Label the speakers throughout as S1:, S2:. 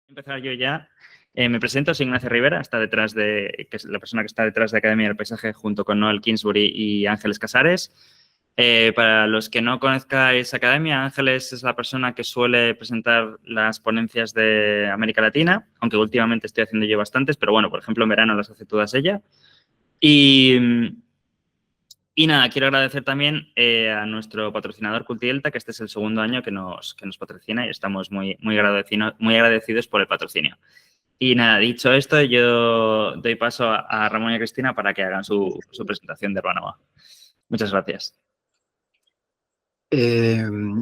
S1: Empezar yo ya. Me presento, soy Ignacio Rivera, que es la persona que está detrás de Academia del Paisaje junto con Noel Kingsbury y Ángeles Casares. Para los que no conozcáis Academia, Ángeles es la persona que suele presentar las ponencias de América Latina, aunque últimamente estoy haciendo yo bastantes, pero bueno, por ejemplo, en verano las hace todas ella. Y nada, quiero agradecer también a nuestro patrocinador Cultidelta, que este es el segundo año que nos patrocina y estamos muy agradecidos por el patrocinio. Y nada, dicho esto, yo doy paso a Ramón y a Cristina para que hagan su presentación de Urbanova. Muchas gracias.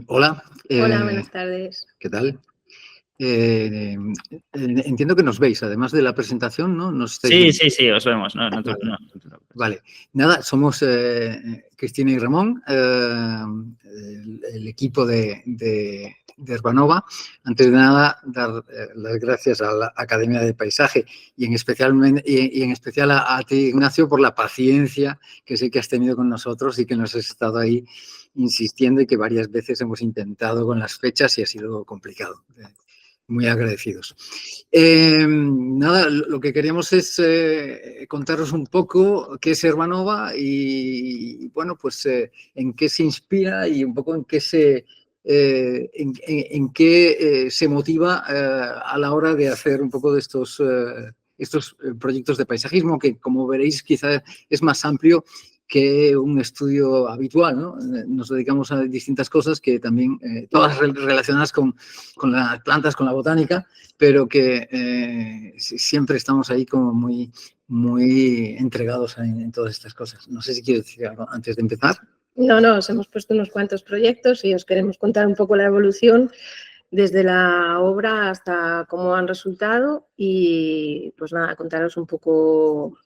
S2: Hola.
S3: Hola, buenas tardes.
S2: ¿Qué tal? Entiendo que nos veis, además de la presentación, ¿no? ¿Nos estáis viendo?
S1: Sí, os vemos. No.
S2: Vale. Nada, somos Cristina y Ramón, el equipo de Urbanova. Antes de nada, dar las gracias a la Academia de Paisaje y en especial a ti, Ignacio, por la paciencia que sé que has tenido con nosotros y que nos has estado ahí insistiendo y que varias veces hemos intentado con las fechas y ha sido complicado. Muy agradecidos. Nada, lo que queríamos es contaros un poco qué es Urbanova y bueno, pues en qué se inspira y un poco en qué se motiva a la hora de hacer un poco de estos proyectos de paisajismo, que como veréis quizás es más amplio que un estudio habitual, ¿no? Nos dedicamos a distintas cosas que también, todas relacionadas con las plantas, con la botánica, pero que siempre estamos ahí como muy entregados en todas estas cosas. No sé si quieres decir algo antes de empezar.
S3: No, os hemos puesto unos cuantos proyectos y os queremos contar un poco la evolución desde la obra hasta cómo han resultado y pues nada, contaros un poco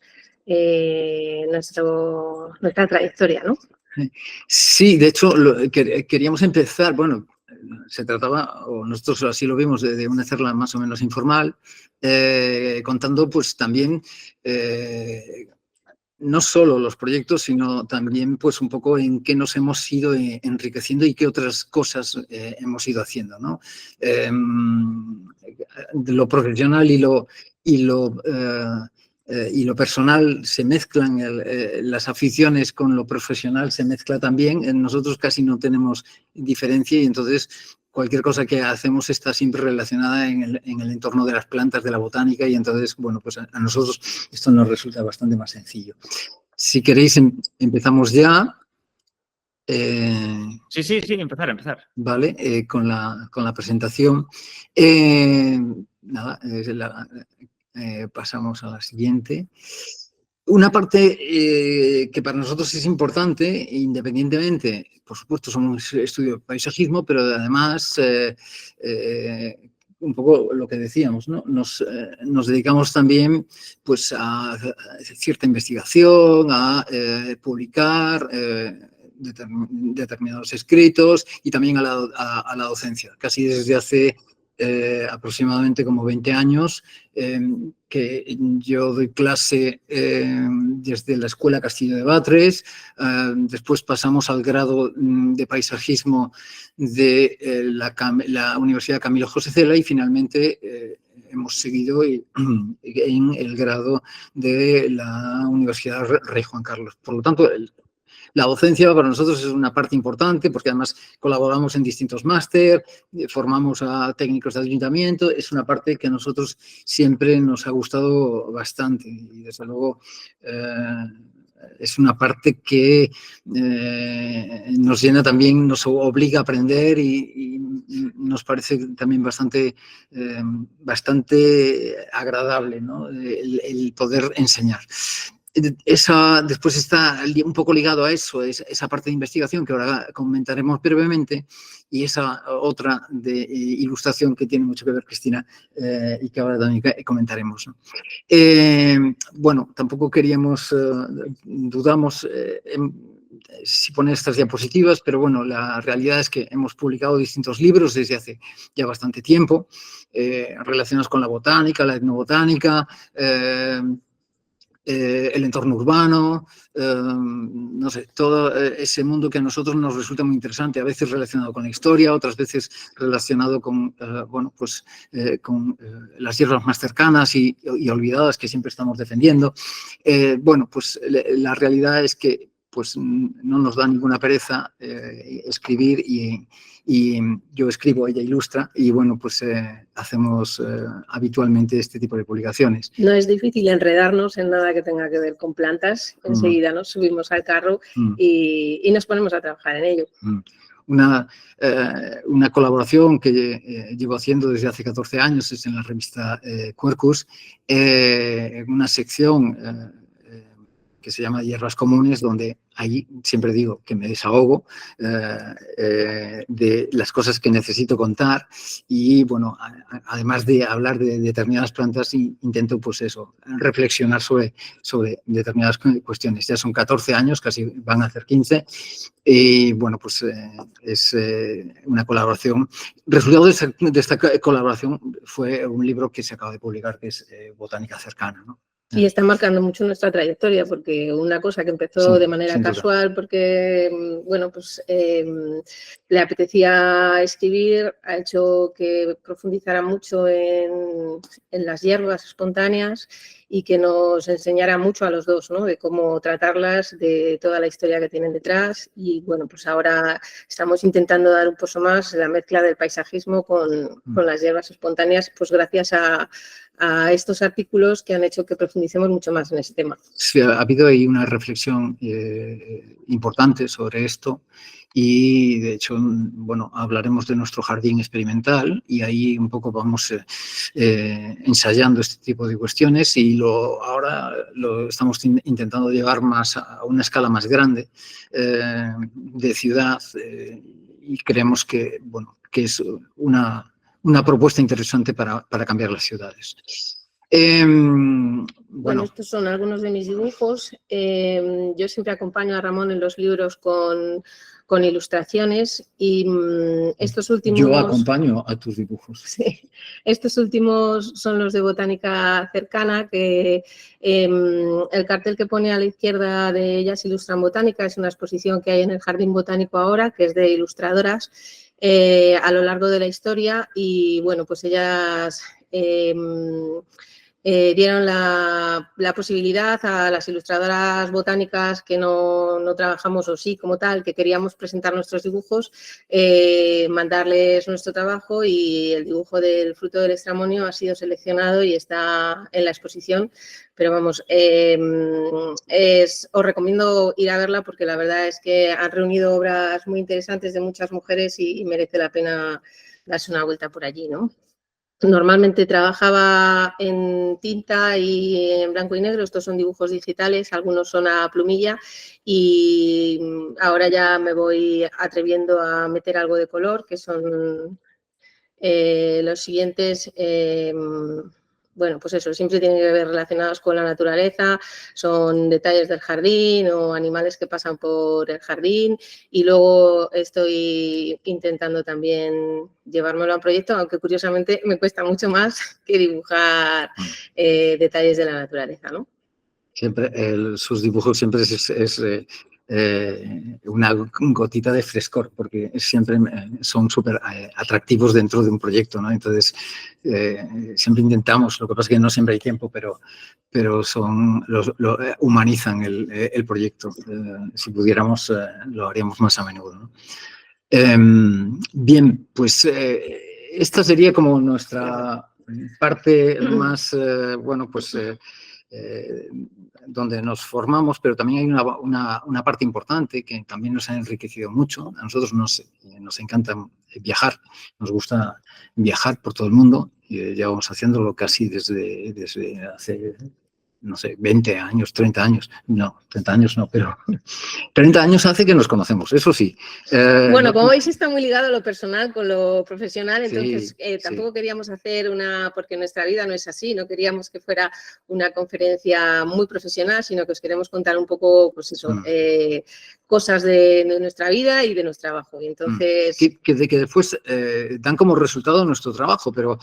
S3: nuestra trayectoria, ¿no?
S2: Sí, de hecho, queríamos empezar, bueno, se trataba, o nosotros así lo vimos, de una charla más o menos informal, contando pues también no solo los proyectos, sino también pues un poco en qué nos hemos ido enriqueciendo y qué otras cosas hemos ido haciendo, ¿no? Lo profesional y lo personal se mezclan, las aficiones con lo profesional se mezcla también. Nosotros casi no tenemos diferencia y entonces cualquier cosa que hacemos está siempre relacionada en el entorno de las plantas, de la botánica y entonces, bueno, pues a nosotros esto nos resulta bastante más sencillo. Si queréis, empezamos ya.
S1: Sí, empezar.
S2: Vale, con la presentación. Nada, pasamos a la siguiente. Una parte que para nosotros es importante, independientemente, por supuesto, somos un estudio de paisajismo, pero además, un poco lo que decíamos, ¿no? Nos dedicamos también pues, a cierta investigación, a publicar determinados escritos y también a la docencia. Casi desde hace aproximadamente como 20 años que yo doy clase desde la Escuela Castillo de Batres, después pasamos al grado de paisajismo de la Universidad Camilo José Cela y finalmente hemos seguido en el grado de la Universidad Rey Juan Carlos. Por lo tanto, la docencia para nosotros es una parte importante porque además colaboramos en distintos máster, formamos a técnicos de ayuntamiento, es una parte que a nosotros siempre nos ha gustado bastante y desde luego es una parte que nos llena también, nos obliga a aprender y nos parece también bastante agradable, ¿no? el poder enseñar. Después está un poco ligado a eso, esa parte de investigación que ahora comentaremos brevemente y esa otra de ilustración que tiene mucho que ver Cristina y que ahora también comentaremos, ¿no? Bueno, tampoco dudamos si poner estas diapositivas, pero bueno, la realidad es que hemos publicado distintos libros desde hace ya bastante tiempo relacionados con la botánica, la etnobotánica, el entorno urbano, no sé, todo ese mundo que a nosotros nos resulta muy interesante, a veces relacionado con la historia, otras veces relacionado con, bueno, pues, con las hierbas más cercanas y olvidadas que siempre estamos defendiendo. Bueno, pues la realidad es que pues no nos da ninguna pereza escribir y yo escribo, ella ilustra y bueno, pues hacemos habitualmente este tipo de publicaciones.
S3: No es difícil enredarnos en nada que tenga que ver con plantas. Enseguida nos subimos al carro y nos ponemos a trabajar en ello.
S2: Una colaboración que llevo haciendo desde hace 14 años es en la revista Quercus, en una sección que se llama Hierbas Comunes, donde ahí siempre digo que me desahogo de las cosas que necesito contar y, bueno, además de hablar de determinadas plantas, intento, pues eso, reflexionar sobre determinadas cuestiones. Ya son 14 años, casi van a hacer 15, y, bueno, pues es una colaboración. El resultado de esta colaboración fue un libro que se acaba de publicar, que es Botánica Cercana, ¿no?
S3: Y está marcando mucho nuestra trayectoria, porque una cosa que empezó de manera casual, porque, bueno, pues le apetecía escribir, ha hecho que profundizara mucho en las hierbas espontáneas y que nos enseñara mucho a los dos, ¿no? De cómo tratarlas, de toda la historia que tienen detrás. Y, bueno, pues ahora estamos intentando dar un paso más en la mezcla del paisajismo con las hierbas espontáneas, pues gracias a estos artículos que han hecho que profundicemos mucho más en ese tema.
S2: Sí, ha habido ahí una reflexión importante sobre esto y, de hecho, bueno, hablaremos de nuestro jardín experimental y ahí un poco vamos ensayando este tipo de cuestiones y ahora lo estamos intentando llevar más a una escala más grande de ciudad y creemos que, bueno, que es una propuesta interesante para cambiar las ciudades.
S3: Bueno, estos son algunos de mis dibujos. Yo siempre acompaño a Ramón en los libros con ilustraciones y estos últimos...
S2: Yo acompaño a tus dibujos.
S3: Sí, estos últimos son los de Botánica Cercana, que el cartel que pone a la izquierda de Ellas Ilustran Botánica es una exposición que hay en el Jardín Botánico ahora, que es de ilustradoras a lo largo de la historia y, bueno, pues ellas... dieron la posibilidad a las ilustradoras botánicas que no trabajamos o sí como tal, que queríamos presentar nuestros dibujos, mandarles nuestro trabajo y el dibujo del fruto del estramonio ha sido seleccionado y está en la exposición. Pero vamos, os recomiendo ir a verla porque la verdad es que han reunido obras muy interesantes de muchas mujeres y merece la pena darse una vuelta por allí, ¿no? Normalmente trabajaba en tinta y en blanco y negro, estos son dibujos digitales, algunos son a plumilla y ahora ya me voy atreviendo a meter algo de color, que son los siguientes. Bueno, pues eso, siempre tienen que ver relacionados con la naturaleza, son detalles del jardín o animales que pasan por el jardín y luego estoy intentando también llevármelo a un proyecto, aunque curiosamente me cuesta mucho más que dibujar detalles de la naturaleza, ¿no?
S2: Siempre, sus dibujos siempre es una gotita de frescor, porque siempre son súper atractivos dentro de un proyecto, ¿no? Entonces, siempre intentamos, lo que pasa es que no siempre hay tiempo, pero humanizan el proyecto. Si pudiéramos, lo haríamos más a menudo, ¿no? Bien, pues esta sería como nuestra parte más, bueno, pues... donde nos formamos, pero también hay una parte importante que también nos ha enriquecido mucho. A nosotros nos encanta viajar, nos gusta viajar por todo el mundo y llevamos haciéndolo casi desde hace, no sé, 20 años, 30 años. No, 30 años no, pero 30 años hace que nos conocemos, eso sí.
S3: Bueno, como veis, está muy ligado lo personal con lo profesional, entonces tampoco
S2: sí.
S3: queríamos hacer porque nuestra vida no es así, no queríamos que fuera una conferencia muy profesional, sino que os queremos contar un poco, pues eso, cosas de nuestra vida y de nuestro trabajo. Y entonces...
S2: Que después dan como resultado nuestro trabajo, pero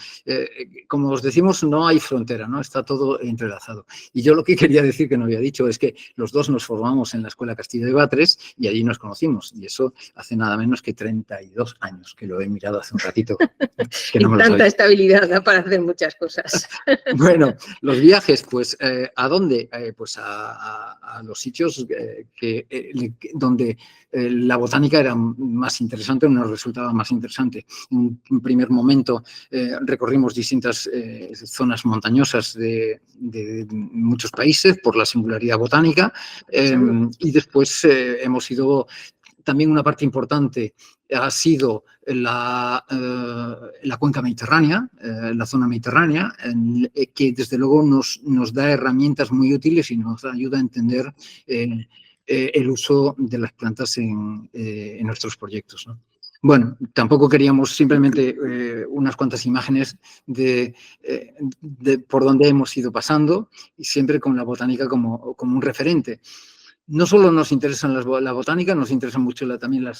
S2: como os decimos, no hay frontera, ¿no? Está todo entrelazado. Y yo lo que quería decir, que no había dicho, es que los dos nos formamos en la Escuela Castillo de Batres y allí nos conocimos. Y eso hace nada menos que 32 años, que lo he mirado hace un ratito. Que no
S3: y
S2: me lo
S3: tanta
S2: sabía.
S3: estabilidad da para hacer muchas cosas.
S2: Bueno, los viajes, pues, ¿a dónde? Pues a los sitios donde la botánica era más interesante, nos resultaba más interesante. En un primer momento recorrimos distintas zonas montañosas de muchos países por la singularidad botánica y después hemos ido, también una parte importante ha sido la cuenca mediterránea, la zona mediterránea, que desde luego nos da herramientas muy útiles y nos ayuda a entender el uso de las plantas en nuestros proyectos, ¿no? Bueno, tampoco queríamos simplemente unas cuantas imágenes de por dónde hemos ido pasando y siempre con la botánica como un referente. No solo nos interesa la botánica, nos interesa mucho también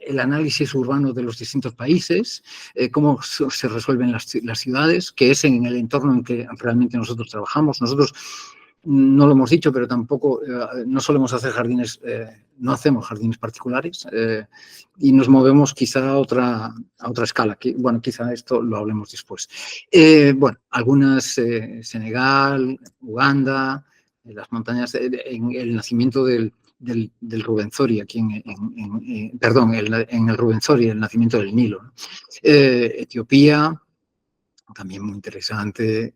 S2: el análisis urbano de los distintos países, cómo se resuelven las ciudades, que es en el entorno en que realmente nosotros trabajamos. Nosotros no lo hemos dicho, pero tampoco no solemos hacer jardines, no hacemos jardines particulares y nos movemos quizá a otra escala. Bueno, quizá esto lo hablemos después. Bueno, algunas, Senegal, Uganda, las montañas, en el nacimiento del Rubenzori, aquí perdón, en el Rubenzori, el nacimiento del Nilo, ¿no? Etiopía, también muy interesante.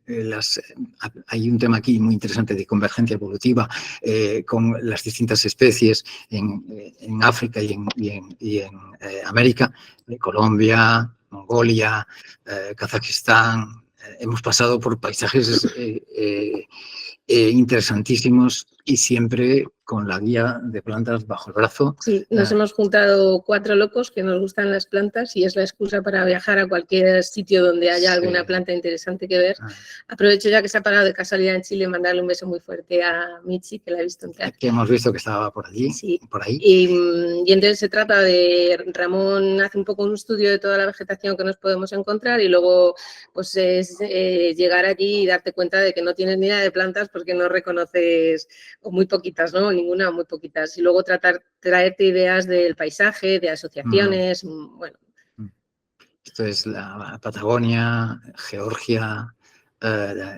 S2: Hay un tema aquí muy interesante de convergencia evolutiva con las distintas especies en África y en América, Colombia, Mongolia, Kazajistán. Hemos pasado por paisajes interesantísimos y siempre con la guía de plantas bajo el brazo.
S3: Sí, nos hemos juntado 4 locos que nos gustan las plantas y es la excusa para viajar a cualquier sitio donde haya alguna planta interesante que ver. Aprovecho ya que se ha parado de casualidad en Chile, mandarle un beso muy fuerte a Michi, que la he visto entrar.
S2: Que hemos visto que estaba por allí,
S3: sí.
S2: Por ahí.
S3: Y entonces se trata de, Ramón hace un poco un estudio de toda la vegetación que nos podemos encontrar y luego pues es llegar allí y darte cuenta de que no tienes ni idea de plantas porque no reconoces, o muy poquitas, ¿no? Ninguna, muy poquitas. Y luego traerte ideas del paisaje, de asociaciones, bueno.
S2: Esto es la Patagonia, Georgia,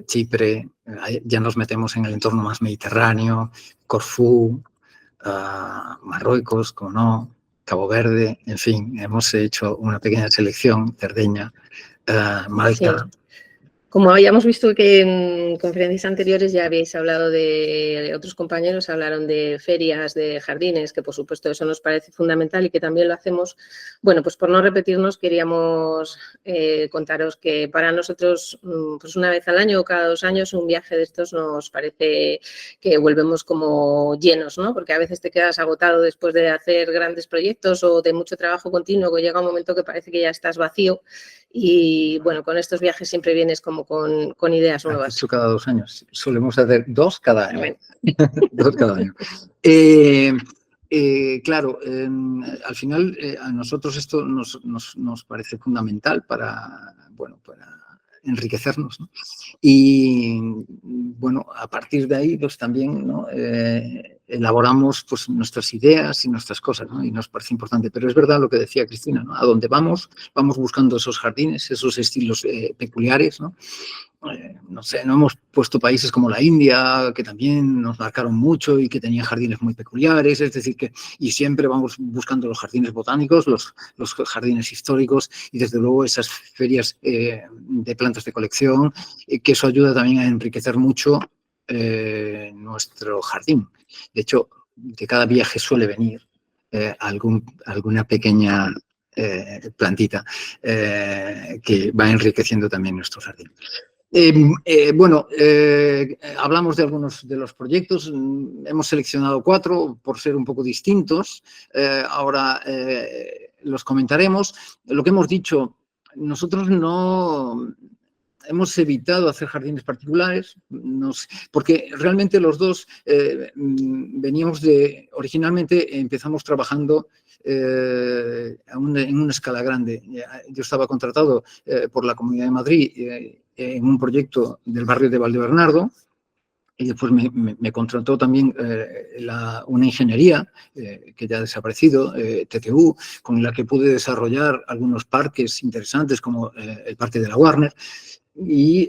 S2: Chipre, ya nos metemos en el entorno más mediterráneo, Corfú, Marruecos, como no, Cabo Verde, en fin, hemos hecho una pequeña selección, Cerdeña, Malta.
S3: Sí. Como habíamos visto que en conferencias anteriores ya habéis hablado de, otros compañeros hablaron de ferias, de jardines, que por supuesto eso nos parece fundamental y que también lo hacemos. Bueno, pues por no repetirnos queríamos contaros que para nosotros pues una vez al año o cada 2 años un viaje de estos nos parece que volvemos como llenos, ¿no? Porque a veces te quedas agotado después de hacer grandes proyectos o de mucho trabajo continuo, que llega un momento que parece que ya estás vacío. Y bueno, con estos viajes siempre vienes como con ideas nuevas.
S2: Hecho cada 2 años. Solemos hacer 2 cada año.
S3: Bueno.
S2: 2 cada año. Claro, al final a nosotros esto nos parece fundamental para enriquecernos, ¿no? Y bueno, a partir de ahí pues también, ¿no? Elaboramos pues nuestras ideas y nuestras cosas, ¿no? Y nos parece importante. Pero es verdad lo que decía Cristina, ¿no? A donde vamos buscando esos jardines, esos estilos peculiares, ¿no? No sé, no hemos puesto países como la India, que también nos marcaron mucho y que tenían jardines muy peculiares, es decir, y siempre vamos buscando los jardines botánicos, los jardines históricos y desde luego esas ferias de plantas de colección, que eso ayuda también a enriquecer mucho nuestro jardín. De hecho, de cada viaje suele venir alguna pequeña plantita que va enriqueciendo también nuestro jardín. Hablamos de algunos de los proyectos, hemos seleccionado 4 por ser un poco distintos, ahora los comentaremos. Lo que hemos dicho, nosotros no hemos evitado hacer jardines particulares, porque realmente los dos veníamos originalmente empezamos trabajando en una escala grande. Yo estaba contratado por la Comunidad de Madrid en un proyecto del barrio de Valdebernardo Y después me contrató también una ingeniería que ya ha desaparecido, TTU, con la que pude desarrollar algunos parques interesantes como el Parque de la Warner. Y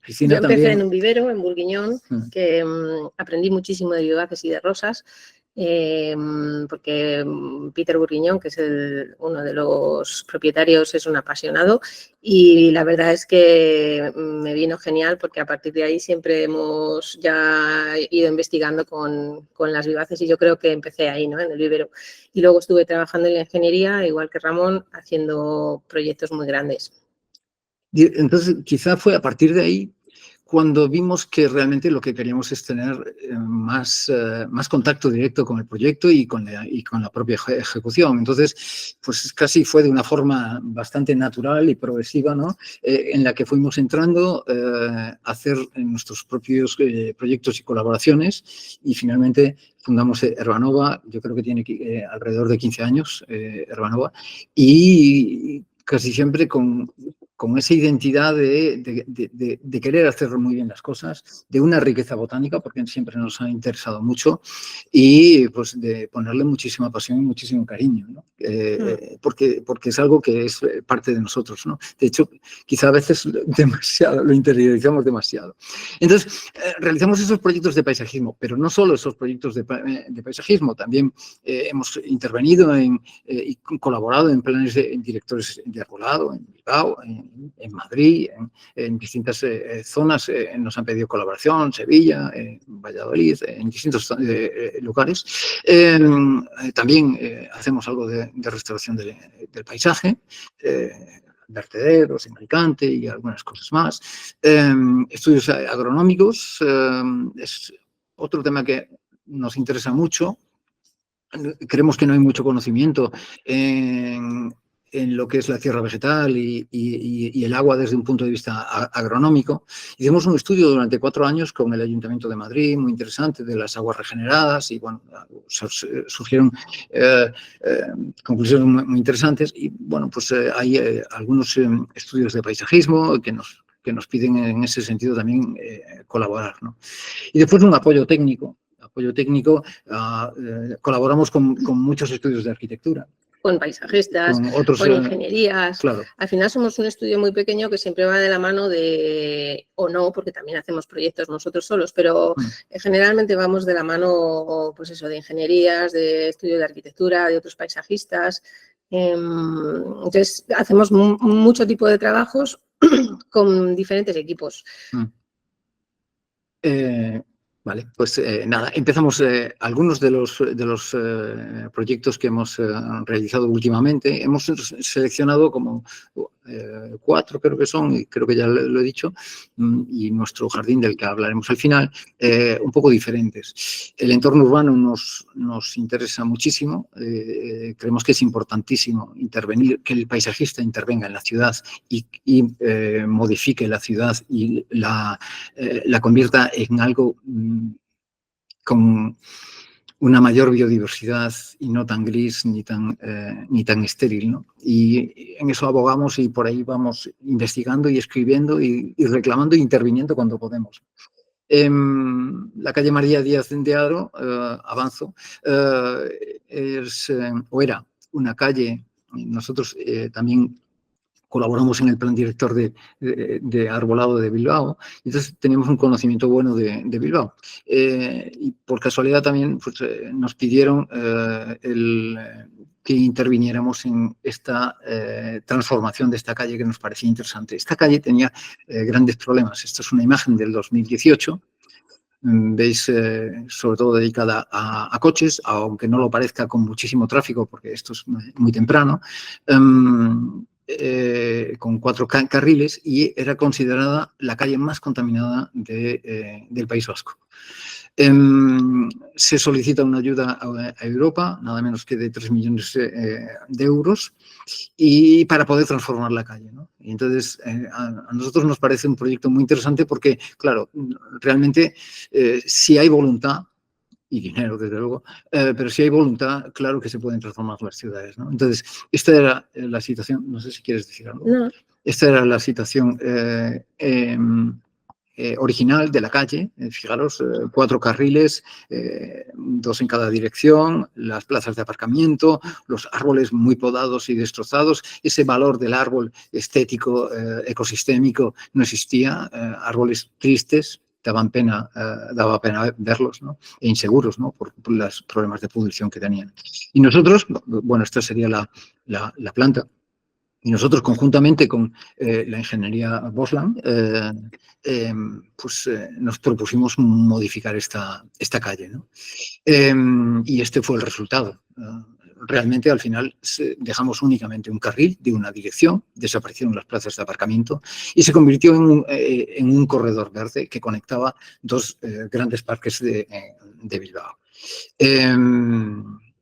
S2: Cristina
S3: Yo empecé
S2: también.
S3: en un vivero, en Burguiñón, que aprendí muchísimo de vivaces y de rosas, porque Peter Burguiñón, que es uno de los propietarios, es un apasionado, y la verdad es que me vino genial porque a partir de ahí siempre hemos ya ido investigando con las vivaces, y yo creo que empecé ahí, ¿no?, en el vivero. Y luego estuve trabajando en la ingeniería, igual que Ramón, haciendo proyectos muy grandes.
S2: Entonces, quizá fue a partir de ahí cuando vimos que realmente lo que queríamos es tener más contacto directo con el proyecto y con la propia ejecución. Entonces, pues casi fue de una forma bastante natural y progresiva, ¿no?, en la que fuimos entrando a hacer nuestros propios proyectos y colaboraciones, y finalmente fundamos Herbanova. Yo creo que tiene alrededor de 15 años, Herbanova, y casi siempre con esa identidad de querer hacer muy bien las cosas, de una riqueza botánica, porque siempre nos ha interesado mucho, y pues de ponerle muchísima pasión y muchísimo cariño, ¿no? Porque es algo que es parte de nosotros, ¿no? De hecho, quizá a veces lo interiorizamos demasiado. Entonces, realizamos esos proyectos de paisajismo, pero no solo esos proyectos de paisajismo, también hemos intervenido y colaborado en planes de directores de arbolado, en Bilbao, en Madrid, en distintas zonas nos han pedido colaboración, Sevilla, Valladolid, en distintos lugares. También hacemos algo de restauración del paisaje, vertederos en Alicante y algunas cosas más. Estudios agronómicos es otro tema que nos interesa mucho. Creemos que no hay mucho conocimiento en lo que es la tierra vegetal y el agua desde un punto de vista agronómico. Hicimos un estudio durante 4 años con el Ayuntamiento de Madrid, muy interesante, de las aguas regeneradas, y bueno, surgieron conclusiones muy interesantes, y bueno, pues hay algunos estudios de paisajismo que nos piden en ese sentido también colaborar, ¿no? Y después un apoyo técnico. Colaboramos con muchos estudios de arquitectura.
S3: Con paisajistas, con ingenierías. Claro. Al final somos un estudio muy pequeño que siempre va de la mano de, o no, porque también hacemos proyectos nosotros solos, pero generalmente vamos de la mano, pues eso, de ingenierías, de estudio de arquitectura, de otros paisajistas. Entonces, hacemos mucho tipo de trabajos con diferentes equipos.
S2: Vale, pues nada, empezamos algunos de los proyectos que hemos realizado últimamente. Hemos seleccionado como 4, creo que son, y creo que ya lo he dicho, y nuestro jardín, del que hablaremos al final, un poco diferentes. El entorno urbano nos interesa muchísimo. Creemos que es importantísimo intervenir, que el paisajista intervenga en la ciudad y modifique la ciudad y la convierta en algo con una mayor biodiversidad y no tan gris ni tan estéril, ¿no? Y en eso abogamos, y por ahí vamos investigando y escribiendo y reclamando e interviniendo cuando podemos. La calle María Díaz de Haro, avanzo, era una calle. Nosotros también colaboramos en el plan director de arbolado de Bilbao, entonces teníamos un conocimiento bueno de Bilbao. Y por casualidad también pues, nos pidieron que interviniéramos en esta transformación de esta calle, que nos parecía interesante. Esta calle tenía grandes problemas. Esta es una imagen del 2018. Veis, sobre todo dedicada a coches, aunque no lo parezca, con muchísimo tráfico, porque esto es muy temprano. Con 4 carriles, y era considerada la calle más contaminada del País Vasco. Se solicita una ayuda a Europa, nada menos que de 3 millones de euros, y para poder transformar la calle, ¿no? Y entonces, a nosotros nos parece un proyecto muy interesante porque, claro, realmente si hay voluntad, y dinero, desde luego, pero si hay voluntad, claro que se pueden transformar las ciudades, ¿no? Entonces, esta era la situación, no sé si quieres decir algo.
S3: No.
S2: Esta era la situación original de la calle. Fijaros, 4 carriles, 2 en cada dirección, las plazas de aparcamiento, los árboles muy podados y destrozados. Ese valor del árbol estético, ecosistémico, no existía. Árboles tristes, daba pena verlos, ¿no? E inseguros, ¿no? Por los problemas de pudrición que tenían. Y nosotros, bueno, esta sería la planta. Y nosotros, conjuntamente con la ingeniería Bosland, nos propusimos modificar esta calle, ¿no? Y este fue el resultado. Realmente, al final, dejamos únicamente un carril de una dirección, desaparecieron las plazas de aparcamiento y se convirtió en un corredor verde que conectaba 2 grandes parques de Bilbao.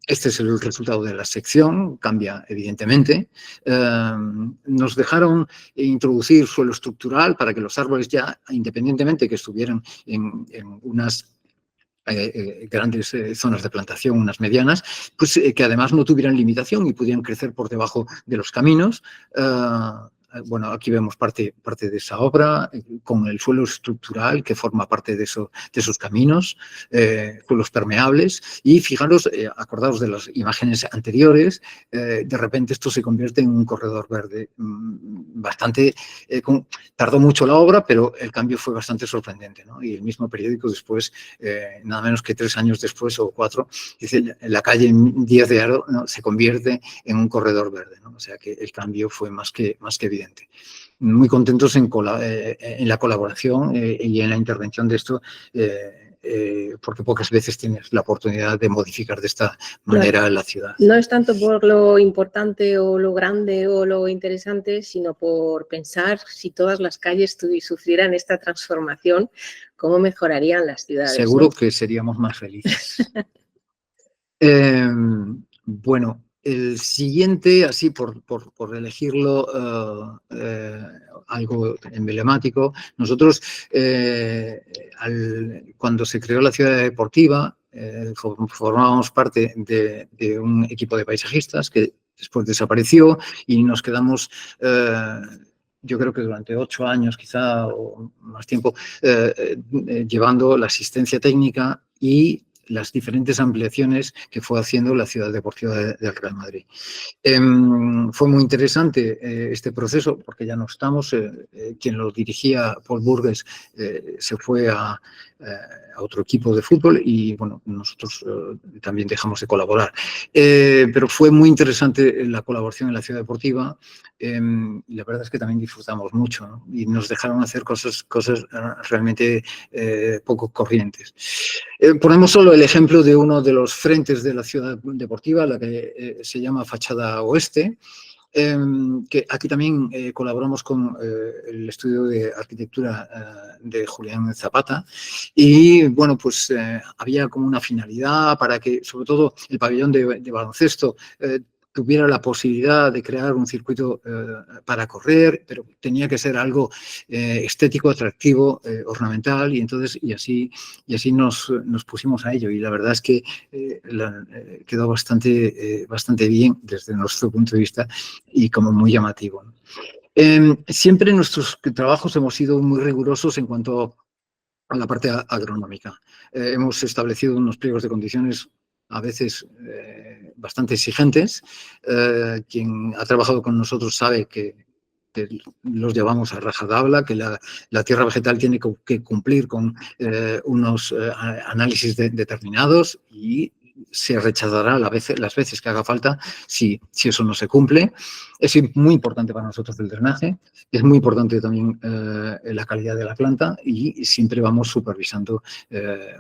S2: Este es el resultado de la sección, cambia evidentemente. Nos dejaron introducir suelo estructural para que los árboles ya, independientemente que estuvieran en unas grandes zonas de plantación, unas medianas, pues que además no tuvieran limitación y pudieran crecer por debajo de los caminos. Bueno, aquí vemos parte de esa obra, con el suelo estructural que forma parte de esos caminos, suelos permeables. Y fijaros, acordaos de las imágenes anteriores, de repente esto se convierte en un corredor verde. Tardó mucho la obra, pero el cambio fue bastante sorprendente, ¿no? Y el mismo periódico después, nada menos que 3 años después o 4, dice, la calle Díaz de Haro, ¿no?, se convierte en un corredor verde, ¿no? O sea que el cambio fue más que evidente. Muy contentos en la colaboración y en la intervención de esto, porque pocas veces tienes la oportunidad de modificar de esta manera la ciudad.
S3: No es tanto por lo importante o lo grande o lo interesante, sino por pensar si todas las calles sufrieran esta transformación, cómo mejorarían las ciudades.
S2: Seguro, ¿no?, que seríamos más felices. Bueno, el siguiente, así por elegirlo algo emblemático, nosotros cuando se creó la ciudad deportiva formábamos parte de un equipo de paisajistas que después desapareció y nos quedamos, yo creo que durante 8 años quizá o más tiempo, llevando la asistencia técnica y las diferentes ampliaciones que fue haciendo la ciudad deportiva del Real Madrid. Fue muy interesante este proceso porque ya no estamos. Quien lo dirigía, Paul Burgess, se fue a otro equipo de fútbol y bueno, nosotros también dejamos de colaborar. Pero fue muy interesante la colaboración en la ciudad deportiva y la verdad es que también disfrutamos mucho, ¿no? Y nos dejaron hacer cosas realmente poco corrientes. Ponemos solo el ejemplo de uno de los frentes de la ciudad deportiva, la que se llama Fachada Oeste, que aquí también colaboramos con el estudio de arquitectura de Julián Zapata y bueno, pues había como una finalidad para que sobre todo el pabellón de baloncesto tuviera la posibilidad de crear un circuito para correr, pero tenía que ser algo estético, atractivo, ornamental, y así nos pusimos a ello. Y la verdad es que quedó bastante bien desde nuestro punto de vista y como muy llamativo, ¿no? Siempre en nuestros trabajos hemos sido muy rigurosos en cuanto a la parte agronómica. Hemos establecido unos pliegos de condiciones a veces bastante exigentes. Quien ha trabajado con nosotros sabe que los llevamos a rajatabla, que la tierra vegetal tiene que cumplir con unos análisis determinados y se rechazará las veces que haga falta si eso no se cumple. Es muy importante para nosotros el drenaje, es muy importante también la calidad de la planta y siempre vamos supervisando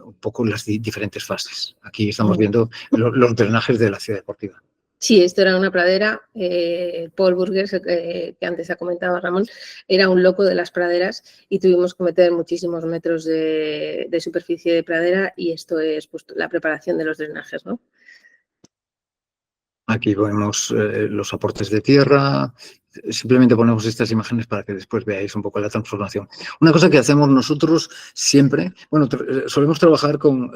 S2: un poco las diferentes fases. Aquí estamos viendo los drenajes de la ciudad deportiva.
S3: Sí, esto era una pradera. Paul Burgess, que antes ha comentado Ramón, era un loco de las praderas y tuvimos que meter muchísimos metros de superficie de pradera y esto es pues, la preparación de los drenajes, ¿no?
S2: Aquí vemos los aportes de tierra. Simplemente ponemos estas imágenes para que después veáis un poco la transformación. Una cosa que hacemos nosotros siempre, bueno, solemos trabajar con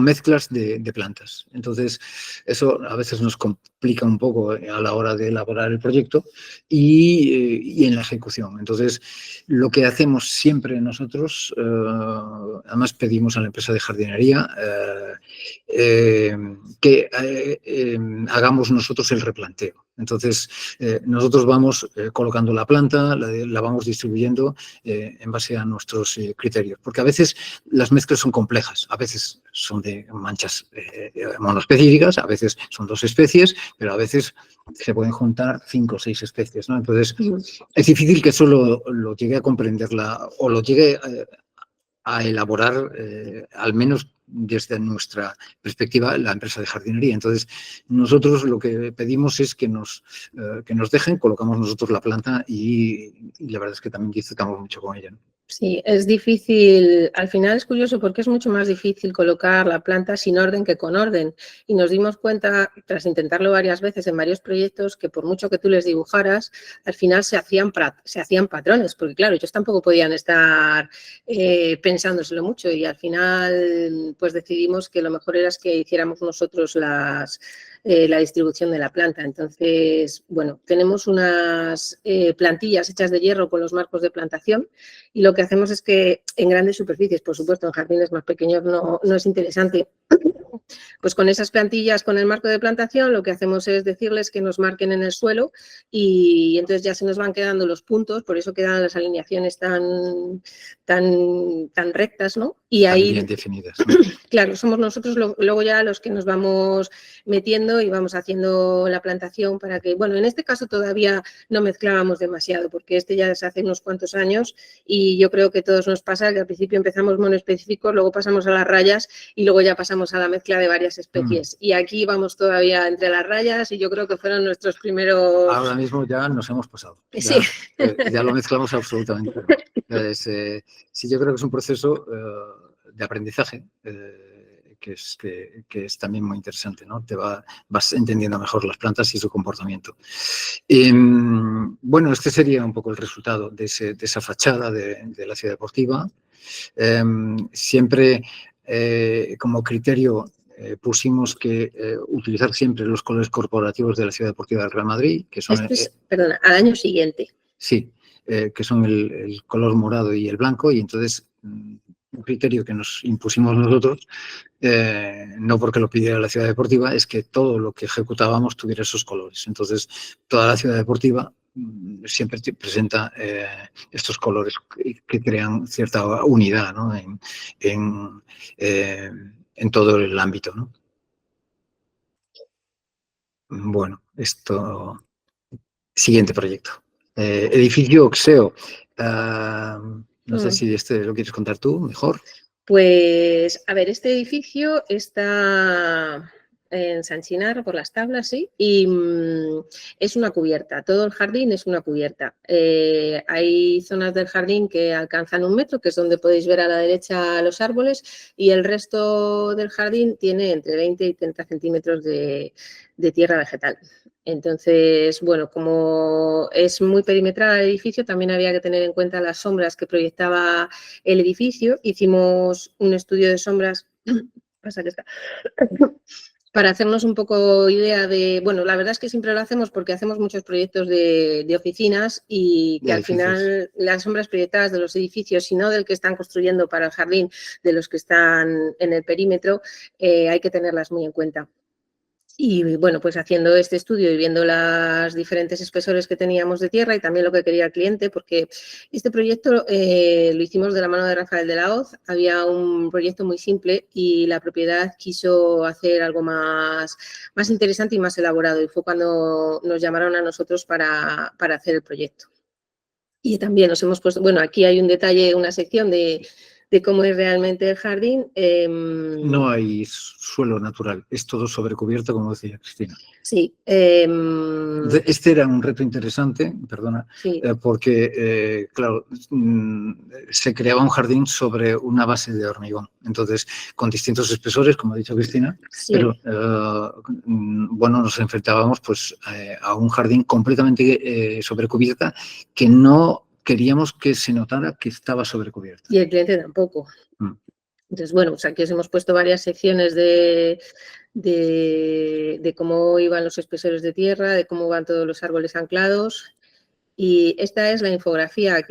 S2: mezclas de plantas. Entonces, eso a veces nos complica un poco a la hora de elaborar el proyecto y en la ejecución. Entonces, lo que hacemos siempre nosotros, además pedimos a la empresa de jardinería que hagamos nosotros el replanteo. Entonces, nosotros vamos colocando la planta, la vamos distribuyendo en base a nuestros criterios, porque a veces las mezclas son complejas, a veces son de manchas monoespecíficas, a veces son 2 especies, pero a veces se pueden juntar 5 o 6 especies, ¿no? Entonces, es difícil que eso lo llegue a comprenderla o lo llegue a elaborar, al menos desde nuestra perspectiva, la empresa de jardinería. Entonces, nosotros lo que pedimos es que nos dejen, colocamos nosotros la planta y la verdad es que también disfrutamos mucho con ella, ¿no?
S3: Sí, es difícil, al final es curioso porque es mucho más difícil colocar la planta sin orden que con orden. Y nos dimos cuenta, tras intentarlo varias veces en varios proyectos, que por mucho que tú les dibujaras, al final se hacían patrones, porque claro, ellos tampoco podían estar pensándoselo mucho y al final pues decidimos que lo mejor era que hiciéramos nosotros la distribución de la planta. Entonces, bueno, tenemos unas plantillas hechas de hierro con los marcos de plantación y lo que hacemos es que en grandes superficies, por supuesto, en jardines más pequeños no es interesante, pues con esas plantillas, con el marco de plantación, lo que hacemos es decirles que nos marquen en el suelo y entonces ya se nos van quedando los puntos, por eso quedan las alineaciones tan rectas, ¿no? Y
S2: Tan
S3: ahí,
S2: bien definidas, ¿no?
S3: claro, somos nosotros luego ya los que nos vamos metiendo y vamos haciendo la plantación para que, bueno, en este caso todavía no mezclábamos demasiado porque este ya se hace unos cuantos años y yo creo que a todos nos pasa que al principio empezamos monoespecíficos, luego pasamos a las rayas y luego ya pasamos a la mezcla de varias especies. Y aquí vamos todavía entre las rayas y yo creo que fueron nuestros primeros...
S2: Ahora mismo ya nos hemos pasado.
S3: Sí.
S2: Ya lo mezclamos absolutamente. Sí, yo creo que es un proceso de aprendizaje que es también muy interesante, ¿no? Vas entendiendo mejor las plantas y su comportamiento. Bueno, este sería un poco el resultado de esa fachada de la ciudad deportiva. Siempre como criterio pusimos que utilizar siempre los colores corporativos de la ciudad deportiva del Real Madrid, que son...
S3: perdona, al año siguiente.
S2: Sí, que son el color morado y el blanco, y entonces un criterio que nos impusimos nosotros, no porque lo pidiera la ciudad deportiva, es que todo lo que ejecutábamos tuviera esos colores. Entonces, toda la ciudad deportiva siempre presenta estos colores que crean cierta unidad, ¿no? En todo el ámbito, ¿no? Bueno, siguiente proyecto. Edificio Oxeo. No sé si lo quieres contar tú mejor.
S3: Pues, a ver, este edificio está en San Chinarro por las Tablas, sí, y es una cubierta, todo el jardín es una cubierta. Hay zonas del jardín que alcanzan 1 metro, que es donde podéis ver a la derecha los árboles, y el resto del jardín tiene entre 20 y 30 centímetros de tierra vegetal. Entonces, bueno, como es muy perimetral el edificio, también había que tener en cuenta las sombras que proyectaba el edificio. Hicimos un estudio de sombras, para hacernos un poco idea de, bueno, la verdad es que siempre lo hacemos porque hacemos muchos proyectos de oficinas y que al final las sombras proyectadas de los edificios, y no del que están construyendo para el jardín, de los que están en el perímetro, hay que tenerlas muy en cuenta. Y bueno, pues haciendo este estudio y viendo los diferentes espesores que teníamos de tierra y también lo que quería el cliente, porque este proyecto lo hicimos de la mano de Rafael de la Hoz. Había un proyecto muy simple y la propiedad quiso hacer algo más interesante y más elaborado, y fue cuando nos llamaron a nosotros para hacer el proyecto. Y también nos hemos puesto, bueno, aquí hay un detalle, una sección de cómo es realmente el jardín.
S2: No hay suelo natural, es todo sobre cubierta, como decía Cristina.
S3: Sí.
S2: Este era un reto interesante, perdona,
S3: sí.
S2: Porque, claro, se creaba un jardín sobre una base de hormigón, entonces, con distintos espesores, como ha dicho Cristina, sí. Pero, bueno, nos enfrentábamos pues a un jardín completamente sobre cubierta que no queríamos que se notara que estaba sobre cubierta.
S3: Y el cliente tampoco. Entonces, bueno, pues aquí os hemos puesto varias secciones de de cómo iban los espesores de tierra, de cómo van todos los árboles anclados. Y esta es la infografía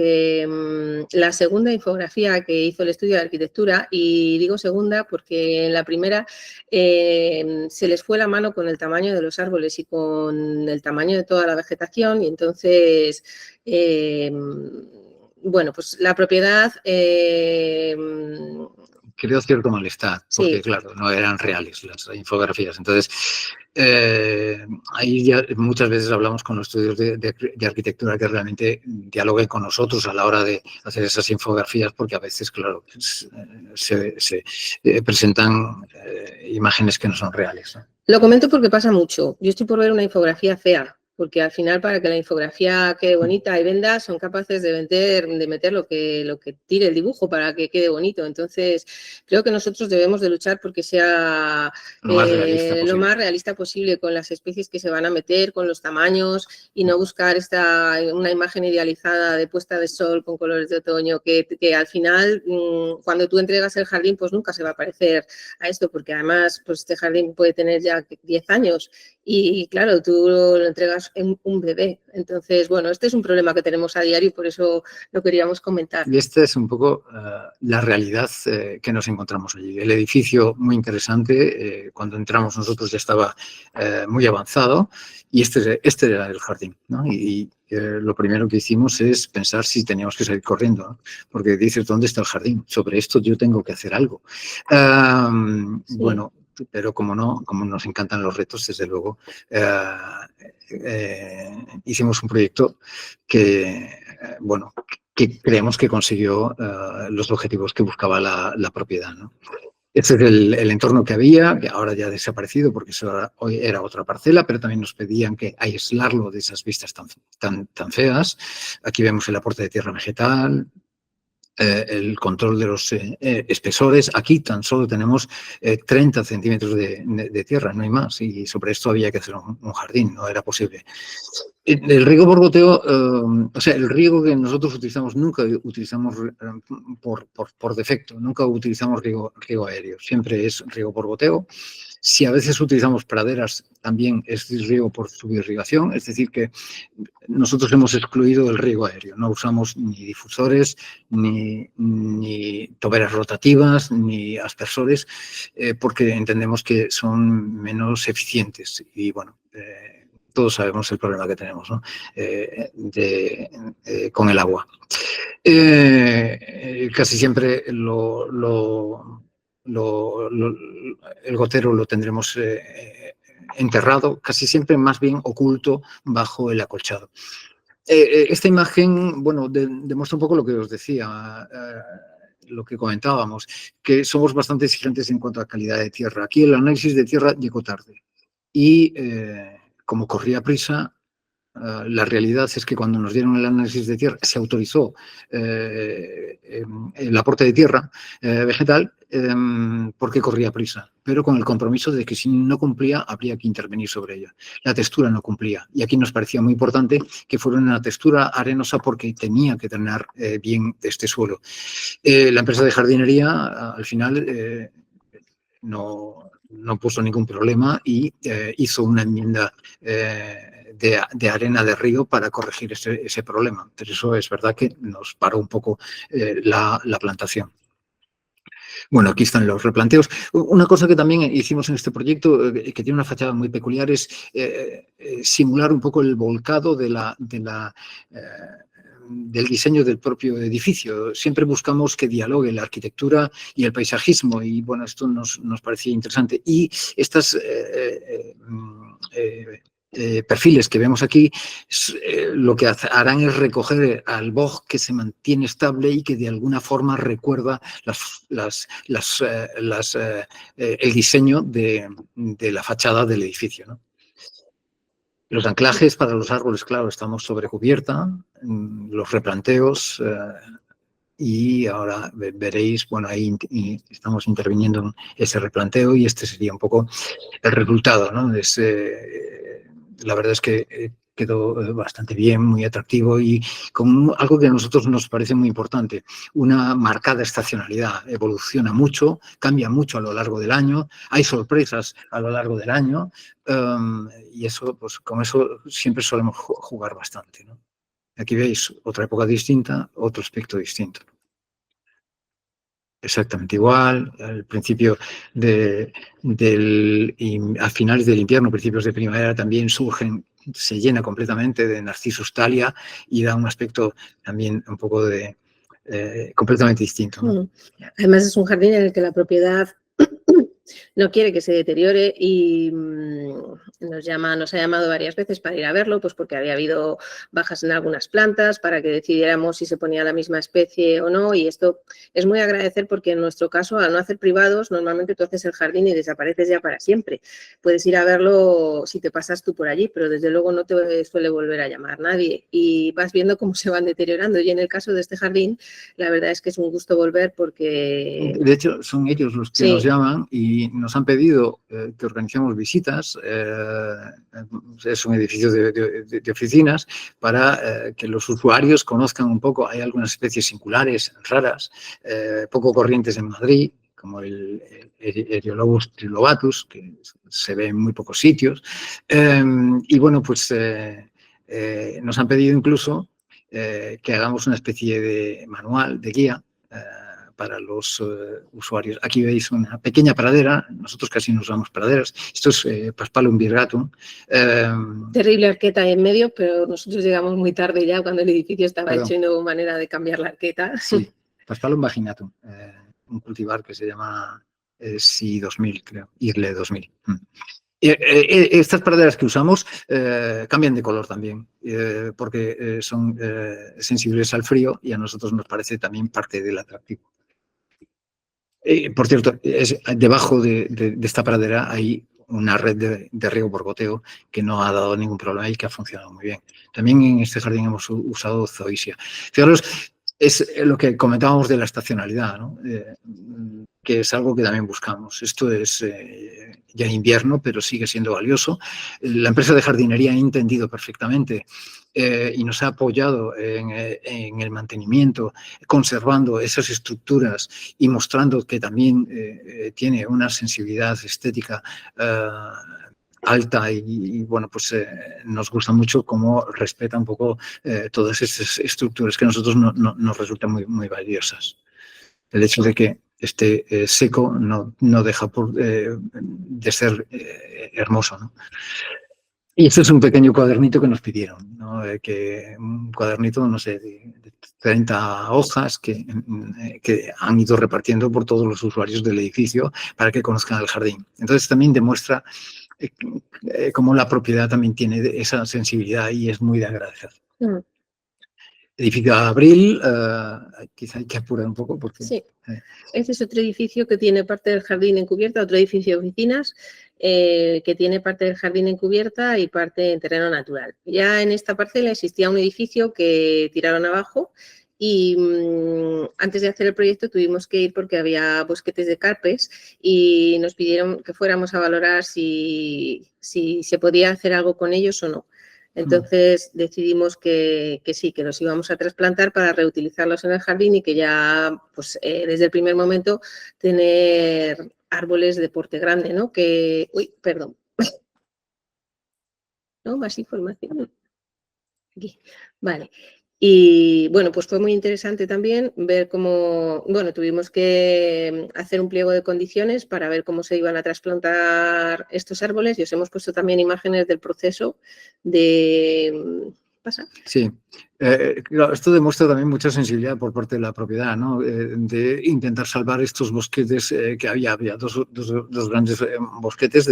S3: la segunda infografía que hizo el estudio de arquitectura, y digo segunda porque en la primera se les fue la mano con el tamaño de los árboles y con el tamaño de toda la vegetación, y entonces, bueno, pues la propiedad...
S2: Creó cierto malestar, porque
S3: sí.
S2: claro, no eran reales las infografías. Entonces, ahí ya muchas veces hablamos con los estudios de arquitectura que realmente dialoguen con nosotros a la hora de hacer esas infografías, porque a veces, claro, se presentan imágenes que no son reales, ¿no?
S3: Lo comento porque pasa mucho. Yo estoy por ver una infografía fea, porque al final, para que la infografía quede bonita y venda, son capaces de meter lo que tire el dibujo para que quede bonito. Entonces, creo que nosotros debemos de luchar porque sea lo más realista posible con las especies que se van a meter, con los tamaños, y no buscar una imagen idealizada de puesta de sol con colores de otoño, que al final, cuando tú entregas el jardín, pues nunca se va a parecer a esto, porque además, pues este jardín puede tener ya 10 años y claro, tú lo entregas en un bebé. Entonces, bueno, este es un problema que tenemos a diario y por eso lo queríamos comentar.
S2: Y esta es un poco la realidad que nos encontramos allí. El edificio, muy interesante, cuando entramos nosotros ya estaba muy avanzado, y este era el jardín, ¿no? Y lo primero que hicimos es pensar si teníamos que salir corriendo, ¿no? Porque dices, ¿dónde está el jardín? Sobre esto yo tengo que hacer algo.
S3: Sí.
S2: Bueno, pero como nos encantan los retos, desde luego, hicimos un proyecto que, bueno, que creemos que consiguió los objetivos que buscaba la propiedad, ¿no? Este es el entorno que había, que ahora ya ha desaparecido porque hoy era otra parcela, pero también nos pedían que aislarlo de esas vistas tan feas. Aquí vemos el aporte de tierra vegetal, el control de los espesores. Aquí tan solo tenemos 30 centímetros de tierra, no hay más, y sobre esto había que hacer un jardín, no era posible. El riego por goteo, o sea, el riego que nosotros utilizamos, nunca utilizamos por defecto, nunca utilizamos riego aéreo, siempre es riego por goteo. Si a veces utilizamos praderas, también es riego por subirrigación, es decir, que nosotros hemos excluido el riego aéreo, no usamos ni difusores, ni toberas rotativas, ni aspersores, porque entendemos que son menos eficientes. Y bueno, todos sabemos el problema que tenemos, ¿no? Con el agua. Casi siempre el gotero lo tendremos enterrado, casi siempre más bien oculto bajo el acolchado. Esta imagen, bueno, demuestra un poco lo que os decía, lo que comentábamos, que somos bastante exigentes en cuanto a calidad de tierra. Aquí el análisis de tierra llegó tarde y como corría prisa, la realidad es que cuando nos dieron el análisis de tierra se autorizó el aporte de tierra vegetal porque corría prisa, pero con el compromiso de que si no cumplía habría que intervenir sobre ella. La textura no cumplía y aquí nos parecía muy importante que fuera una textura arenosa porque tenía que drenar bien este suelo. La empresa de jardinería al final no puso ningún problema y hizo una enmienda de arena de río para corregir ese problema. Pero eso es verdad que nos paró un poco la plantación. Bueno, aquí están los replanteos. Una cosa que también hicimos en este proyecto, que tiene una fachada muy peculiar, es simular un poco el volcado del diseño del propio edificio. Siempre buscamos que dialogue la arquitectura y el paisajismo, y bueno, esto nos parecía interesante. Y estas perfiles que vemos aquí, lo que harán es recoger al boj que se mantiene estable y que de alguna forma recuerda el diseño de la fachada del edificio, ¿no? Los anclajes para los árboles, claro, estamos sobre cubierta, los replanteos, y ahora veréis, bueno, ahí estamos interviniendo en ese replanteo y este sería un poco el resultado, ¿no? la verdad es que quedó bastante bien, muy atractivo y con algo que a nosotros nos parece muy importante, una marcada estacionalidad. Evoluciona mucho, cambia mucho a lo largo del año, hay sorpresas a lo largo del año y eso, pues con eso siempre solemos jugar bastante, ¿no? Aquí veis otra época distinta, otro aspecto distinto. Exactamente igual, al principio a finales del invierno, principios de primavera también surgen, se llena completamente de Narcissus Thalia y da un aspecto también un poco completamente distinto, ¿no?
S3: Además es un jardín en el que la propiedad no quiere que se deteriore y nos ha llamado varias veces para ir a verlo, pues porque había habido bajas en algunas plantas, para que decidiéramos si se ponía la misma especie o no, y esto es muy agradecer porque en nuestro caso, al no hacer privados, normalmente tú haces el jardín y desapareces ya para siempre. Puedes ir a verlo si te pasas tú por allí, pero desde luego no te suele volver a llamar nadie y vas viendo cómo se van deteriorando. Y en el caso de este jardín, la verdad es que es un gusto volver porque...
S2: De hecho, son ellos los que nos llaman y nos han pedido que organicemos visitas. Es un edificio de oficinas para que los usuarios conozcan un poco. Hay algunas especies singulares, raras, poco corrientes en Madrid, como el Eriolobus trilobatus, que se ve en muy pocos sitios. Y bueno, pues nos han pedido incluso que hagamos una especie de manual, de guía, para los usuarios. Aquí veis una pequeña pradera, nosotros casi no usamos praderas, esto es Paspalum virgatum.
S3: Terrible arqueta en medio, pero nosotros llegamos muy tarde ya cuando el edificio estaba hecho y no hubo manera de cambiar la arqueta.
S2: Sí, Paspalum vaginatum, un cultivar que se llama SI 2000, creo, IRLE 2000. Estas praderas que usamos cambian de color también, porque son sensibles al frío y a nosotros nos parece también parte del atractivo. Por cierto, debajo de esta pradera hay una red de riego por goteo que no ha dado ningún problema y que ha funcionado muy bien. También en este jardín hemos usado zoysia. Fijaros, es lo que comentábamos de la estacionalidad, ¿no? Que es algo que también buscamos. Esto es ya invierno, pero sigue siendo valioso. La empresa de jardinería ha entendido perfectamente y nos ha apoyado en el mantenimiento, conservando esas estructuras y mostrando que también tiene una sensibilidad estética alta y bueno, pues nos gusta mucho cómo respeta un poco todas estas estructuras que a nosotros nos resultan muy valiosas. El hecho de que esté seco no deja de ser hermoso, ¿no? Y este es un pequeño cuadernito que nos pidieron, ¿no? Un cuadernito, no sé, de 30 hojas que han ido repartiendo por todos los usuarios del edificio para que conozcan el jardín. Entonces también demuestra cómo la propiedad también tiene esa sensibilidad y es muy de agradecer. Edificio Abril, quizá hay que apurar un poco porque...
S3: Sí, este es otro edificio que tiene parte del jardín en cubierta, otro edificio de oficinas que tiene parte del jardín en cubierta y parte en terreno natural. Ya en esta parcela existía un edificio que tiraron abajo y antes de hacer el proyecto tuvimos que ir porque había bosquetes de carpes y nos pidieron que fuéramos a valorar si se podía hacer algo con ellos o no. Entonces decidimos que sí, que los íbamos a trasplantar para reutilizarlos en el jardín y que ya, pues desde el primer momento, tener árboles de porte grande, ¿no? Uy, perdón. ¿No? Más información. Aquí. Vale. Y bueno, pues fue muy interesante también ver cómo, bueno, tuvimos que hacer un pliego de condiciones para ver cómo se iban a trasplantar estos árboles y os hemos puesto también imágenes del proceso de... ¿Pasa?
S2: Sí, claro, esto demuestra también mucha sensibilidad por parte de la propiedad, ¿no? De intentar salvar estos bosquetes que había dos grandes bosquetes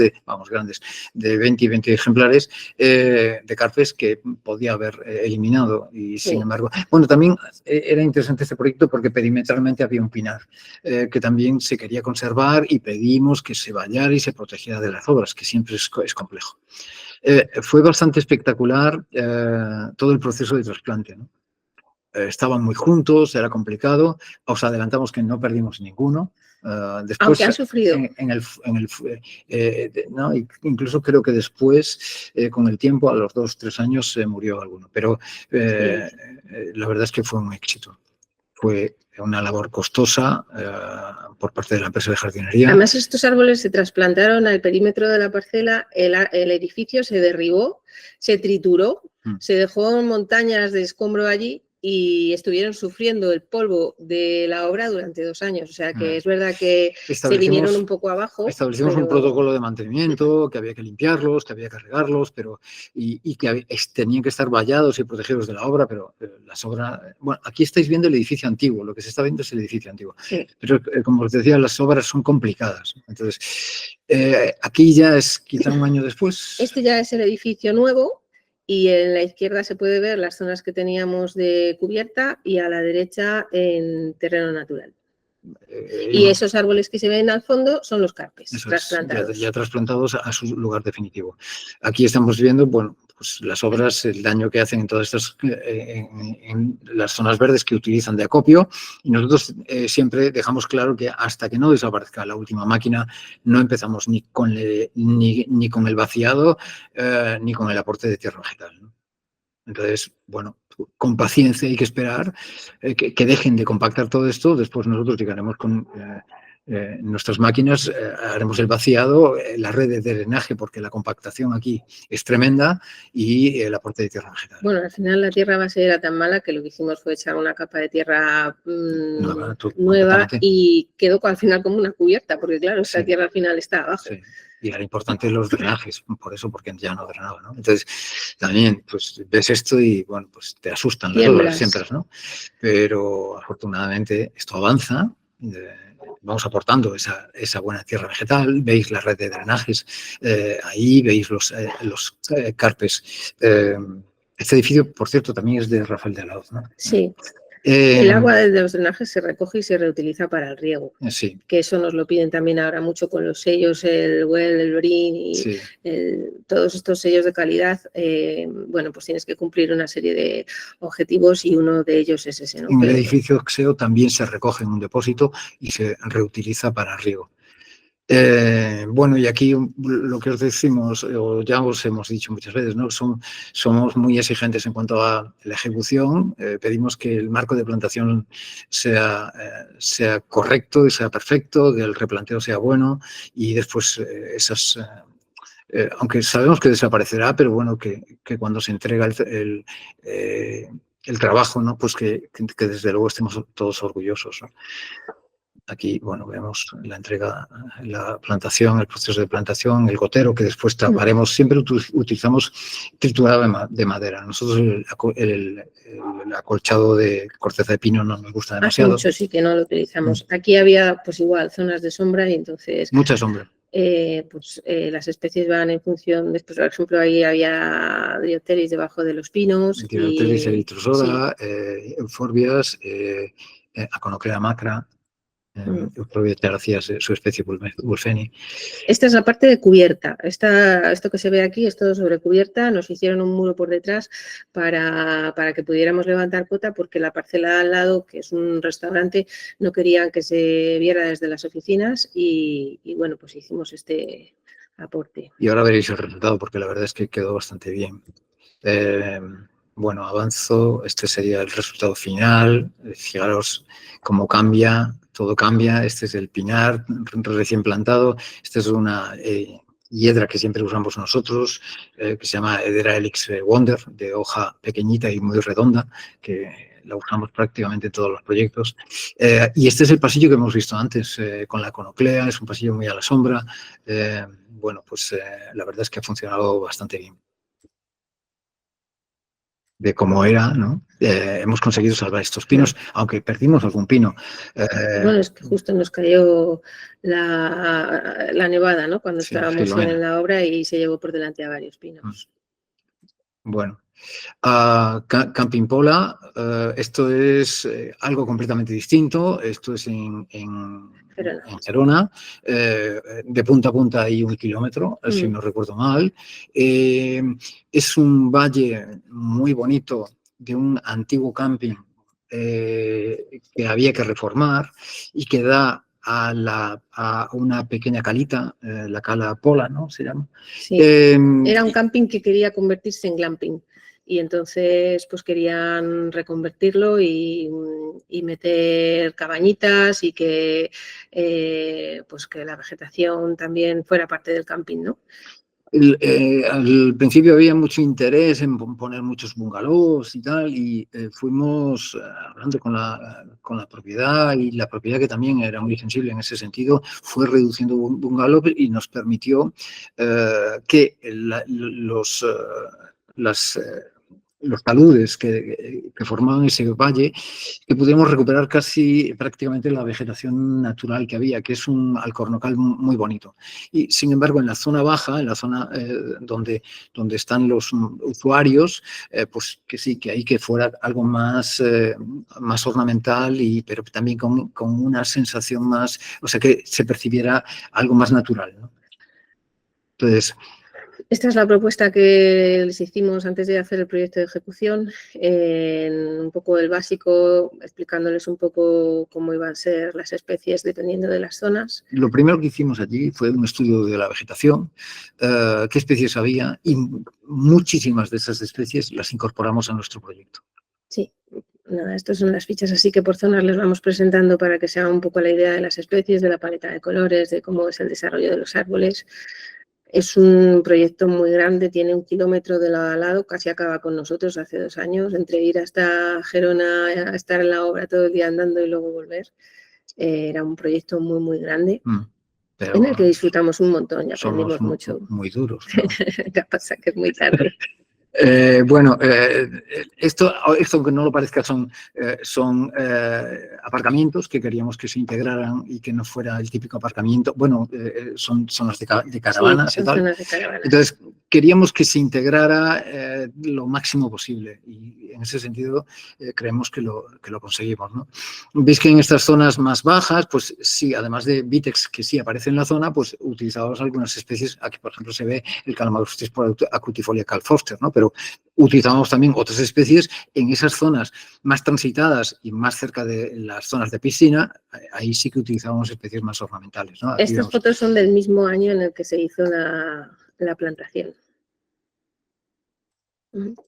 S2: grandes, de 20 y 20 ejemplares de carpes que podía haber eliminado y sin embargo, bueno, también era interesante este proyecto porque perimetralmente había un pinar que también se quería conservar y pedimos que se vallara y se protegiera de las obras, que siempre es complejo. Fue bastante espectacular todo el proceso de trasplante, ¿no? Estaban muy juntos, era complicado, os adelantamos que no perdimos ninguno, Después,
S3: aunque ha sufrido.
S2: ¿no? Incluso creo que después, con el tiempo, a los 2 o 3 años, murió alguno. Pero la verdad es que fue un éxito. Fue una labor costosa por parte de la empresa de jardinería.
S3: Además, estos árboles se trasplantaron al perímetro de la parcela, el edificio se derribó, se trituró, se dejó montañas de escombro allí y estuvieron sufriendo el polvo de la obra durante 2 años. O sea que es verdad que se vinieron un poco abajo.
S2: Establecimos un protocolo de mantenimiento, que había que limpiarlos, que había que regarlos, y que tenían que estar vallados y protegidos de la obra, pero las obras... Bueno, aquí estáis viendo el edificio antiguo, lo que se está viendo es el edificio antiguo. Sí. Pero como os decía, las obras son complicadas. Entonces, aquí ya es quizá un año después.
S3: Este ya es el edificio nuevo. Y en la izquierda se puede ver las zonas que teníamos de cubierta y a la derecha en terreno natural. Y esos árboles que se ven al fondo son los carpes trasplantados.
S2: Ya trasplantados a su lugar definitivo. Aquí estamos viendo, bueno, pues las obras, el daño que hacen en todas estas, en las zonas verdes que utilizan de acopio, y nosotros siempre dejamos claro que hasta que no desaparezca la última máquina, no empezamos ni con el vaciado, ni con el aporte de tierra vegetal, ¿no? Entonces, bueno, con paciencia hay que esperar que dejen de compactar todo esto. Después nosotros llegaremos con nuestras máquinas, haremos el vaciado, la red de drenaje, porque la compactación aquí es tremenda, y el aporte de tierra vegetal.
S3: Bueno, al final la tierra base era tan mala que lo que hicimos fue echar una capa de tierra nueva y quedó al final como una cubierta, porque claro, esta tierra al final está abajo.
S2: Sí. Y era importante los drenajes, por eso, porque ya no drenaba, ¿no? Entonces, también, pues, ves esto y, bueno, pues te asustan las obras siempre, ¿no? Pero, afortunadamente, esto avanza, vamos aportando esa buena tierra vegetal, veis la red de drenajes, ahí veis los carpes. Este edificio, por cierto, también es de Rafael de Laoz, ¿no?
S3: Sí. El agua de los drenajes se recoge y se reutiliza para el riego.
S2: Sí.
S3: Que eso nos lo piden también ahora mucho con los sellos, el WELL, el BRIN y todos estos sellos de calidad. Bueno, pues tienes que cumplir una serie de objetivos y uno de ellos es ese, ¿no?
S2: En el edificio XEO también se recoge en un depósito y se reutiliza para riego. Bueno, y aquí lo que os decimos, o ya os hemos dicho muchas veces, ¿no? Somos muy exigentes en cuanto a la ejecución. Pedimos que el marco de plantación sea correcto y sea perfecto, que el replanteo sea bueno, y después aunque sabemos que desaparecerá, pero bueno, que cuando se entrega el trabajo, ¿no? Pues que desde luego estemos todos orgullosos, ¿no? Aquí, bueno, vemos la entrega, la plantación, el proceso de plantación, el gotero, que después taparemos. Siempre utilizamos triturado de madera. Nosotros el acolchado de corteza de pino no nos gusta demasiado.
S3: Hace mucho sí que no lo utilizamos. Aquí había, pues igual, zonas de sombra y entonces...
S2: Mucha sombra.
S3: Las especies van en función, después por ejemplo ahí había Diopteris debajo de los pinos.
S2: Diopteris eritrosoda, euforbias, Aconoclea macra. Su especie Wulffeni.
S3: Esta es la parte de cubierta. Esto que se ve aquí es todo sobre cubierta. Nos hicieron un muro por detrás para que pudiéramos levantar cota, porque la parcela al lado, que es un restaurante, no querían que se viera desde las oficinas y bueno, pues hicimos este aporte.
S2: Y ahora veréis el resultado, porque la verdad es que quedó bastante bien. Bueno, avanzo. Este sería el resultado final. Fijaros cómo cambia. Todo cambia. Este es el pinar recién plantado. Esta es una hiedra que siempre usamos nosotros, que se llama Hedera helix wonder, de hoja pequeñita y muy redonda, que la usamos prácticamente en todos los proyectos. Y este es el pasillo que hemos visto antes, con la conoclea. Es un pasillo muy a la sombra. Bueno, pues la verdad es que ha funcionado bastante bien. De cómo era, ¿no? Hemos conseguido salvar estos pinos, aunque perdimos algún pino.
S3: Bueno, es que justo nos cayó la nevada, ¿no? Cuando estábamos en la obra y se llevó por delante a varios pinos.
S2: Bueno, Camping Pola, esto es algo completamente distinto. Esto es en Gerona, de punta a punta hay 1 kilómetro, si no recuerdo mal. Es un valle muy bonito de un antiguo camping que había que reformar y que da a una pequeña calita, la Cala Pola, ¿no? Se llama.
S3: Sí, era un camping que quería convertirse en glamping. Y entonces pues querían reconvertirlo y meter cabañitas y que, pues que la vegetación también fuera parte del camping, ¿no?
S2: Al principio había mucho interés en poner muchos bungalows y tal, y fuimos hablando con la propiedad, y la propiedad, que también era muy sensible en ese sentido, fue reduciendo bungalows y nos permitió que los taludes que formaban ese valle, que pudimos recuperar casi prácticamente la vegetación natural que había, que es un alcornocal muy bonito. Y sin embargo, en la zona baja, en la zona donde están los usuarios, pues que sí, que ahí que fuera algo más ornamental, pero también con una sensación más, o sea, que se percibiera algo más natural, ¿no? Entonces,
S3: esta es la propuesta que les hicimos antes de hacer el proyecto de ejecución, un poco el básico, explicándoles un poco cómo iban a ser las especies dependiendo de las zonas.
S2: Lo primero que hicimos allí fue un estudio de la vegetación, qué especies había, y muchísimas de esas especies las incorporamos a nuestro proyecto.
S3: Sí, nada, estas son las fichas, así que por zonas les vamos presentando para que se haga un poco la idea de las especies, de la paleta de colores, de cómo es el desarrollo de los árboles. Es un proyecto muy grande, tiene 1 kilómetro de lado a lado, casi acaba con nosotros hace 2 años, entre ir hasta Gerona, a estar en la obra todo el día andando y luego volver. Era un proyecto muy, muy grande, pero en el que disfrutamos un montón y aprendimos mucho.
S2: Muy duros, ¿no?
S3: Lo que pasa que es muy tarde.
S2: Bueno, esto, aunque no lo parezca, son aparcamientos que queríamos que se integraran y que no fuera el típico aparcamiento. Bueno, son zonas de caravanas,
S3: sí,
S2: y tal.
S3: Zonas de caravanas.
S2: Entonces, queríamos que se integrara lo máximo posible, y en ese sentido creemos que lo conseguimos, ¿no? Veis que en estas zonas más bajas, pues sí, además de Vitex, que sí aparece en la zona, pues utilizábamos algunas especies. Aquí, por ejemplo, se ve el Calamagrostis acutifolia calfoster, ¿no? Pero utilizamos también otras especies en esas zonas más transitadas y más cerca de las zonas de piscina. Ahí sí que utilizábamos especies más ornamentales, ¿no? Aquí
S3: Estas
S2: vemos.
S3: fotos son del mismo año en el que se hizo la plantación.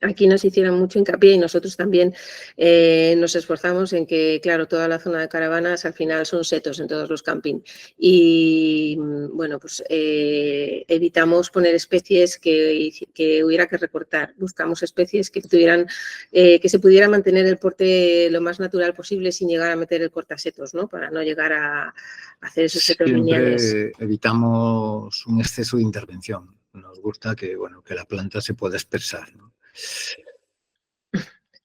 S3: Aquí nos hicieron mucho hincapié y nosotros también nos esforzamos en que, claro, toda la zona de caravanas al final son setos en todos los campings. Y, bueno, pues evitamos poner especies que hubiera que recortar. Buscamos especies que tuvieran, que se pudiera mantener el porte lo más natural posible sin llegar a meter el cortasetos, ¿no? Para no llegar a hacer esos setos lineales.
S2: Siempre evitamos un exceso de intervención. Nos gusta que, bueno, que la planta se pueda expresar, ¿no?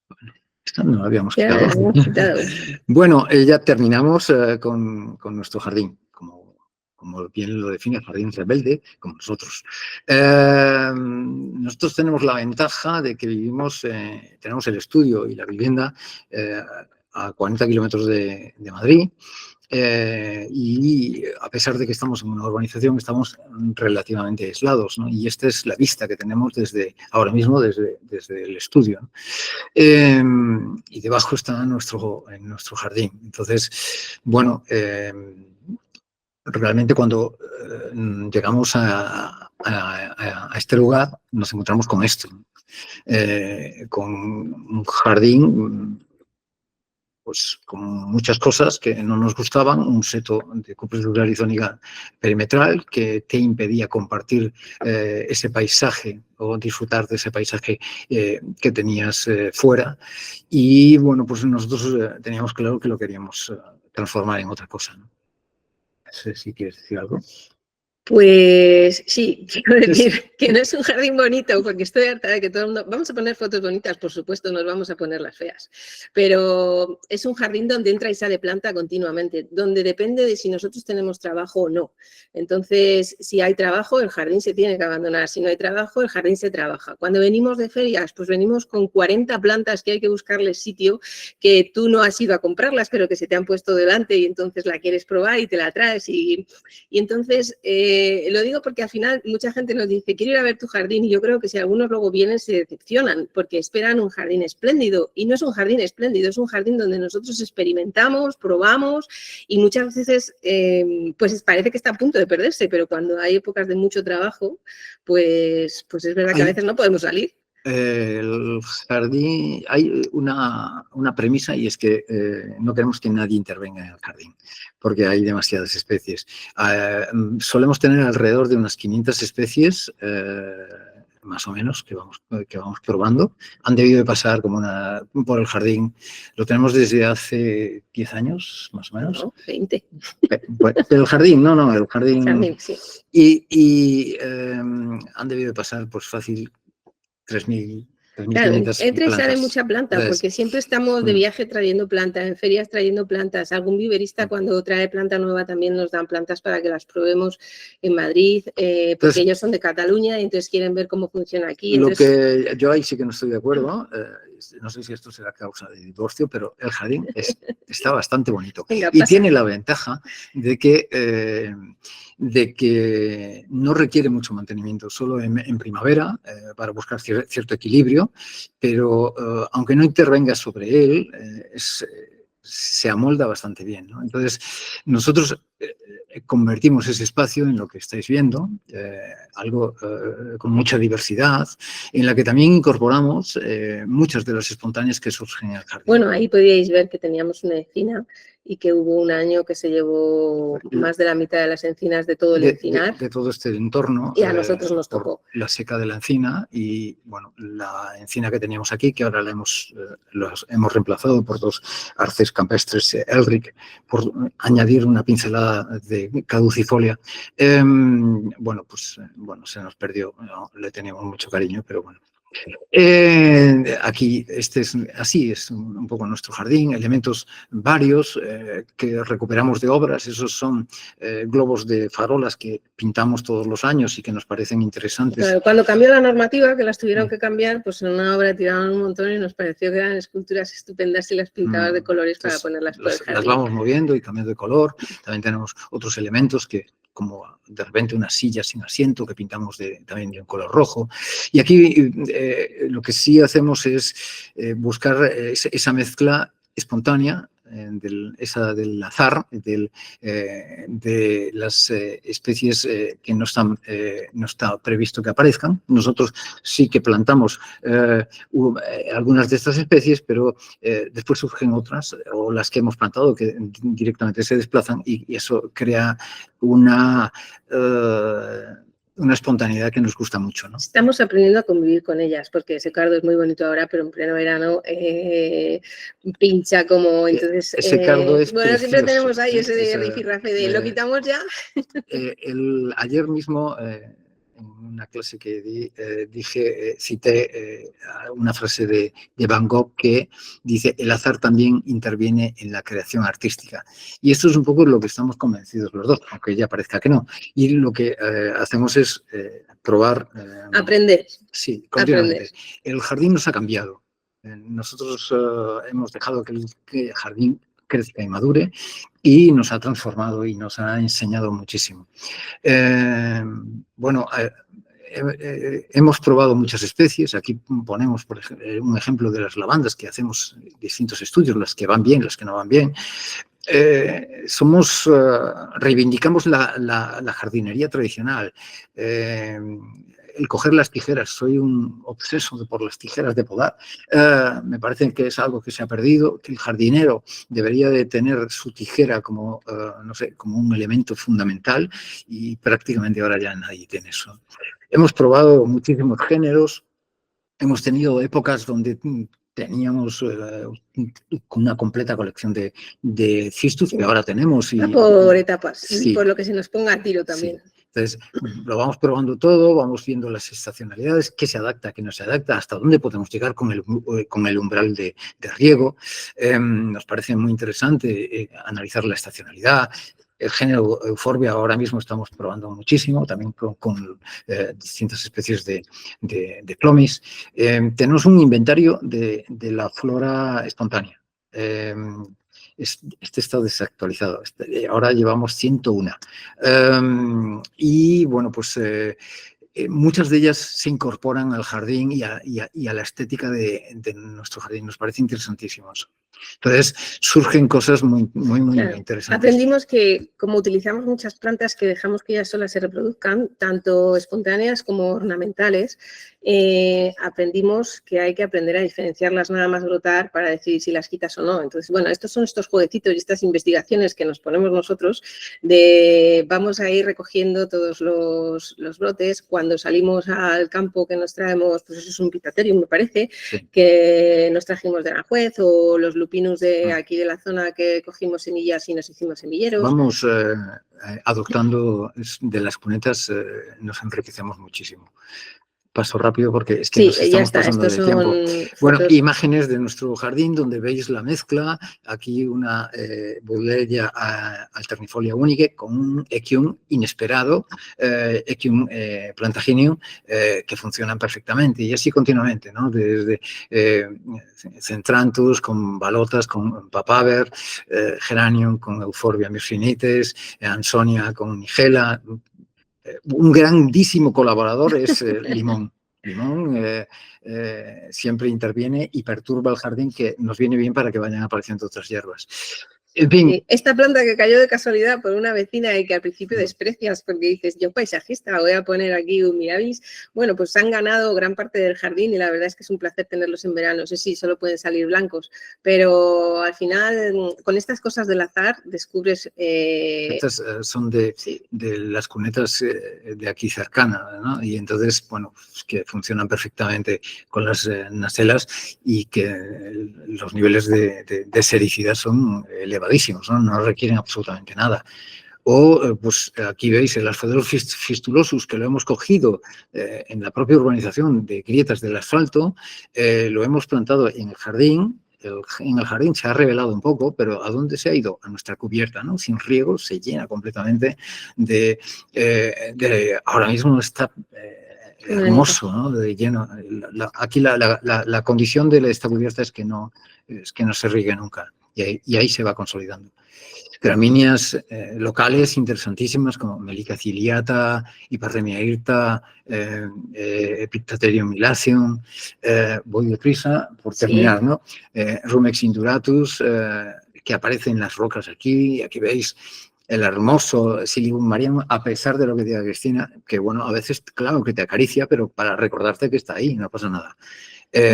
S2: Bueno, esta no la habíamos quitado. Bueno, ya terminamos con nuestro jardín, como bien lo define el jardín rebelde, como nosotros. Nosotros tenemos la ventaja de que tenemos el estudio y la vivienda a 40 kilómetros de Madrid. Y a pesar de que estamos en una urbanización, estamos relativamente aislados, ¿no? Y esta es la vista que tenemos ahora mismo desde el estudio, ¿no? Y debajo está nuestro jardín. Entonces, bueno, realmente cuando llegamos a este lugar nos encontramos con esto, con un jardín, pues con muchas cosas que no nos gustaban, un seto de Cupressus arizónica perimetral que te impedía compartir ese paisaje o disfrutar de ese paisaje que tenías fuera. Y bueno, pues nosotros teníamos claro que lo queríamos transformar en otra cosa, ¿no? No sé si quieres decir algo.
S3: Pues sí, quiero decir que no es un jardín bonito, porque estoy harta de que todo el mundo... Vamos a poner fotos bonitas, por supuesto, nos vamos a poner las feas, pero es un jardín donde entra y sale planta continuamente, donde depende de si nosotros tenemos trabajo o no. Entonces, si hay trabajo, el jardín se tiene que abandonar. Si no hay trabajo, el jardín se trabaja. Cuando venimos de ferias, pues venimos con 40 plantas que hay que buscarles sitio, que tú no has ido a comprarlas, pero que se te han puesto delante y entonces la quieres probar y te la traes. Y entonces... lo digo porque al final mucha gente nos dice, quiero ir a ver tu jardín, y yo creo que si algunos luego vienen se decepcionan porque esperan un jardín espléndido, y no es un jardín espléndido, es un jardín donde nosotros experimentamos, probamos, y muchas veces pues parece que está a punto de perderse, pero cuando hay épocas de mucho trabajo, pues es verdad que a veces no podemos salir.
S2: El jardín, hay una premisa, y es que no queremos que nadie intervenga en el jardín, porque hay demasiadas especies. Solemos tener alrededor de unas 500 especies, más o menos, que vamos probando. Han debido de pasar por el jardín. Lo tenemos desde hace 10 años, más o menos.
S3: No, 20.
S2: Pero el jardín, el jardín.
S3: Sí.
S2: Y han debido de pasar, pues fácil, 3.000.
S3: Claro, entra y sale mucha planta, porque siempre estamos de viaje trayendo plantas, en ferias trayendo plantas. Algún viverista cuando trae planta nueva también nos dan plantas para que las probemos en Madrid, porque entonces, ellos son de Cataluña y entonces quieren ver cómo funciona aquí.
S2: Entonces... Yo ahí sí que no estoy de acuerdo, no sé si esto será causa de divorcio, pero el jardín está bastante bonito.
S3: Venga,
S2: y tiene la ventaja de que no requiere mucho mantenimiento, solo en primavera, para buscar cierto equilibrio, pero aunque no intervenga sobre él, se amolda bastante bien, ¿no? Entonces, nosotros convertimos ese espacio en lo que estáis viendo, algo con mucha diversidad, en la que también incorporamos muchas de las espontáneas que surgen en el jardín.
S3: Bueno, ahí podíais ver que teníamos una encina y que hubo un año que se llevó más de la mitad de las encinas de todo el encinar.
S2: De todo este entorno.
S3: Y a nosotros nos tocó.
S2: La seca de la encina y, bueno, la encina que teníamos aquí, que ahora la hemos reemplazado por 2 arces campestres Elric, por añadir una pincelada de caducifolia. Bueno, se nos perdió, no, le teníamos mucho cariño, pero bueno. Aquí así es un poco nuestro jardín, elementos varios que recuperamos de obras. Esos son globos de farolas que pintamos todos los años y que nos parecen interesantes.
S3: Claro, cuando cambió la normativa, que las tuvieron que cambiar, pues en una obra tiraron un montón y nos pareció que eran esculturas estupendas y las pintabas de colores. Entonces, para ponerlas por el jardín.
S2: Las vamos moviendo y cambiando de color. También tenemos otros elementos como de repente una silla sin asiento que pintamos también de un color rojo. Y aquí lo que sí hacemos es buscar esa mezcla espontánea, esa del azar, de las especies que no está previsto que aparezcan. Nosotros sí que plantamos algunas de estas especies, pero después surgen otras, o las que hemos plantado, que directamente se desplazan, y eso crea una espontaneidad que nos gusta mucho, ¿no?
S3: Estamos aprendiendo a convivir con ellas, porque ese cardo es muy bonito ahora, pero en pleno verano pincha como... Entonces,
S2: ese cardo es
S3: bueno,
S2: precioso.
S3: Siempre tenemos ahí ese de rifirrafe de ¿lo quitamos ya?
S2: Ayer mismo, en una clase que di, cité una frase de Van Gogh que dice: el azar también interviene en la creación artística. Y esto es un poco lo que estamos convencidos los dos, aunque ya parezca que no. Y lo que hacemos es probar.
S3: Aprender.
S2: Sí, continuamente. El jardín nos ha cambiado. Nosotros hemos dejado que el jardín crezca y madure, y nos ha transformado y nos ha enseñado muchísimo. Hemos probado muchas especies. Aquí ponemos, por ejemplo, un ejemplo de las lavandas, que hacemos distintos estudios, las que van bien, las que no van bien. Reivindicamos la jardinería tradicional. El coger las tijeras, soy un obseso por las tijeras de podar. Me parece que es algo que se ha perdido, que el jardinero debería de tener su tijera como, como un elemento fundamental, y prácticamente ahora ya nadie tiene eso. Hemos probado muchísimos géneros, hemos tenido épocas donde teníamos una completa colección de cistus, que ahora tenemos.
S3: Por etapas,
S2: sí,
S3: y por lo que se nos ponga a tiro también.
S2: Sí. Entonces, lo vamos probando todo, vamos viendo las estacionalidades, qué se adapta, qué no se adapta, hasta dónde podemos llegar con el umbral de riego. Nos parece muy interesante analizar la estacionalidad. El género Euphorbia ahora mismo estamos probando muchísimo, también con distintas especies de Clomis. Tenemos un inventario de la flora espontánea. Este está desactualizado. Ahora llevamos 101. Y bueno, pues muchas de ellas se incorporan al jardín y a la estética de nuestro jardín. Nos parece interesantísimo eso. Entonces, surgen cosas muy
S3: Claro.
S2: interesantes.
S3: Aprendimos que, como utilizamos muchas plantas que dejamos que ellas solas se reproduzcan, tanto espontáneas como ornamentales, aprendimos que hay que aprender a diferenciarlas nada más brotar para decidir si las quitas o no. Entonces, bueno, estos son estos jueguecitos y estas investigaciones que nos ponemos nosotros de vamos a ir recogiendo todos los brotes. Cuando salimos al campo que nos traemos, pues eso es un Pitaterium, me parece,
S2: Sí.
S3: que nos trajimos de Aranjuez, o los lupinus de aquí de la zona que cogimos semillas y nos hicimos semilleros.
S2: Vamos adoptando de las cunetas, nos enriquecemos muchísimo. Paso rápido porque es que
S3: Sí,
S2: nos estamos pasando de tiempo. Bueno,
S3: fotos.
S2: imágenes de nuestro jardín donde veis la mezcla. Aquí una Buddleia alternifolia única con un Echium inesperado, Echium Plantaginium, que funcionan perfectamente y así continuamente, ¿no? Desde Centranthus con balotas, con papaver, Geranium con Euphorbia myrsinites, Ansonia con Nigella. Un grandísimo colaborador es Limón. Limón siempre interviene y perturba el jardín, que nos viene bien para que vayan apareciendo otras hierbas. En fin.
S3: Sí, esta planta que cayó de casualidad por una vecina y que al principio desprecias porque dices, yo paisajista, voy a poner aquí un mirabilis. Bueno, pues han ganado gran parte del jardín y la verdad es que es un placer tenerlos en verano. Sí, solo pueden salir blancos, pero al final con estas cosas del azar descubres...
S2: Estas son de las cunetas de aquí cercana, ¿no? Y entonces, bueno, pues que funcionan perfectamente con las naselas y que los niveles de sericidad son elevadísimos, ¿no? No requieren absolutamente nada. O, pues aquí veis el Asphoderus fistulosus, que lo hemos cogido en la propia urbanización de grietas del asfalto, lo hemos plantado en el jardín. En el jardín se ha revelado un poco, pero ¿a dónde se ha ido? A nuestra cubierta, ¿no? Sin riego, se llena completamente ahora mismo está hermoso, ¿no? De lleno. Aquí la condición de esta cubierta es que no se riegue nunca y ahí se va consolidando. Gramíneas locales interesantísimas como Melica ciliata, Hiperremia hirta, Pictaterium milaceum, voy deprisa por terminar, ¿no? Rumex induratus, que aparece en las rocas aquí veis el hermoso Silibum marianum, a pesar de lo que diga Cristina, que bueno, a veces, claro, que te acaricia, pero para recordarte que está ahí, no pasa nada.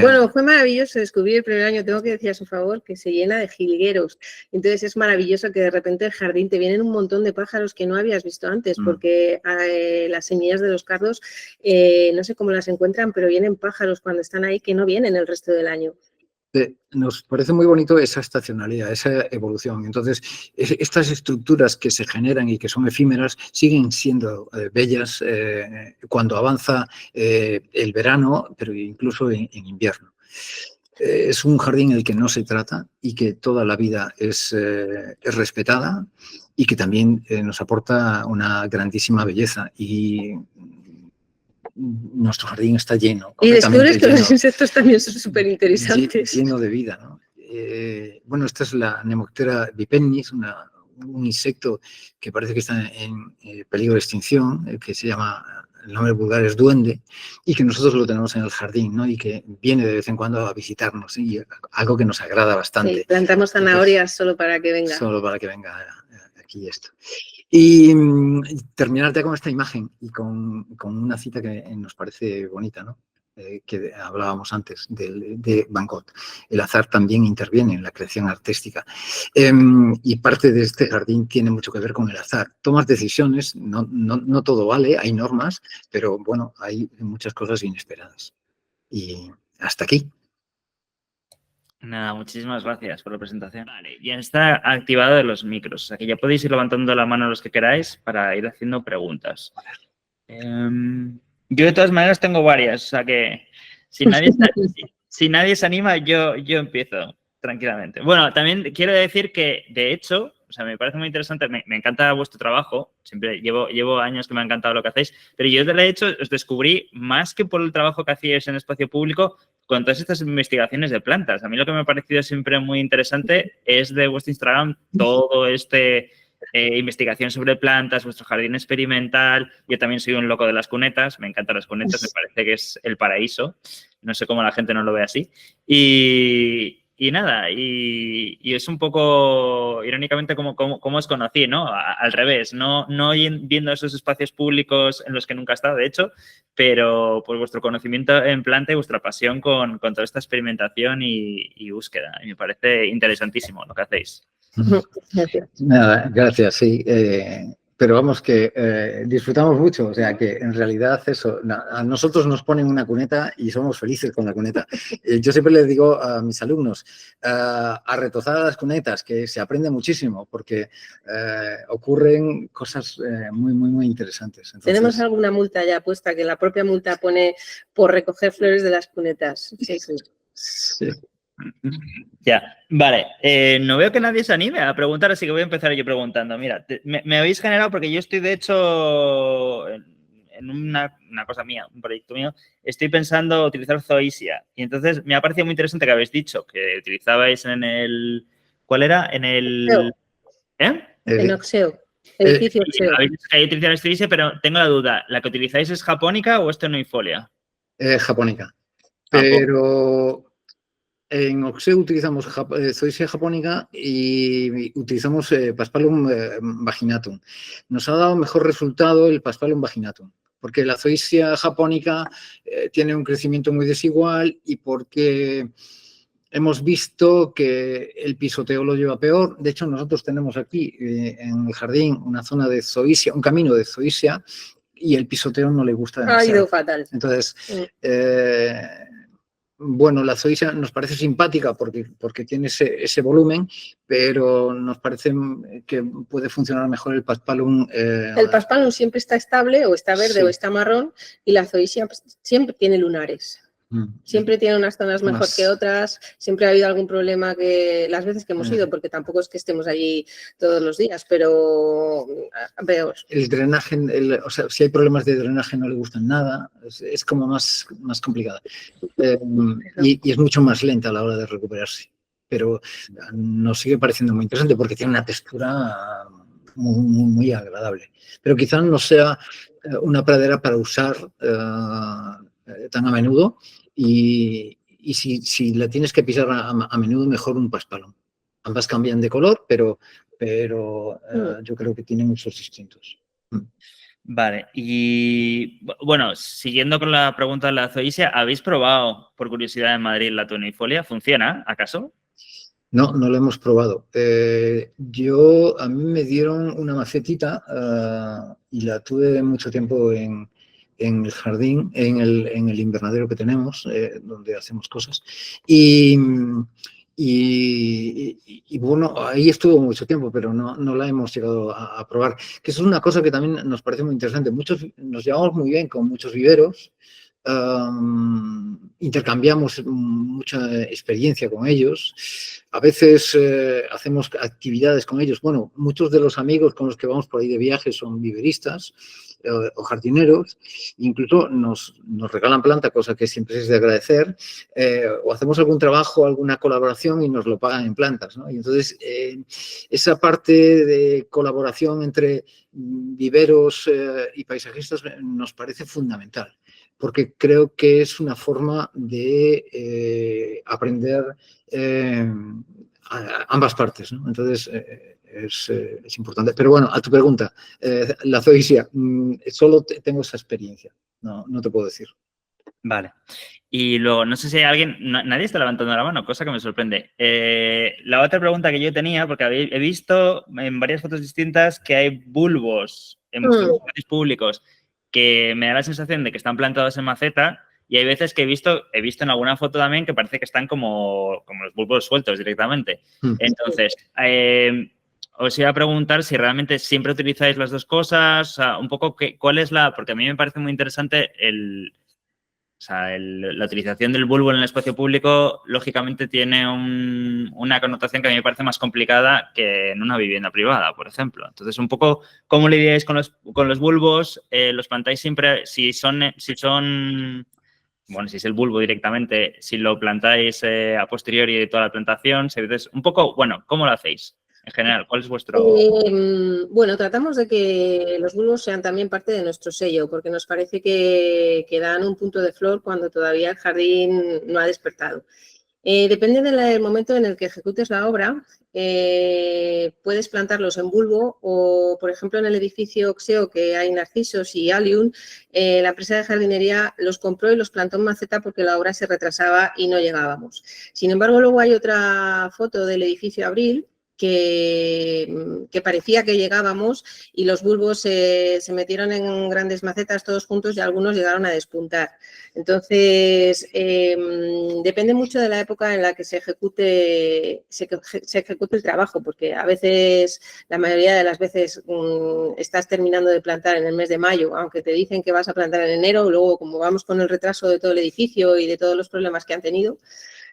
S3: Bueno, fue maravilloso descubrir el primer año, tengo que decir a su favor, que se llena de jilgueros. Entonces es maravilloso que de repente el jardín te vienen un montón de pájaros que no habías visto antes, porque las semillas de los cardos, no sé cómo las encuentran, pero vienen pájaros cuando están ahí que no vienen el resto del año.
S2: Nos parece muy bonito esa estacionalidad, esa evolución. Entonces, estas estructuras que se generan y que son efímeras siguen siendo bellas cuando avanza el verano, pero incluso en invierno. Es un jardín en el que no se trata y que toda la vida es respetada y que también nos aporta una grandísima belleza. Y nuestro jardín está lleno.
S3: Y descubres que los insectos también son súper interesantes.
S2: Lleno de vida, ¿no? Bueno, esta es la Nemoctera vipennis, un insecto que parece que está en peligro de extinción, que se llama, el nombre vulgar es duende, y que nosotros lo tenemos en el jardín, ¿no? Y que viene de vez en cuando a visitarnos, y algo que nos agrada bastante.
S3: Sí, plantamos zanahorias solo para que venga.
S2: Solo para que venga aquí esto. Y terminar ya con esta imagen y con una cita que nos parece bonita, ¿no? Que hablábamos antes de Van Gogh. El azar también interviene en la creación artística. Y parte de este jardín tiene mucho que ver con el azar. Tomas decisiones, no todo vale, hay normas, pero bueno, hay muchas cosas inesperadas. Y hasta aquí.
S1: Nada, muchísimas gracias por la presentación. Vale, ya está activado de los micros, o sea que ya podéis ir levantando la mano los que queráis para ir haciendo preguntas. Yo de todas maneras tengo varias, o sea que si nadie se anima, yo empiezo. tranquilamente. Bueno, también quiero decir que, de hecho, o sea, me parece muy interesante, me encanta vuestro trabajo, siempre llevo años que me ha encantado lo que hacéis, pero yo de hecho os descubrí más que por el trabajo que hacíais en espacio público con todas estas investigaciones de plantas. A mí lo que me ha parecido siempre muy interesante es de vuestro Instagram todo investigación sobre plantas, vuestro jardín experimental. Yo también soy un loco de las cunetas, me encantan las cunetas, me parece que es el paraíso. No sé cómo la gente no lo ve así. Y nada, y es un poco, irónicamente, como os conocí, ¿no? Al revés, no viendo esos espacios públicos en los que nunca he estado, de hecho, pero pues vuestro conocimiento en planta y vuestra pasión con toda esta experimentación y búsqueda. Y me parece interesantísimo lo que hacéis.
S3: Gracias.
S2: Nada, gracias, sí. Pero vamos, que disfrutamos mucho, o sea, que en realidad eso, a nosotros nos ponen una cuneta y somos felices con la cuneta. Yo siempre les digo a mis alumnos, a retozar a las cunetas, que se aprende muchísimo, porque ocurren cosas muy, muy, muy interesantes. Entonces,
S3: tenemos alguna multa ya puesta, que la propia multa pone por recoger flores de las cunetas. Sí, sí.
S2: Sí.
S1: Ya, vale. No veo que nadie se anime a preguntar, así que voy a empezar yo preguntando. Mira, me habéis generado, porque yo estoy, de hecho, en una cosa mía, un proyecto mío, estoy pensando utilizar Zoysia. Y entonces me ha parecido muy interesante que habéis dicho que utilizabais en el... ¿Cuál era? En el... ¿Eh?
S3: En Oxeo, edificio Oxeo.
S1: Habéis dicho que hay utilizar Zoysia, pero tengo la duda. ¿La que utilizáis es japónica o es tenoifolia?
S2: Japónica. Pero... En Oxeo utilizamos Zoysia japónica y utilizamos Paspalum vaginatum. Nos ha dado mejor resultado el Paspalum vaginatum, porque la Zoysia japónica tiene un crecimiento muy desigual y porque hemos visto que el pisoteo lo lleva peor. De hecho, nosotros tenemos aquí en el jardín una zona de Zoysia, un camino de Zoysia, y el pisoteo no le gusta demasiado.
S3: Ha ido fatal.
S2: Entonces, bueno, la Zoysia nos parece simpática porque tiene ese volumen, pero nos parece que puede funcionar mejor el Paspalum.
S3: El Paspalum siempre está estable, o está verde, sí, o está marrón, y la Zoysia siempre tiene lunares. Siempre tiene unas zonas mejor que otras, siempre ha habido algún problema las veces que hemos ido, porque tampoco es que estemos allí todos los días, pero veos.
S2: El drenaje, o sea, si hay problemas de drenaje no le gustan nada, es como más complicada. Y es mucho más lenta a la hora de recuperarse. Pero nos sigue pareciendo muy interesante porque tiene una textura muy, muy agradable. Pero quizás no sea una pradera para usar tan a menudo. Y si la tienes que pisar a menudo, mejor un Paspalum. Ambas cambian de color, pero yo creo que tienen usos distintos.
S1: Vale, y bueno, siguiendo con la pregunta de la Zoysia, ¿habéis probado, por curiosidad, en Madrid la tenoifolia? ¿Funciona, acaso?
S2: No, no lo hemos probado. A mí me dieron una macetita y la tuve mucho tiempo en el jardín, en el invernadero que tenemos, donde hacemos cosas. Y bueno, ahí estuvo mucho tiempo, pero no la hemos llegado a probar. Que eso es una cosa que también nos parece muy interesante. Nos llevamos muy bien con muchos viveros. Intercambiamos mucha experiencia con ellos. A veces hacemos actividades con ellos. Bueno, muchos de los amigos con los que vamos por ahí de viaje son viveristas o jardineros. Incluso nos regalan planta, cosa que siempre es de agradecer. O hacemos algún trabajo, alguna colaboración y nos lo pagan en plantas, ¿no? Y entonces esa parte de colaboración entre viveros y paisajistas nos parece fundamental, porque creo que es una forma de aprender ambas partes, ¿no? Entonces, es importante. Pero bueno, a tu pregunta, la Zoysia, solo tengo esa experiencia, no te puedo decir.
S1: Vale. Y luego, no sé si hay alguien, nadie está levantando la mano, cosa que me sorprende. La otra pregunta que yo tenía, porque he visto en varias fotos distintas que hay bulbos en vuestros espacios públicos que me da la sensación de que están plantados en maceta, y hay veces que he visto en alguna foto también que parece que están como los bulbos sueltos directamente. Entonces, os iba a preguntar si realmente siempre utilizáis las dos cosas, o sea, un poco cuál es porque a mí me parece muy interesante sea, la utilización del bulbo en el espacio público, lógicamente, tiene una connotación que a mí me parece más complicada que en una vivienda privada, por ejemplo. Entonces, un poco, ¿cómo lidiáis con los bulbos? ¿Los plantáis siempre, si es el bulbo directamente, si lo plantáis a posteriori de toda la plantación? Un poco, bueno, ¿cómo lo hacéis? En general, ¿cuál es vuestro...?
S3: Bueno, tratamos de que los bulbos sean también parte de nuestro sello, porque nos parece que dan un punto de flor cuando todavía el jardín no ha despertado. Depende del momento en el que ejecutes la obra, puedes plantarlos en bulbo o, por ejemplo, en el edificio Oxeo, que hay narcisos y alium, la empresa de jardinería los compró y los plantó en maceta porque la obra se retrasaba y no llegábamos. Sin embargo, luego hay otra foto del edificio Abril, que parecía que llegábamos y los bulbos se metieron en grandes macetas todos juntos y algunos llegaron a despuntar. Entonces, depende mucho de la época en la que se ejecute el trabajo, porque a veces, la mayoría de las veces, estás terminando de plantar en el mes de mayo, aunque te dicen que vas a plantar en enero, luego como vamos con el retraso de todo el edificio y de todos los problemas que han tenido.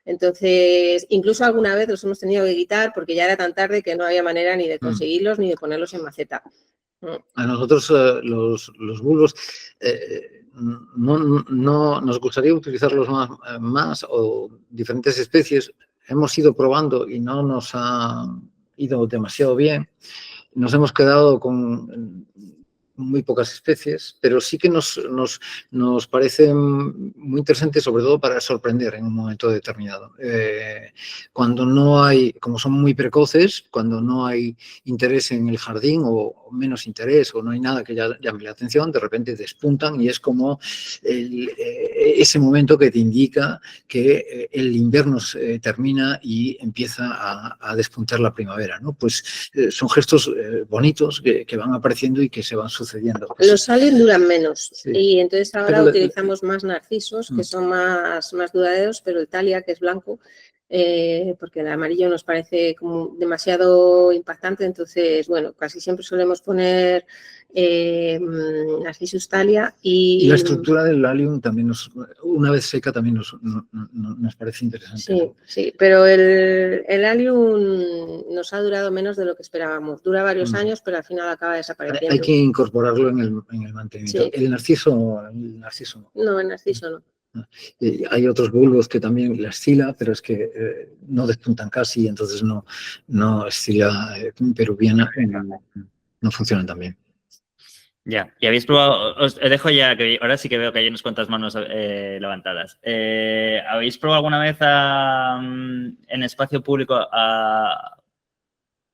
S3: Entonces, incluso alguna vez los hemos tenido que quitar porque ya era tan tarde que no había manera ni de conseguirlos ni de ponerlos en maceta.
S2: A nosotros los bulbos no nos gustaría utilizarlos más o diferentes especies. Hemos ido probando y no nos ha ido demasiado bien. Nos hemos quedado con muy pocas especies, pero sí que nos parecen muy interesantes, sobre todo para sorprender en un momento determinado. Cuando no hay, como son muy precoces, cuando no hay interés en el jardín o menos interés o no hay nada que llame la atención, de repente despuntan y es como ese momento que te indica que el invierno termina y empieza a despuntar la primavera, ¿no? Pues son gestos bonitos que van apareciendo y que se van sucediendo.
S3: Los alium duran menos,
S2: sí.
S3: Y entonces ahora utilizamos más narcisos, que son más duraderos, pero el talia, que es blanco, porque el amarillo nos parece como demasiado impactante, entonces, bueno, casi siempre solemos poner Narcissus talia y
S2: la estructura del alium también una vez seca también nos parece interesante.
S3: Sí, ¿no? Sí, pero el alium nos ha durado menos de lo que esperábamos. Dura varios años, pero al final acaba desapareciendo.
S2: Hay que incorporarlo en el mantenimiento. Sí. El narciso no.
S3: No, el narciso no.
S2: Hay otros bulbos que también la estila, pero es que no despuntan casi, entonces no estila peruviana, no funcionan tan bien.
S1: Ya, y habéis probado, os dejo ya, que ahora sí que veo que hay unas cuantas manos levantadas. ¿Habéis probado alguna vez en espacio público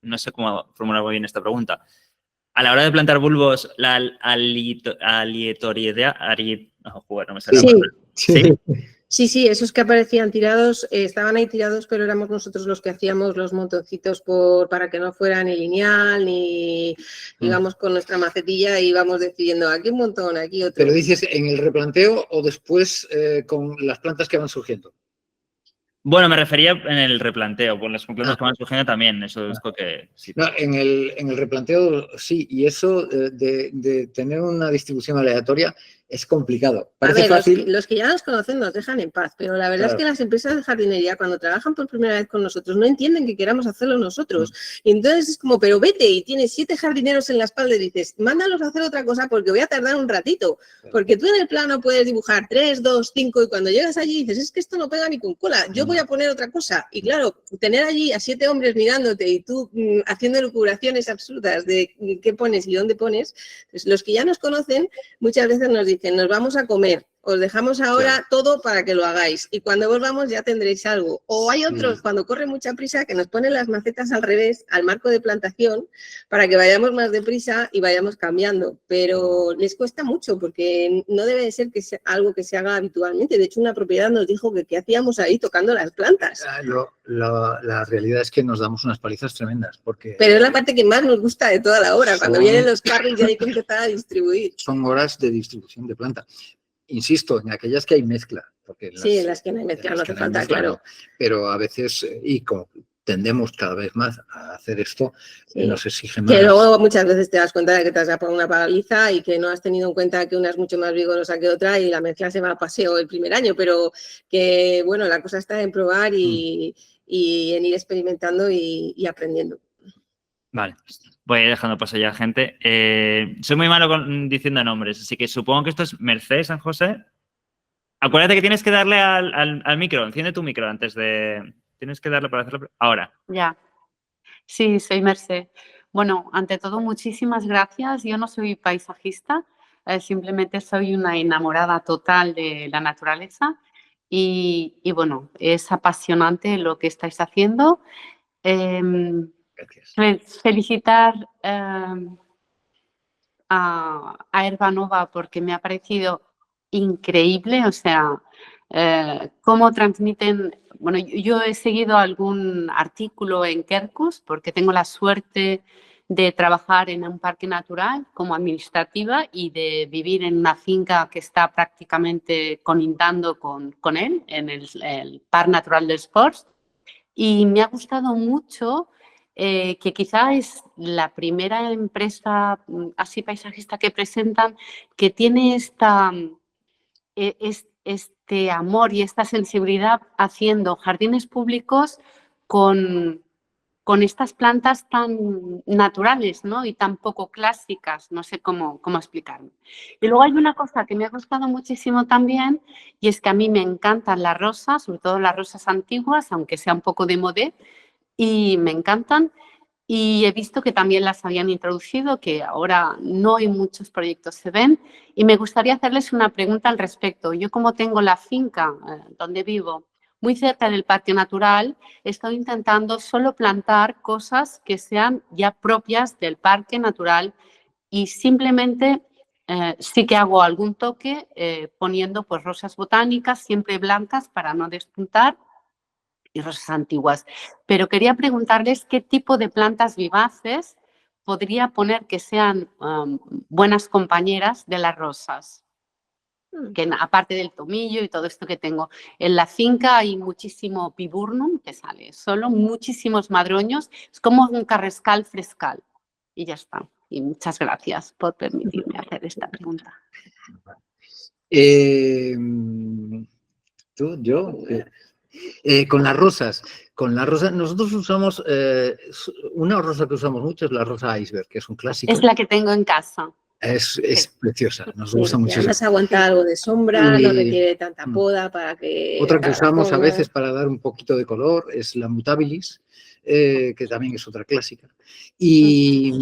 S1: no sé cómo formular muy bien esta pregunta, a la hora de plantar bulbos, la aleatoriedad, no me sale.
S3: Sí. Sí, esos que aparecían tirados, estaban ahí tirados, pero éramos nosotros los que hacíamos los montoncitos para que no fuera ni lineal, ni íbamos con nuestra macetilla y íbamos decidiendo aquí un montón, aquí otro.
S2: Pero dices, ¿en el replanteo o después con las plantas que van surgiendo?
S1: Bueno, me refería en el replanteo, con las plantas que van surgiendo también, eso es que sí.
S2: No, en el replanteo sí, y eso de tener una distribución aleatoria es complicado. Parece fácil.
S3: Los que ya nos conocen nos dejan en paz, pero la verdad es que las empresas de jardinería, cuando trabajan por primera vez con nosotros, no entienden que queramos hacerlo nosotros. Y entonces es como, pero vete, y tienes 7 jardineros en la espalda y dices, mándalos a hacer otra cosa porque voy a tardar un ratito. Porque tú en el plano puedes dibujar 3, 2, 5 y cuando llegas allí dices, es que esto no pega ni con cola, yo voy a poner otra cosa. Y claro, tener allí a 7 hombres mirándote y tú haciendo elucubraciones absurdas de qué pones y dónde pones, pues los que ya nos conocen muchas veces nos dicen, nos vamos a comer, os dejamos ahora todo para que lo hagáis y cuando volvamos ya tendréis algo. O hay otros, cuando corre mucha prisa, que nos ponen las macetas al revés, al marco de plantación, para que vayamos más deprisa y vayamos cambiando. Pero les cuesta mucho porque no debe de ser que sea algo que se haga habitualmente. De hecho, una propiedad nos dijo que qué hacíamos ahí tocando las plantas.
S2: La realidad es que nos damos unas palizas tremendas.
S3: Pero es la parte que más nos gusta de toda la obra. Cuando vienen los carros ya hay que empezar a distribuir.
S2: Son horas de distribución de planta. Insisto, en aquellas que hay mezcla. Porque
S3: en las que no hay mezcla no hace falta, claro.
S2: Pero a veces, y como tendemos cada vez más a hacer esto,
S3: Sí.
S2: nos exige más.
S3: Que luego muchas veces te das cuenta de que te has poner una paliza y que no has tenido en cuenta que una es mucho más vigorosa que otra y la mezcla se va a paseo el primer año, pero que, bueno, la cosa está en probar y en ir experimentando y aprendiendo.
S1: Vale, voy a ir dejando paso ya, gente. Soy muy malo diciendo nombres, así que supongo que esto es Mercé San José. Acuérdate que tienes que darle al micro. Enciende tu micro antes de... Tienes que darle para hacerlo. Ahora.
S4: Ya. Sí, soy Mercé. Bueno, ante todo, muchísimas gracias. Yo no soy paisajista, simplemente soy una enamorada total de la naturaleza y bueno, es apasionante lo que estáis haciendo.
S2: Gracias.
S4: Felicitar a Herbanova porque me ha parecido increíble, o sea, cómo transmiten. Bueno, yo he seguido algún artículo en Quercus porque tengo la suerte de trabajar en un parque natural como administrativa y de vivir en una finca que está prácticamente colindando con él, en el Parque Natural dels Ports. Y me ha gustado mucho que quizá es la primera empresa así paisajista que presentan que tiene este amor y esta sensibilidad haciendo jardines públicos con estas plantas tan naturales, ¿no? Y tan poco clásicas, no sé cómo explicarlo. Y luego hay una cosa que me ha gustado muchísimo también, y es que a mí me encantan las rosas, sobre todo las rosas antiguas, aunque sea un poco de modé, y me encantan. Y he visto que también las habían introducido, que ahora no hay muchos proyectos se ven, y me gustaría hacerles una pregunta al respecto. Yo, como tengo la finca donde vivo muy cerca del parque natural, estoy intentando solo plantar cosas que sean ya propias del parque natural y simplemente sí que hago algún toque poniendo pues rosas botánicas, siempre blancas para no despuntar, y rosas antiguas. Pero quería preguntarles qué tipo de plantas vivaces podría poner que sean buenas compañeras de las rosas. Que aparte del tomillo y todo esto que tengo. En la finca hay muchísimo viburnum que sale solo, muchísimos madroños. Es como un carrascal frescal. Y ya está. Y muchas gracias por permitirme hacer esta pregunta.
S2: ¿Tú? ¿Yo? Con las rosas, nosotros usamos, una rosa que usamos mucho es la rosa iceberg, que es un clásico.
S4: Es la que tengo en casa.
S2: Es preciosa, nos gusta mucho.
S3: Además aguanta algo de sombra, no requiere tanta poda para que...
S2: Otra que usamos a veces para dar un poquito de color es la mutabilis, que también es otra clásica. Y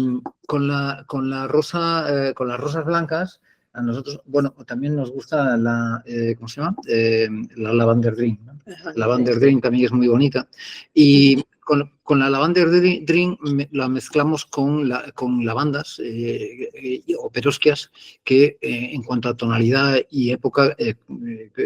S2: con las rosas blancas, a nosotros, bueno, también nos gusta la, ¿cómo se llama? La Lavender Dream, ¿no? La Lavender Dream también es muy bonita. Y con la Lavender Dream la mezclamos con lavandas o perosquias que en cuanto a tonalidad y época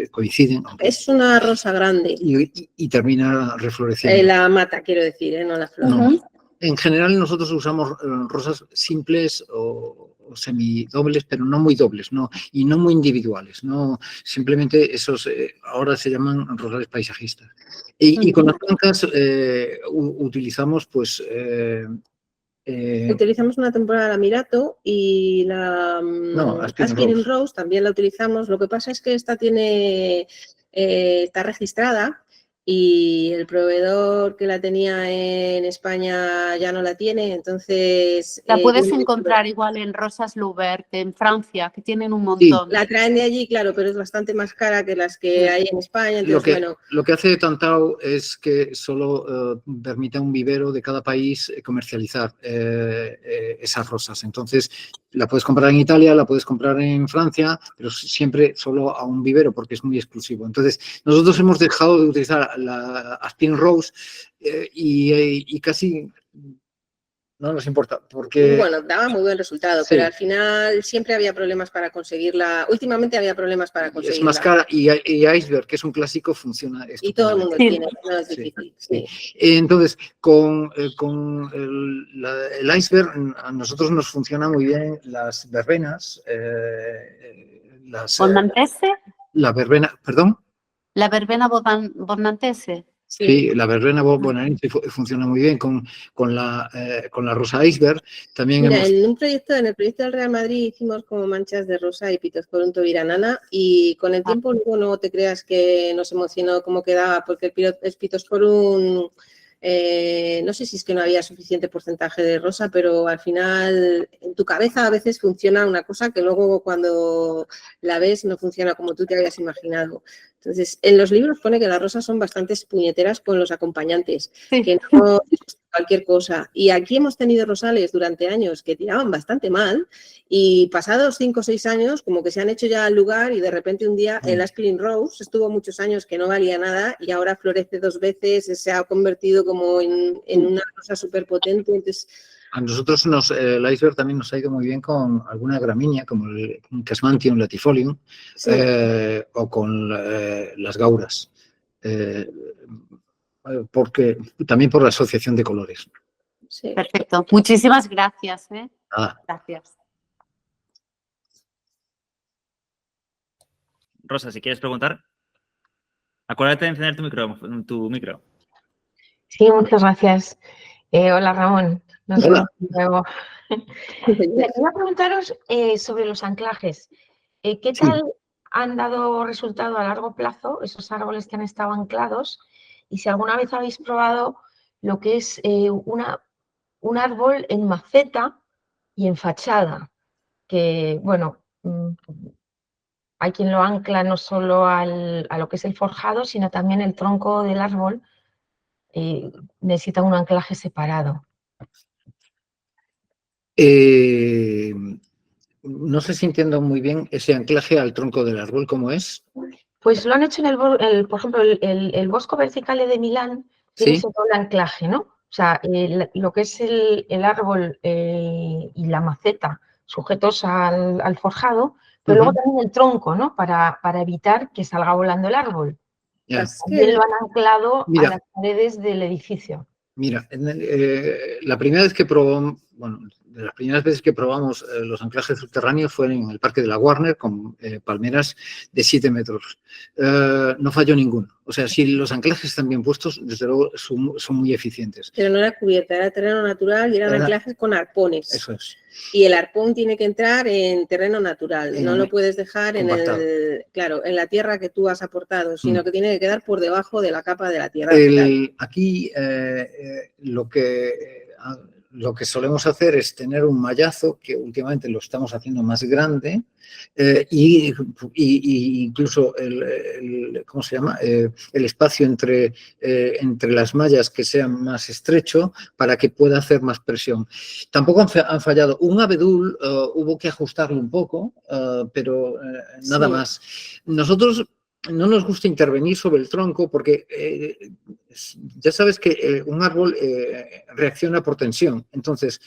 S2: coinciden.
S3: Es una rosa grande.
S2: Y termina refloreciendo.
S3: La mata, quiero decir, no la flor.
S2: No. En general nosotros usamos rosas simples o semidobles, pero no muy dobles, no, y no muy individuales, no, simplemente esos ahora se llaman rosales paisajistas. Y con las blancas utilizamos pues...
S3: utilizamos una temporada la Mirato y la Aspirin Rose también la utilizamos. Lo que pasa es que esta está registrada y el proveedor que la tenía en España ya no la tiene, entonces...
S4: La puedes encontrar igual en Rosas Loubert, en Francia, que tienen un montón.
S3: Sí, la traen de allí, claro, pero es bastante más cara que las que hay en España. Entonces,
S2: lo que hace Tantau es que solo permite a un vivero de cada país comercializar esas rosas. Entonces, la puedes comprar en Italia, la puedes comprar en Francia, pero siempre solo a un vivero porque es muy exclusivo. Entonces, nosotros hemos dejado de utilizar la Aspirin Rose y casi no nos importa porque...
S3: Bueno, daba muy buen resultado, sí. Pero al final siempre había problemas para conseguirla. Últimamente había problemas para conseguirla.
S2: Es más cara y Iceberg, que es un clásico, funciona.
S3: Y todo el mundo tiene, no es difícil. Sí.
S2: Entonces, con el Iceberg a nosotros nos funciona muy bien las verbenas.
S4: ¿Bornantese?
S2: La verbena, perdón.
S4: La verbena bornantese.
S2: Sí, la verbena bonaerense funciona muy bien con la rosa iceberg. También
S3: Mira, en el proyecto del Real Madrid hicimos como manchas de rosa y Pittosporum viranana, y con el tiempo luego no te creas que nos emocionó cómo quedaba, porque el Pittosporum, no sé si es que no había suficiente porcentaje de rosa, pero al final en tu cabeza a veces funciona una cosa que luego cuando la ves no funciona como tú te habías imaginado. Entonces, en los libros pone que las rosas son bastante puñeteras con los acompañantes,
S4: Sí.
S3: que no cualquier cosa. Y aquí hemos tenido rosales durante años que tiraban bastante mal, y pasados 5 o 6 años como que se han hecho ya al lugar, y de repente un día el Aspirin Rose estuvo muchos años que no valía nada y ahora florece 2 veces, se ha convertido como en una rosa súper potente. Entonces,
S2: a nosotros el iceberg también nos ha ido muy bien con alguna gramínea, como el Casmantium latifolium,
S3: sí.
S2: O con las gauras, porque también por la asociación de colores.
S3: Sí.
S4: Perfecto. Muchísimas gracias. Gracias.
S1: Rosa, si quieres preguntar, acuérdate de encender tu micro.
S5: Sí, muchas gracias. Hola, Ramón. Nos
S2: Hola.
S5: vemos luego. Quería preguntaros sobre los anclajes. ¿Qué tal han dado resultado a largo plazo esos árboles que han estado anclados? Y si alguna vez habéis probado lo que es un árbol en maceta y en fachada, que, bueno, hay quien lo ancla no solo a lo que es el forjado, sino también el tronco del árbol necesita un anclaje separado.
S2: No sé si entiendo muy bien ese anclaje al tronco del árbol, ¿cómo es?
S5: Pues lo han hecho por ejemplo, el Bosco Verticale de Milán tiene ese doble anclaje, ¿no? O sea, lo que es el árbol y la maceta sujetos al forjado, pero luego también el tronco, ¿no? Para evitar que salga volando el árbol. También lo han anclado a las paredes del edificio.
S2: Mira, la primera vez que probamos, bueno, de las primeras veces que probamos los anclajes subterráneos fue en el Parque de la Warner con palmeras de 7 metros. No falló ninguno. O sea, si los anclajes están bien puestos, desde luego son muy eficientes.
S3: Pero no era cubierta, era terreno natural y eran anclajes con arpones.
S2: Eso es.
S3: Y el arpón tiene que entrar en terreno natural, no lo puedes dejar en la tierra que tú has aportado, sino que tiene que quedar por debajo de la capa de la tierra.
S2: Aquí lo que solemos hacer es tener un mallazo, que últimamente lo estamos haciendo más grande, y incluso ¿cómo se llama? El espacio entre las mallas que sea más estrecho para que pueda hacer más presión. Tampoco han fallado. Un abedul hubo que ajustarlo un poco, pero nada más. Nosotros no nos gusta intervenir sobre el tronco porque ya sabes que un árbol reacciona por tensión. Entonces,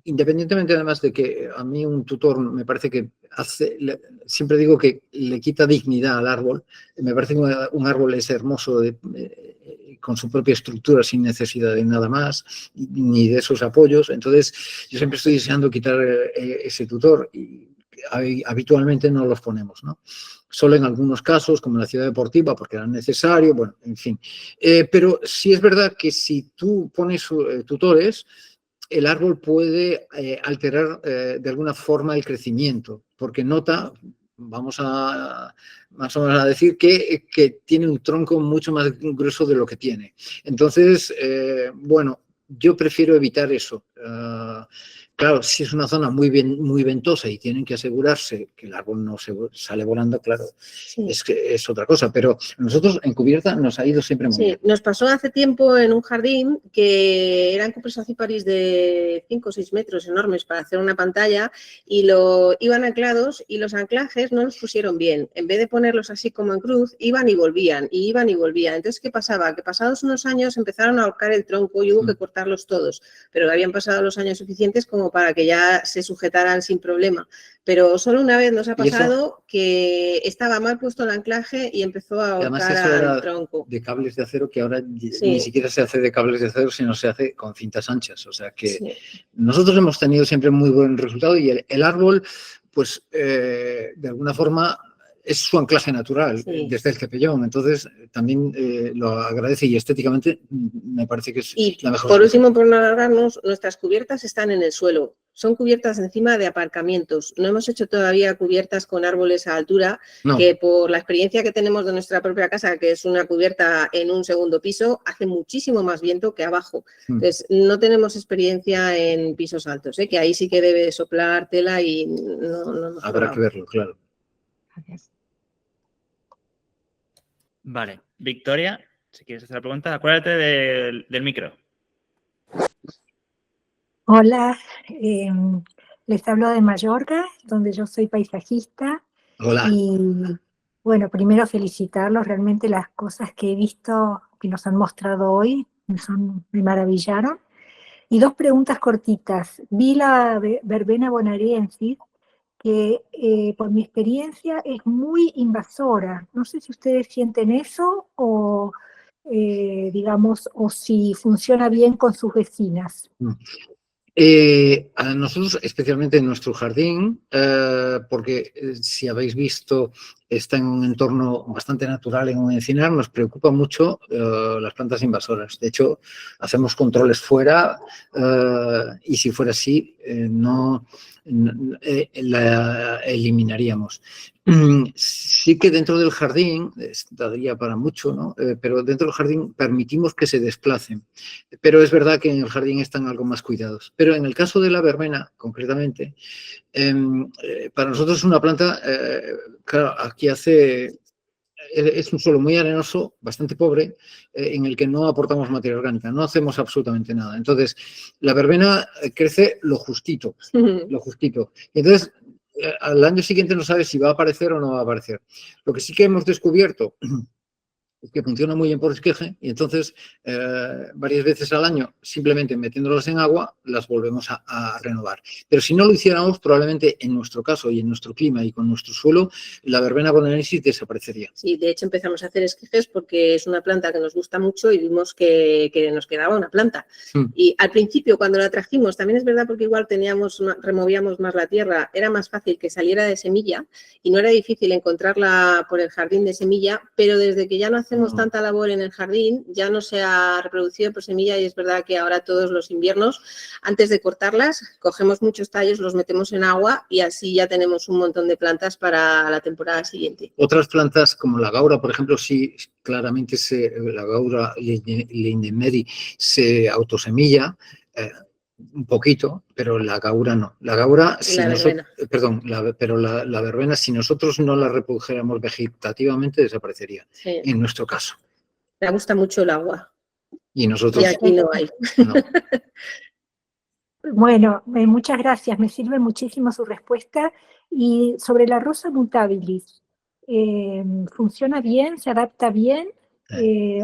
S2: independientemente además de que a mí un tutor me parece que siempre digo que le quita dignidad al árbol, me parece que un árbol es hermoso con su propia estructura sin necesidad de nada más, ni de esos apoyos. Entonces, yo siempre estoy deseando quitar ese tutor y habitualmente no los ponemos, ¿no? Solo en algunos casos, como en la ciudad deportiva, porque era necesario, bueno, en fin. Pero sí es verdad que si tú pones tutores, el árbol puede alterar de alguna forma el crecimiento, porque nota, vamos a más o menos a decir, que tiene un tronco mucho más grueso de lo que tiene. Entonces, bueno, yo prefiero evitar eso. Claro, si es una zona muy ventosa y tienen que asegurarse que el árbol no se sale volando, claro, es otra cosa. Pero nosotros en cubierta nos ha ido siempre muy bien.
S3: Nos pasó hace tiempo en un jardín que eran cupres aciparis de 5 o 6 metros enormes para hacer una pantalla y iban anclados y los anclajes no los pusieron bien. En vez de ponerlos así como en cruz, iban y volvían, y iban y volvían. Entonces, ¿qué pasaba? Que pasados unos años empezaron a ahorcar el tronco y hubo que cortarlos todos, pero habían pasado los años suficientes como para que ya se sujetaran sin problema. Pero solo una vez nos ha pasado que estaba mal puesto el anclaje y empezó a ahorcar al tronco.
S2: De cables de acero que ahora ni siquiera se hace de cables de acero, sino se hace con cintas anchas. O sea que nosotros hemos tenido siempre muy buen resultado y el árbol, pues de alguna forma es su anclaje natural desde el cepellón, entonces también lo agradece y estéticamente me parece que es la mejor.
S3: Y por último, por no alargarnos, nuestras cubiertas están en el suelo, son cubiertas encima de aparcamientos. No hemos hecho todavía cubiertas con árboles a altura, que por la experiencia que tenemos de nuestra propia casa, que es una cubierta en un segundo piso, hace muchísimo más viento que abajo. Entonces, no tenemos experiencia en pisos altos, que ahí sí que debe soplar tela y no
S2: habrá que verlo, claro.
S5: Gracias.
S1: Vale. Victoria, si quieres hacer la pregunta, acuérdate del micro.
S6: Hola, les hablo de Mallorca, donde yo soy paisajista.
S2: Hola.
S6: Y bueno, primero felicitarlos, realmente las cosas que he visto, que nos han mostrado hoy, me maravillaron. Y dos preguntas cortitas. Vi la verbena bonaerensis, que por mi experiencia es muy invasora. No sé si ustedes sienten eso o, digamos, o si funciona bien con sus vecinas.
S2: A nosotros, especialmente en nuestro jardín, porque si habéis visto, está en un entorno bastante natural, en un encinar, nos preocupa mucho las plantas invasoras. De hecho, hacemos controles fuera y si fuera así, la eliminaríamos. Sí que dentro del jardín, daría para mucho, ¿no? Pero dentro del jardín permitimos que se desplacen. Pero es verdad que en el jardín están algo más cuidados. Pero en el caso de la verbena, concretamente, para nosotros es una planta, claro, aquí es un suelo muy arenoso, bastante pobre, en el que no aportamos materia orgánica, no hacemos absolutamente nada. Entonces, la verbena crece lo justito, lo justito. Entonces, al año siguiente no sabes si va a aparecer o no va a aparecer. Lo que sí que hemos descubierto es que funciona muy bien por esqueje y entonces varias veces al año, simplemente metiéndolas en agua, las volvemos a renovar. Pero si no lo hiciéramos, probablemente en nuestro caso y en nuestro clima y con nuestro suelo, la verbena bonaerensis desaparecería.
S3: Sí, de hecho empezamos a hacer esquejes porque es una planta que nos gusta mucho y vimos que nos quedaba una planta. Y al principio, cuando la trajimos, también es verdad porque igual removíamos más la tierra, era más fácil que saliera de semilla y no era difícil encontrarla por el jardín de semilla, pero desde que ya no hacemos tanta labor en el jardín, ya no se ha reproducido por semilla y es verdad que ahora todos los inviernos, antes de cortarlas, cogemos muchos tallos, los metemos en agua y así ya tenemos un montón de plantas para la temporada siguiente.
S2: Otras plantas como la gaura, por ejemplo, sí, claramente la gaura leinemeri se autosemilla, un poquito, pero la gaura no. La gaura, pero la verbena, si nosotros no la reprodujéramos vegetativamente, desaparecería, en nuestro caso.
S3: Me gusta mucho el agua.
S2: Y nosotros...
S3: Y aquí no hay.
S2: No.
S6: Bueno, muchas gracias, me sirve muchísimo su respuesta. Y sobre la rosa mutabilis, ¿funciona bien, se adapta bien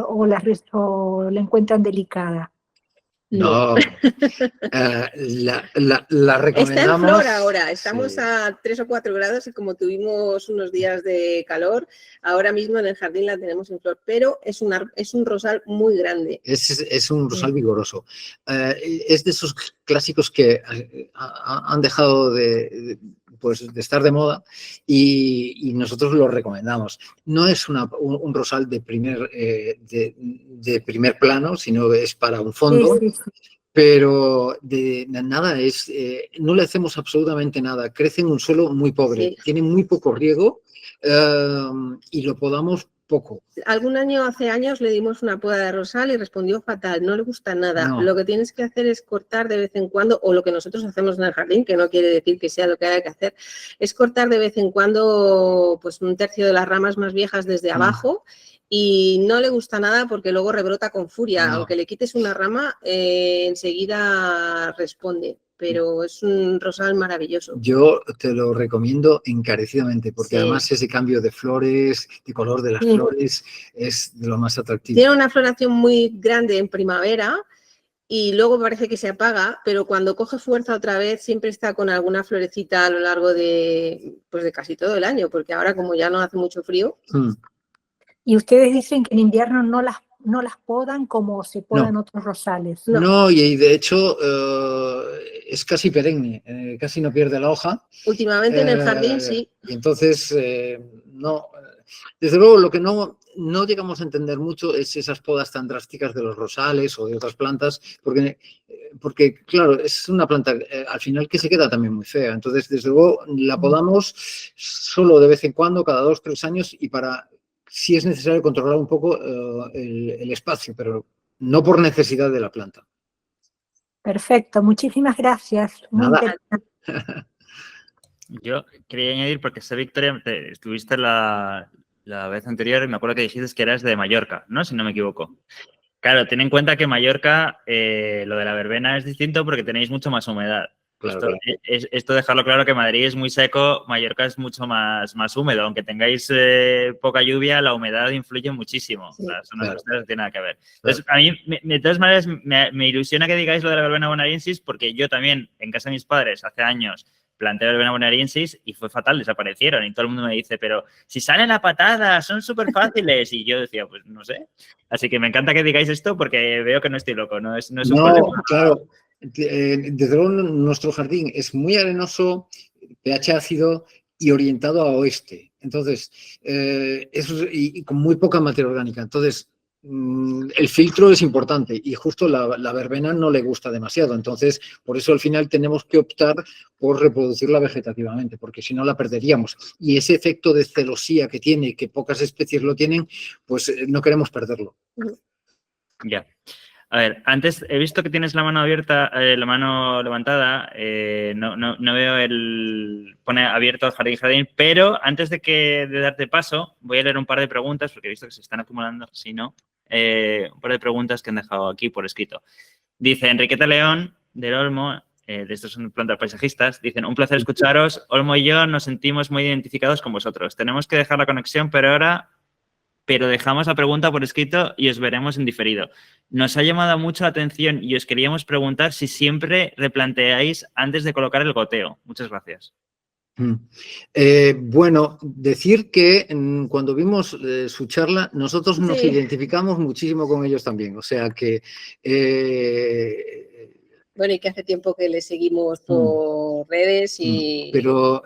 S6: o la encuentran delicada?
S2: No, la recomendamos.
S3: Está en flor ahora, estamos a 3 o 4 grados y como tuvimos unos días de calor, ahora mismo en el jardín la tenemos en flor, pero es un rosal muy grande.
S2: Es un rosal vigoroso. Es de esos clásicos que han dejado de estar de moda y nosotros lo recomendamos. No es un rosal de primer plano, sino es para un fondo. Sí. Pero de nada, no le hacemos absolutamente nada. Crece en un suelo muy pobre, tiene muy poco riego y lo podamos poco.
S3: Hace años le dimos una poda de rosal y respondió fatal, no le gusta nada. No. Lo que tienes que hacer es cortar de vez en cuando, o lo que nosotros hacemos en el jardín, que no quiere decir que sea lo que haya que hacer, es cortar de vez en cuando pues, un tercio de las ramas más viejas desde abajo. Y no le gusta nada porque luego rebrota con furia. No. Aunque le quites una rama, enseguida responde. Pero es un rosal maravilloso.
S2: Yo te lo recomiendo encarecidamente porque además ese cambio de flores, de color de las flores, es de lo más atractivo.
S3: Tiene una floración muy grande en primavera y luego parece que se apaga, pero cuando coge fuerza otra vez siempre está con alguna florecita a lo largo de casi todo el año, porque ahora como ya no hace mucho frío...
S6: Y ustedes dicen que en invierno no las podan como se podan otros rosales.
S2: No, y de hecho es casi perenne, casi no pierde la hoja.
S3: Últimamente en el jardín sí.
S2: Y entonces no, desde luego lo que no llegamos a entender mucho es esas podas tan drásticas de los rosales o de otras plantas, porque claro, es una planta al final que se queda también muy fea. Entonces, desde luego, la podamos solo de vez en cuando, cada 2 o 3 años, y si es necesario controlar un poco el espacio, pero no por necesidad de la planta.
S6: Perfecto, muchísimas gracias. Muy
S2: Nada.
S6: interesante.
S1: Yo quería añadir, porque sé, Victoria, estuviste la vez anterior y me acuerdo que dijiste que eras de Mallorca, ¿no? Si no me equivoco. Claro, ten en cuenta que Mallorca, lo de la verbena es distinto porque tenéis mucho más humedad.
S2: Claro.
S1: Esto dejarlo claro, que Madrid es muy seco, Mallorca es mucho más húmedo. Aunque tengáis poca lluvia, la humedad influye muchísimo.
S3: Sí,
S1: Las zonas costeras no tienen nada que ver.
S2: Claro.
S1: Entonces, a mí, de todas maneras, me ilusiona que digáis lo de la verbena bonariensis, porque yo también, en casa de mis padres, hace años, planté la verbena bonariensis y fue fatal, desaparecieron. Y todo el mundo me dice, pero si salen a patadas, son súper fáciles. Y yo decía, pues no sé. Así que me encanta que digáis esto porque veo que no estoy loco, no es un problema.
S2: Claro. Desde luego, nuestro jardín es muy arenoso, pH ácido y orientado a oeste. Entonces, y con muy poca materia orgánica. Entonces, el filtro es importante y justo la verbena no le gusta demasiado. Entonces, por eso al final tenemos que optar por reproducirla vegetativamente, porque si no la perderíamos. Y ese efecto de celosía que tiene, que pocas especies lo tienen, pues no queremos perderlo.
S1: Ya. A ver, antes he visto que tienes la mano abierta, la mano levantada. No veo pone abierto al jardín, pero antes de darte paso, voy a leer un par de preguntas porque he visto que se están acumulando. Si no, un par de preguntas que han dejado aquí por escrito. Dice Enriqueta León, del Olmo, de estos son plantas paisajistas, dicen: un placer escucharos. Olmo y yo nos sentimos muy identificados con vosotros. Tenemos que dejar la conexión, pero dejamos la pregunta por escrito y os veremos en diferido. Nos ha llamado mucho la atención y os queríamos preguntar si siempre replanteáis antes de colocar el goteo. Muchas gracias.
S2: Bueno, decir que cuando vimos su charla, nosotros nos identificamos muchísimo con ellos también. O sea que...
S3: Bueno, y que hace tiempo que le seguimos por redes y...
S2: Pero...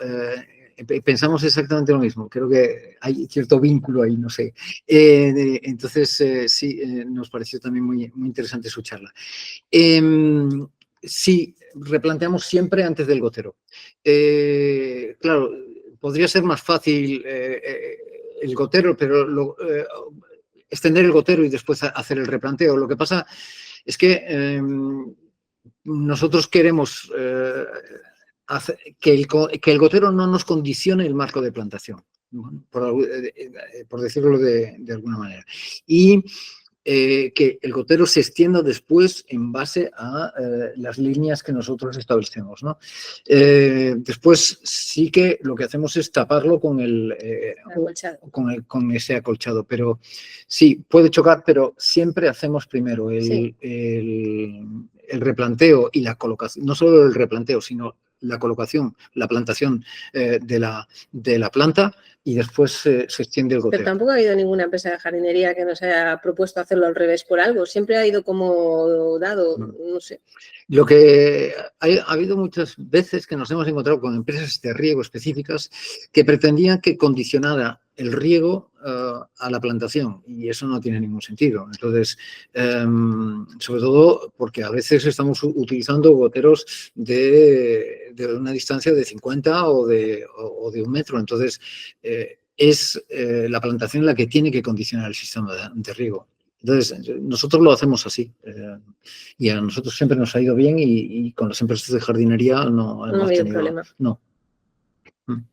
S2: pensamos exactamente lo mismo, creo que hay cierto vínculo ahí, no sé. Entonces, sí, nos pareció también muy, muy interesante su charla. Sí, replanteamos siempre antes del gotero. Claro, podría ser más fácil el gotero, pero extender el gotero y después hacer el replanteo. Lo que pasa es que nosotros queremos... que el gotero no nos condicione el marco de plantación, por decirlo de alguna manera. Y que el gotero se extienda después en base a las líneas que nosotros establecemos, ¿no? Después sí que lo que hacemos es taparlo con con ese acolchado, pero sí, puede chocar, pero siempre hacemos primero el replanteo y la colocación, no solo el replanteo, sino la colocación, la plantación de la planta, y después se extiende el goteo.
S3: Pero tampoco ha habido ninguna empresa de jardinería que nos haya propuesto hacerlo al revés por algo. Siempre ha ido como dado, no sé.
S2: Lo que ha habido muchas veces que nos hemos encontrado con empresas de riego específicas que pretendían que condicionara el riego a la plantación, y eso no tiene ningún sentido. Entonces, sobre todo porque a veces estamos utilizando goteros de una distancia de 50 o de 1 metro. Entonces, es la plantación la que tiene que condicionar el sistema de riego. Entonces, nosotros lo hacemos así, y a nosotros siempre nos ha ido bien, y con las empresas de jardinería no hemos tenido problema. No.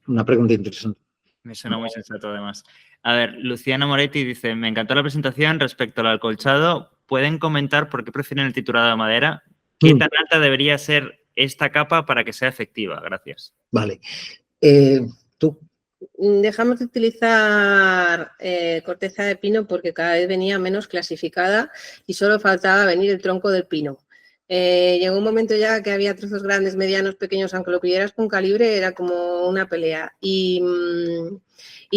S2: Una pregunta interesante.
S1: Me suena muy sensato, además. A ver, Luciana Moretti dice: me encantó la presentación. Respecto al acolchado, ¿pueden comentar por qué prefieren el triturado de madera? ¿Qué tan alta debería ser esta capa para que sea efectiva? Gracias.
S2: Vale. ¿Tú?
S3: Dejamos de utilizar corteza de pino porque cada vez venía menos clasificada y solo faltaba venir el tronco del pino. Llegó un momento ya que había trozos grandes, medianos, pequeños, aunque lo pidieras con calibre era como una pelea. Y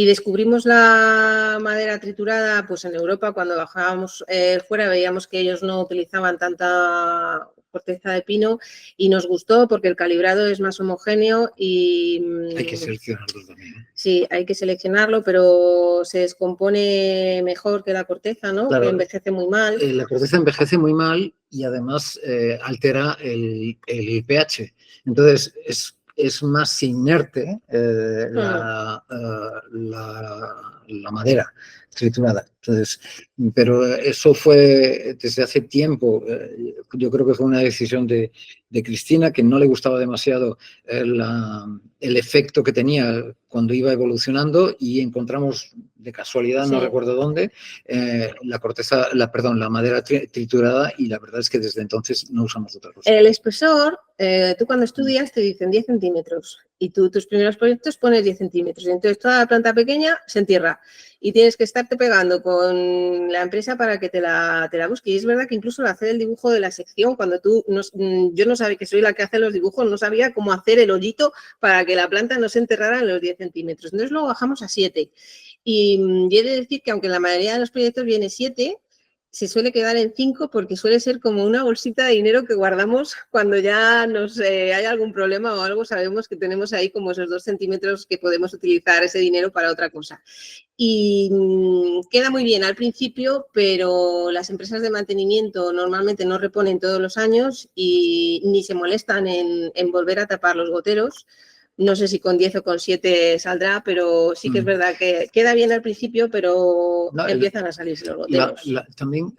S3: descubrimos la madera triturada pues en Europa. Cuando bajábamos fuera veíamos que ellos no utilizaban tanta corteza de pino y nos gustó porque el calibrado es más homogéneo y...
S2: Hay que seleccionarlo también.
S3: Sí, hay que seleccionarlo, pero se descompone mejor que la corteza, ¿no?
S2: Claro,
S3: que envejece muy mal.
S2: La corteza envejece muy mal y además altera el pH. Entonces, es más inerte la madera triturada. Entonces, pero eso fue desde hace tiempo. Yo creo que fue una decisión de Cristina, que no le gustaba demasiado el efecto que tenía cuando iba evolucionando, y encontramos de casualidad, no recuerdo dónde, la madera triturada, y la verdad es que desde entonces no usamos otra cosa.
S3: El espesor, tú cuando estudias te dicen 10 centímetros y tú tus primeros proyectos pones 10 centímetros. Y entonces toda la planta pequeña se entierra y tienes que estarte pegando con la empresa para que te la busque. Y es verdad que incluso al hacer el dibujo de la sección, cuando yo no sabía, que soy la que hace los dibujos, no sabía cómo hacer el hoyito para que la planta no se enterrara en los 10 centímetros. Entonces luego bajamos a 7. Y he de decir que aunque en la mayoría de los proyectos viene 7, se suele quedar en 5 porque suele ser como una bolsita de dinero que guardamos cuando ya hay algún problema o algo, sabemos que tenemos ahí como esos 2 centímetros que podemos utilizar ese dinero para otra cosa. Y queda muy bien al principio, pero las empresas de mantenimiento normalmente no reponen todos los años y ni se molestan en volver a tapar los goteros. No sé si con 10 o con 7 saldrá, pero sí que es verdad que queda bien al principio, pero empiezan a salirse los goteros.
S2: También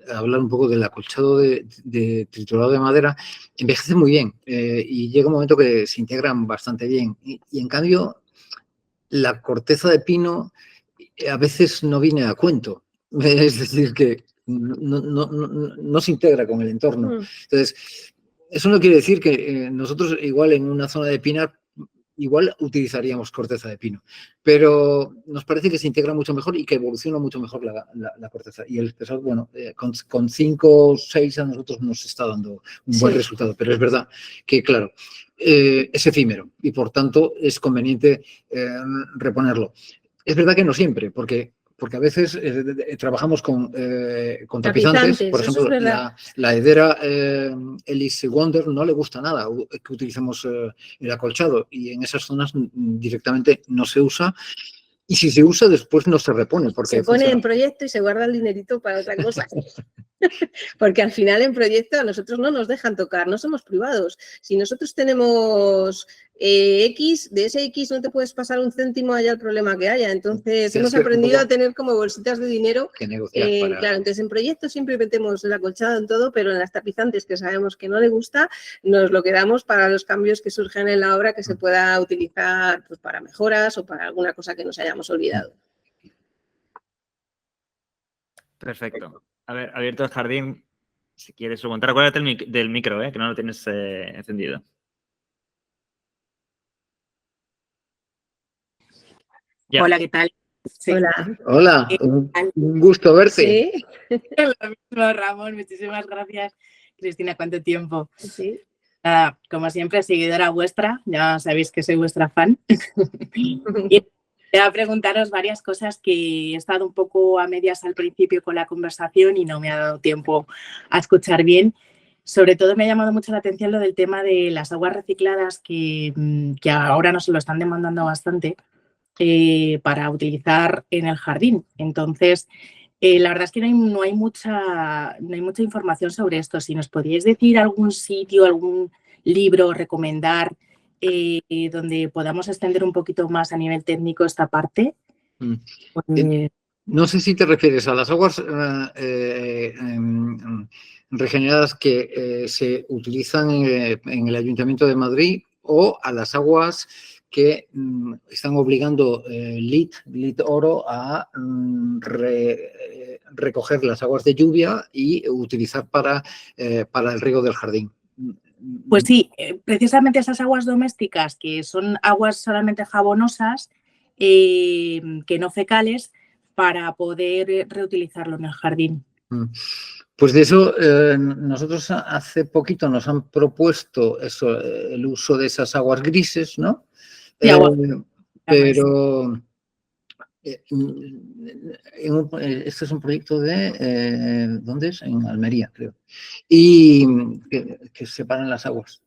S2: hablar un poco del acolchado de triturado de madera, envejece muy bien y llega un momento que se integran bastante bien. Y en cambio, la corteza de pino a veces no viene a cuento. Es decir, que no se integra con el entorno. Entonces, eso no quiere decir que nosotros igual en una zona de pinar igual utilizaríamos corteza de pino, pero nos parece que se integra mucho mejor y que evoluciona mucho mejor la corteza. Y el espesor, bueno, con 5 o 6 a nosotros nos está dando un buen resultado, pero es verdad que, claro, es efímero y por tanto es conveniente reponerlo. Es verdad que no siempre, porque a veces trabajamos con tapizantes. Por ejemplo, la hedera Elise Wonder no le gusta nada que utilicemos el acolchado, y en esas zonas directamente no se usa. Y si se usa, después no se repone. Porque
S3: se pone en proyecto y se guarda el dinerito para otra cosa. Porque al final en proyecto a nosotros no nos dejan tocar, no somos privados. Si nosotros tenemos X, de ese X no te puedes pasar un céntimo, haya el problema que haya. Entonces hemos aprendido a tener como bolsitas de dinero.
S2: Que negociar
S3: Claro, entonces en proyectos siempre metemos el acolchado en todo, pero en las tapizantes que sabemos que no le gusta, nos lo quedamos para los cambios que surgen en la obra que se pueda utilizar pues, para mejoras o para alguna cosa que nos hayamos olvidado.
S1: Perfecto. A ver, abierto el jardín, si quieres preguntar, acuérdate del micro, que no lo tienes encendido.
S7: Ya. Hola, ¿qué tal?
S3: Sí.
S2: Hola, un gusto verte.
S7: Sí. Lo mismo, Ramón, muchísimas gracias. Cristina, ¿cuánto tiempo?
S3: Sí.
S7: Como siempre, seguidora vuestra, ya sabéis que soy vuestra fan. Y voy a preguntaros varias cosas que he estado un poco a medias al principio con la conversación y no me ha dado tiempo a escuchar bien. Sobre todo me ha llamado mucho la atención lo del tema de las aguas recicladas que ahora nos lo están demandando bastante para utilizar en el jardín. Entonces, la verdad es que no hay mucha información sobre esto. Si nos podríais decir algún sitio, algún libro, recomendar donde podamos extender un poquito más a nivel técnico esta parte.
S2: No sé si te refieres a las aguas regeneradas que se utilizan en el Ayuntamiento de Madrid, o a las aguas que están obligando LIT Oro a recoger las aguas de lluvia y utilizar para el riego del jardín.
S7: Pues sí, precisamente esas aguas domésticas, que son aguas solamente jabonosas, que no fecales, para poder reutilizarlo en el jardín.
S2: Pues de eso, nosotros hace poquito nos han propuesto eso, el uso de esas aguas grises, ¿no? Pero Este es un proyecto de, ¿dónde es? En Almería, creo. Y que separan las aguas.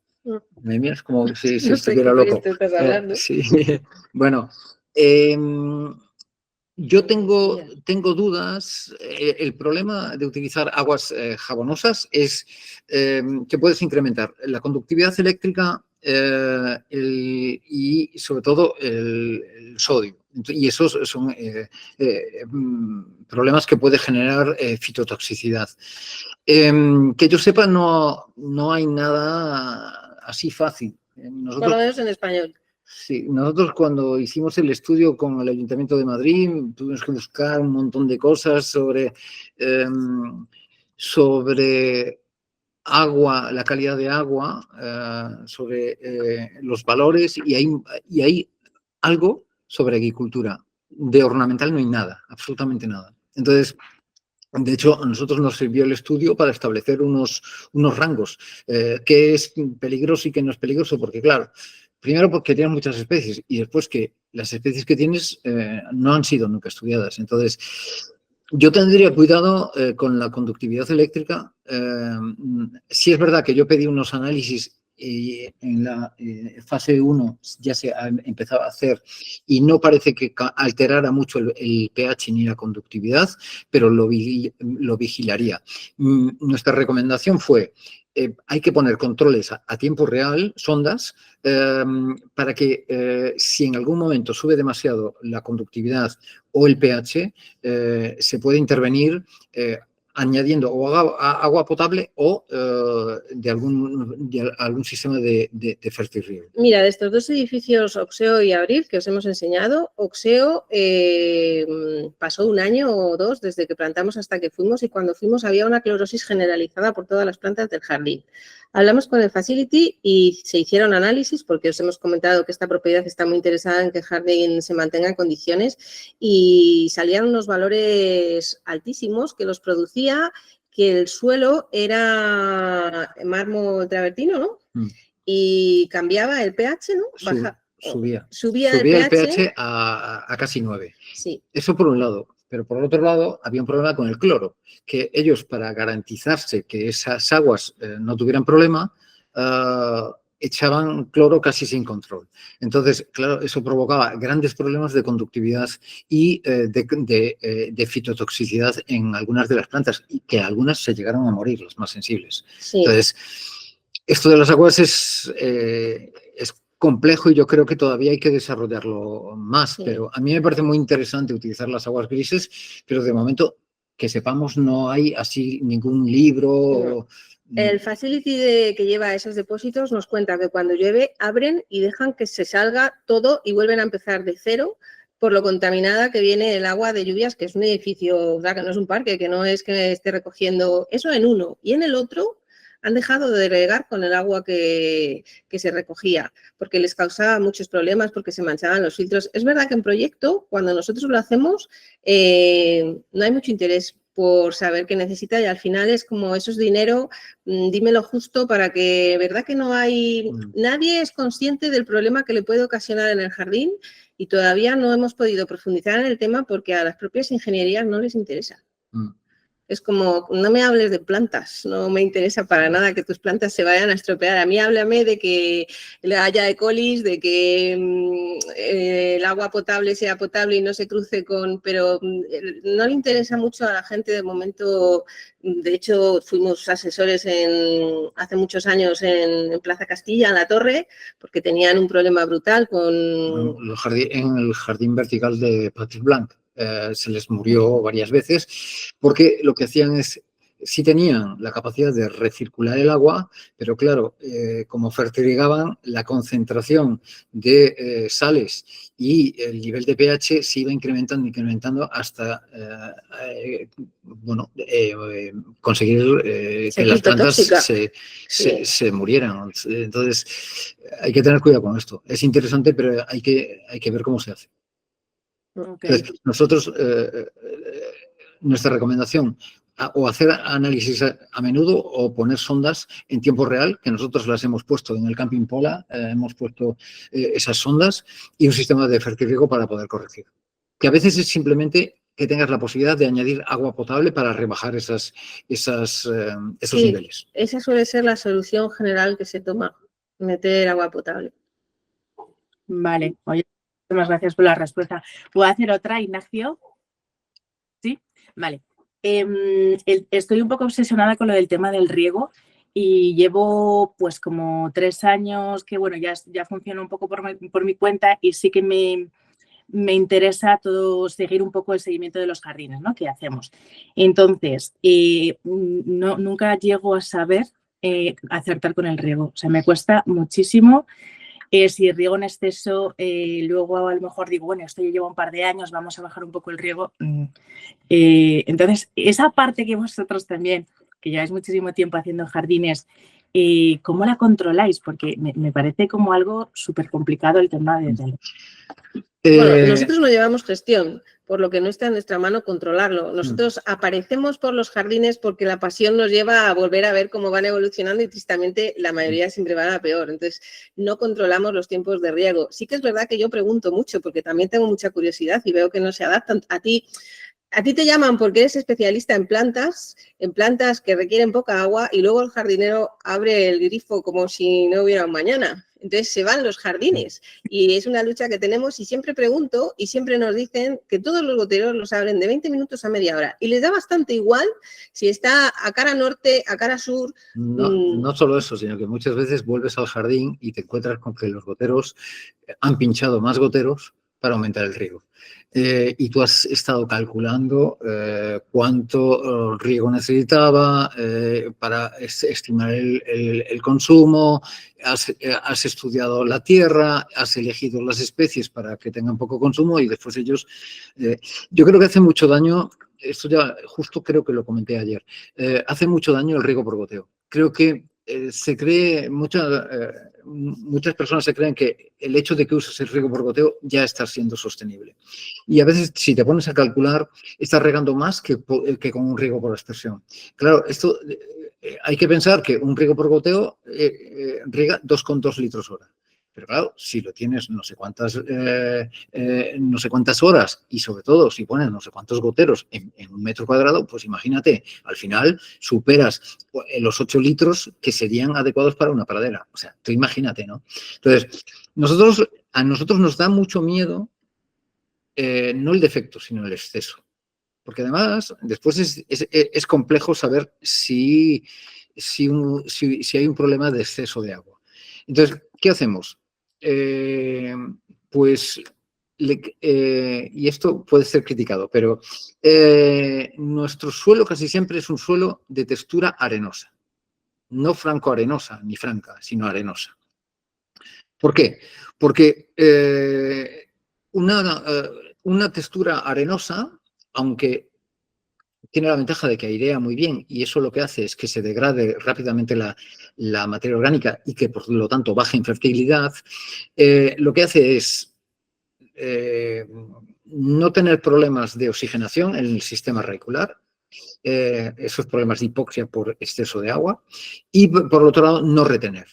S2: Me miras como si
S3: No sé
S2: estuviera
S3: qué
S2: loco.
S3: proyecto estás hablando.
S2: Sí. Bueno, yo tengo dudas. El problema de utilizar aguas jabonosas es que puedes incrementar la conductividad eléctrica y sobre todo el sodio. Y esos son problemas que puede generar fitotoxicidad. Que yo sepa, no hay nada así fácil.
S3: Por lo menos en español.
S2: Sí, nosotros cuando hicimos el estudio con el Ayuntamiento de Madrid tuvimos que buscar un montón de cosas sobre agua, la calidad de agua, sobre los valores y hay algo sobre agricultura. De ornamental no hay nada, absolutamente nada. Entonces, de hecho, a nosotros nos sirvió el estudio para establecer unos rangos, qué es peligroso y qué no es peligroso, porque claro, primero porque tienes muchas especies y después que las especies que tienes no han sido nunca estudiadas. Entonces, yo tendría cuidado con la conductividad eléctrica. Sí es verdad que yo pedí unos análisis y en la fase 1 ya se ha empezado a hacer y no parece que alterara mucho el pH ni la conductividad, pero lo vigilaría. Nuestra recomendación fue hay que poner controles a tiempo real, sondas, para que si en algún momento sube demasiado la conductividad o el pH, se puede intervenir añadiendo o agua potable o de algún sistema de fertirriego.
S3: Mira, de estos dos edificios, Oxeo y Abril, que os hemos enseñado, Oxeo pasó 1 año o 2 desde que plantamos hasta que fuimos y cuando fuimos había una clorosis generalizada por todas las plantas del jardín. Hablamos con el Facility y se hicieron análisis porque os hemos comentado que esta propiedad está muy interesada en que el jardín se mantenga en condiciones y salían unos valores altísimos que los producía, que el suelo era mármol travertino, ¿no? Y cambiaba el pH, ¿no? Subía el pH
S2: a casi 9.
S3: Sí.
S2: Eso por un lado. Pero por otro lado, había un problema con el cloro, que ellos, para garantizarse que esas aguas no tuvieran problema, echaban cloro casi sin control. Entonces, claro, eso provocaba grandes problemas de conductividad y de fitotoxicidad en algunas de las plantas, y que algunas se llegaron a morir, las más sensibles.
S3: Sí.
S2: Entonces, esto de las aguas es complejo y yo creo que todavía hay que desarrollarlo más, sí. Pero a mí me parece muy interesante utilizar las aguas grises, pero de momento, que sepamos, no hay así ningún libro.
S3: No. El Facility que lleva esos depósitos nos cuenta que cuando llueve abren y dejan que se salga todo y vuelven a empezar de cero por lo contaminada que viene el agua de lluvias, que es un edificio, o sea, que no es un parque, que no es que esté recogiendo eso en uno y en el otro. Han dejado de regar con el agua que se recogía, porque les causaba muchos problemas, porque se manchaban los filtros. Es verdad que en proyecto, cuando nosotros lo hacemos, no hay mucho interés por saber qué necesita y al final es como eso es dinero, dímelo justo para que, verdad que no hay, nadie es consciente del problema que le puede ocasionar en el jardín y todavía no hemos podido profundizar en el tema porque a las propias ingenierías no les interesa. Es como, no me hables de plantas, no me interesa para nada que tus plantas se vayan a estropear. A mí háblame de que haya E. coli, de que el agua potable sea potable y no se cruce con... Pero no le interesa mucho a la gente de momento. De hecho, fuimos asesores hace muchos años en Plaza Castilla, en La Torre, porque tenían un problema brutal con...
S2: En el jardín vertical de Patrick Blanc. Se les murió varias veces porque lo que hacían es, sí tenían la capacidad de recircular el agua, pero claro, como fertilizaban, la concentración de sales y el nivel de pH se iba incrementando hasta conseguir que las plantas se murieran. Entonces, hay que tener cuidado con esto. Es interesante, pero hay que ver cómo se hace. Okay. Entonces, nosotros, nuestra recomendación, o hacer análisis a menudo o poner sondas en tiempo real, que nosotros las hemos puesto en el Camping Pola, hemos puesto esas sondas y un sistema de fertirriego para poder corregir. que a veces es simplemente que tengas la posibilidad de añadir agua potable para rebajar esos
S3: Sí,
S2: niveles.
S3: esa suele ser la solución general que se toma, meter agua potable.
S7: Vale, oye, muchas gracias por la respuesta. ¿Puedo hacer otra, Ignacio? ¿Sí? Vale. Estoy un poco obsesionada con lo del tema del riego y llevo pues como 3 años que, bueno, ya funciona un poco por mi cuenta y sí que me interesa seguir un poco el seguimiento de los jardines, ¿no? Que hacemos. Entonces, nunca llego a saber acertar con el riego. O sea, me cuesta muchísimo. Si riego en exceso, luego a lo mejor digo, bueno, esto ya lleva un par de años, vamos a bajar un poco el riego. Entonces, esa parte que vosotros también, que lleváis muchísimo tiempo haciendo jardines, ¿cómo la controláis? Porque me parece como algo súper complicado el tema de...
S3: Bueno, nosotros no llevamos gestión, por lo que no está en nuestra mano controlarlo. Nosotros aparecemos por los jardines porque la pasión nos lleva a volver a ver cómo van evolucionando y tristemente la mayoría siempre van a peor. Entonces, no controlamos los tiempos de riego. Sí que es verdad que yo pregunto mucho porque también tengo mucha curiosidad y veo que no se adaptan a ti. A ti te llaman porque eres especialista en plantas que requieren poca agua y luego el jardinero abre el grifo como si no hubiera un mañana. Entonces se van los jardines y es una lucha que tenemos y siempre pregunto y siempre nos dicen que todos los goteros los abren de 20 minutos a media hora y les da bastante igual si está a cara norte, a cara sur.
S2: No solo eso, sino que muchas veces vuelves al jardín y te encuentras con que los goteros han pinchado más goteros para aumentar el riego. Y tú has estado calculando cuánto riego necesitaba para estimar el consumo, has estudiado la tierra, has elegido las especies para que tengan poco consumo y después ellos... yo creo que hace mucho daño, esto ya justo creo que lo comenté ayer, hace mucho daño el riego por goteo. Creo que se cree, muchas personas se creen que el hecho de que uses el riego por goteo ya está siendo sostenible. Y a veces, si te pones a calcular, estás regando más que con un riego por aspersión. Claro, esto hay que pensar que un riego por goteo riega 2,2 litros hora. Pero claro, si lo tienes no sé cuántas horas y sobre todo si pones no sé cuántos goteros en un metro cuadrado, pues imagínate, al final superas los 8 litros que serían adecuados para una pradera. O sea, tú imagínate, ¿no? Entonces, a nosotros nos da mucho miedo no el defecto, sino el exceso. Porque además, después es complejo saber si hay un problema de exceso de agua. Entonces, ¿qué hacemos? Y esto puede ser criticado, pero nuestro suelo casi siempre es un suelo de textura arenosa. No franco-arenosa, ni franca, sino arenosa. ¿Por qué? Porque una textura arenosa, aunque tiene la ventaja de que airea muy bien y eso lo que hace es que se degrade rápidamente la materia orgánica y que por lo tanto baje en fertilidad, lo que hace es no tener problemas de oxigenación en el sistema radicular, esos problemas de hipoxia por exceso de agua y por otro lado no retener.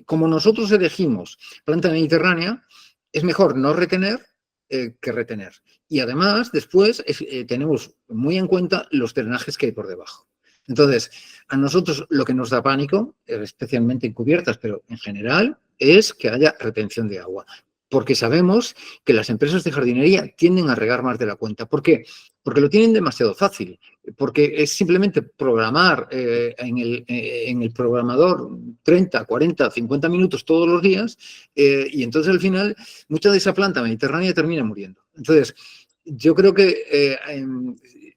S2: Como nosotros elegimos planta mediterránea, es mejor no retener que retener. Y además, después tenemos muy en cuenta los drenajes que hay por debajo. Entonces, a nosotros lo que nos da pánico, especialmente en cubiertas, pero en general, es que haya retención de agua. Porque sabemos que las empresas de jardinería tienden a regar más de la cuenta. ¿Por qué? Porque lo tienen demasiado fácil. Porque es simplemente programar en el programador 30, 40, 50 minutos todos los días y entonces al final mucha de esa planta mediterránea termina muriendo. Entonces, yo creo que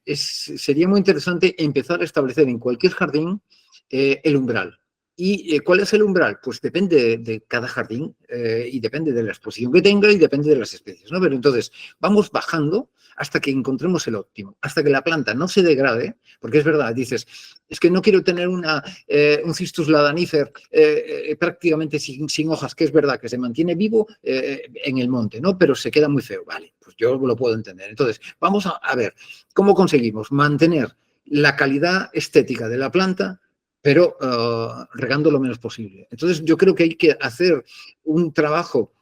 S2: sería muy interesante empezar a establecer en cualquier jardín el umbral. ¿Y cuál es el umbral? Pues depende de cada jardín y depende de la exposición que tenga y depende de las especies, ¿no? Pero entonces vamos bajando hasta que encontremos el óptimo, hasta que la planta no se degrade, porque es verdad, dices, es que no quiero tener un Cistus ladanifer prácticamente sin hojas, que es verdad que se mantiene vivo en el monte, ¿no? Pero se queda muy feo, vale, pues yo lo puedo entender. Entonces, vamos a ver cómo conseguimos mantener la calidad estética de la planta, pero regando lo menos posible. Entonces, yo creo que hay que hacer un trabajo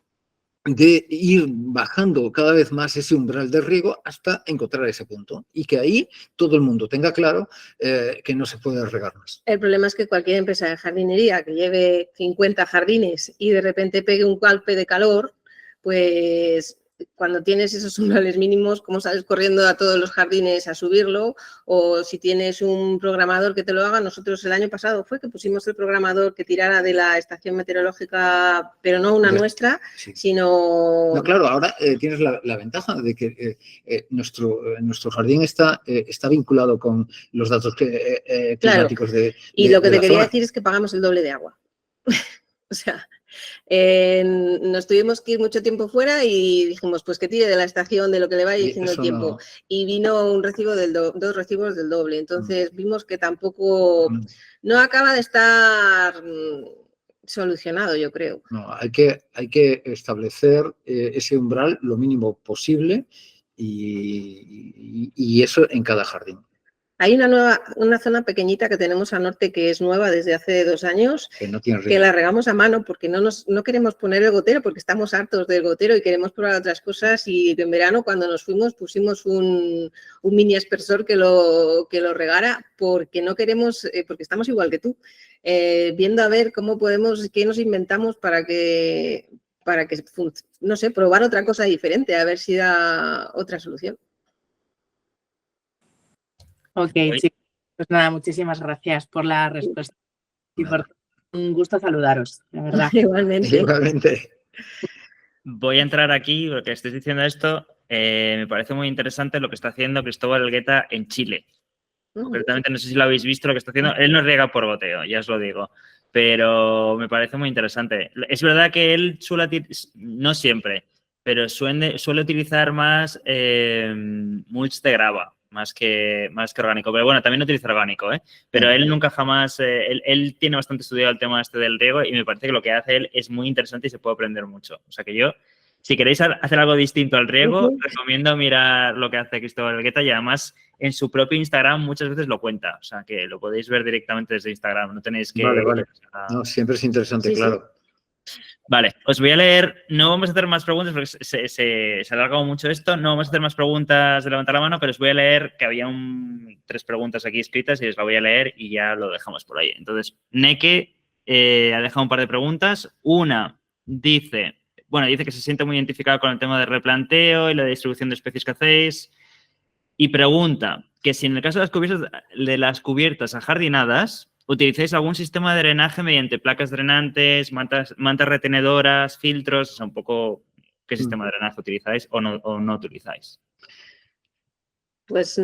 S2: de ir bajando cada vez más ese umbral de riego hasta encontrar ese punto y que ahí todo el mundo tenga claro que no se puede regar más.
S3: El problema es que cualquier empresa de jardinería que lleve 50 jardines y de repente pegue un golpe de calor, pues cuando tienes esos umbrales mínimos, ¿cómo sales corriendo a todos los jardines a subirlo? O si tienes un programador que te lo haga, nosotros el año pasado fue que pusimos el programador que tirara de la estación meteorológica, pero no una nuestra,
S2: sí,
S3: sino...
S2: No, claro, ahora tienes la ventaja de que nuestro jardín está vinculado con los datos climáticos
S3: claro,
S2: de
S3: y lo que te quería
S2: zona.
S3: decir es que pagamos el doble de agua. O sea, nos tuvimos que ir mucho tiempo fuera y dijimos, pues que tire de la estación, de lo que le vaya diciendo el tiempo. No. Y vino un recibo dos recibos del doble. Entonces vimos que tampoco no acaba de estar solucionado, yo creo.
S2: No, hay que establecer ese umbral lo mínimo posible y eso en cada jardín.
S3: Hay una zona pequeñita que tenemos al norte que es nueva desde hace 2 años, que la regamos a mano porque no queremos poner el gotero porque estamos hartos del gotero y queremos probar otras cosas, y en verano cuando nos fuimos pusimos un mini aspersor que lo regara porque no queremos, porque estamos igual que tú, viendo a ver cómo podemos, qué nos inventamos para que no sé, probar otra cosa diferente, a ver si da otra solución.
S7: Ok, chicos, pues nada, muchísimas gracias por la respuesta y por un gusto saludaros, la verdad.
S3: Igualmente.
S1: Voy a entrar aquí porque estoy diciendo esto. Me parece muy interesante lo que está haciendo Cristóbal Elgueta en Chile. Concretamente, no sé si lo habéis visto lo que está haciendo. Él no riega por goteo, ya os lo digo, pero me parece muy interesante. Es verdad que él no siempre, pero suele utilizar más mulch de grava, más que orgánico. Pero bueno, también utiliza orgánico, ¿eh? Pero él nunca jamás... él tiene bastante estudiado el tema este del riego y me parece que lo que hace él es muy interesante y se puede aprender mucho. O sea que yo, si queréis hacer algo distinto al riego, recomiendo mirar lo que hace Cristóbal Elgueta, y además en su propio Instagram muchas veces lo cuenta. O sea que lo podéis ver directamente desde Instagram, no tenéis que...
S2: Vale. No, siempre es interesante, claro.
S1: Vale, os voy a leer, no vamos a hacer más preguntas porque se ha alargado mucho esto, no vamos a hacer más preguntas de levantar la mano, pero os voy a leer, que había 3 preguntas aquí escritas y os la voy a leer y ya lo dejamos por ahí. Entonces, Neke ha dejado un par de preguntas. Una dice que se siente muy identificado con el tema de replanteo y la distribución de especies que hacéis, y pregunta que si en el caso de las cubiertas ajardinadas utilizáis algún sistema de drenaje mediante placas drenantes, mantas retenedoras, filtros, o sea, un poco qué sistema de drenaje utilizáis o no utilizáis.
S3: Pues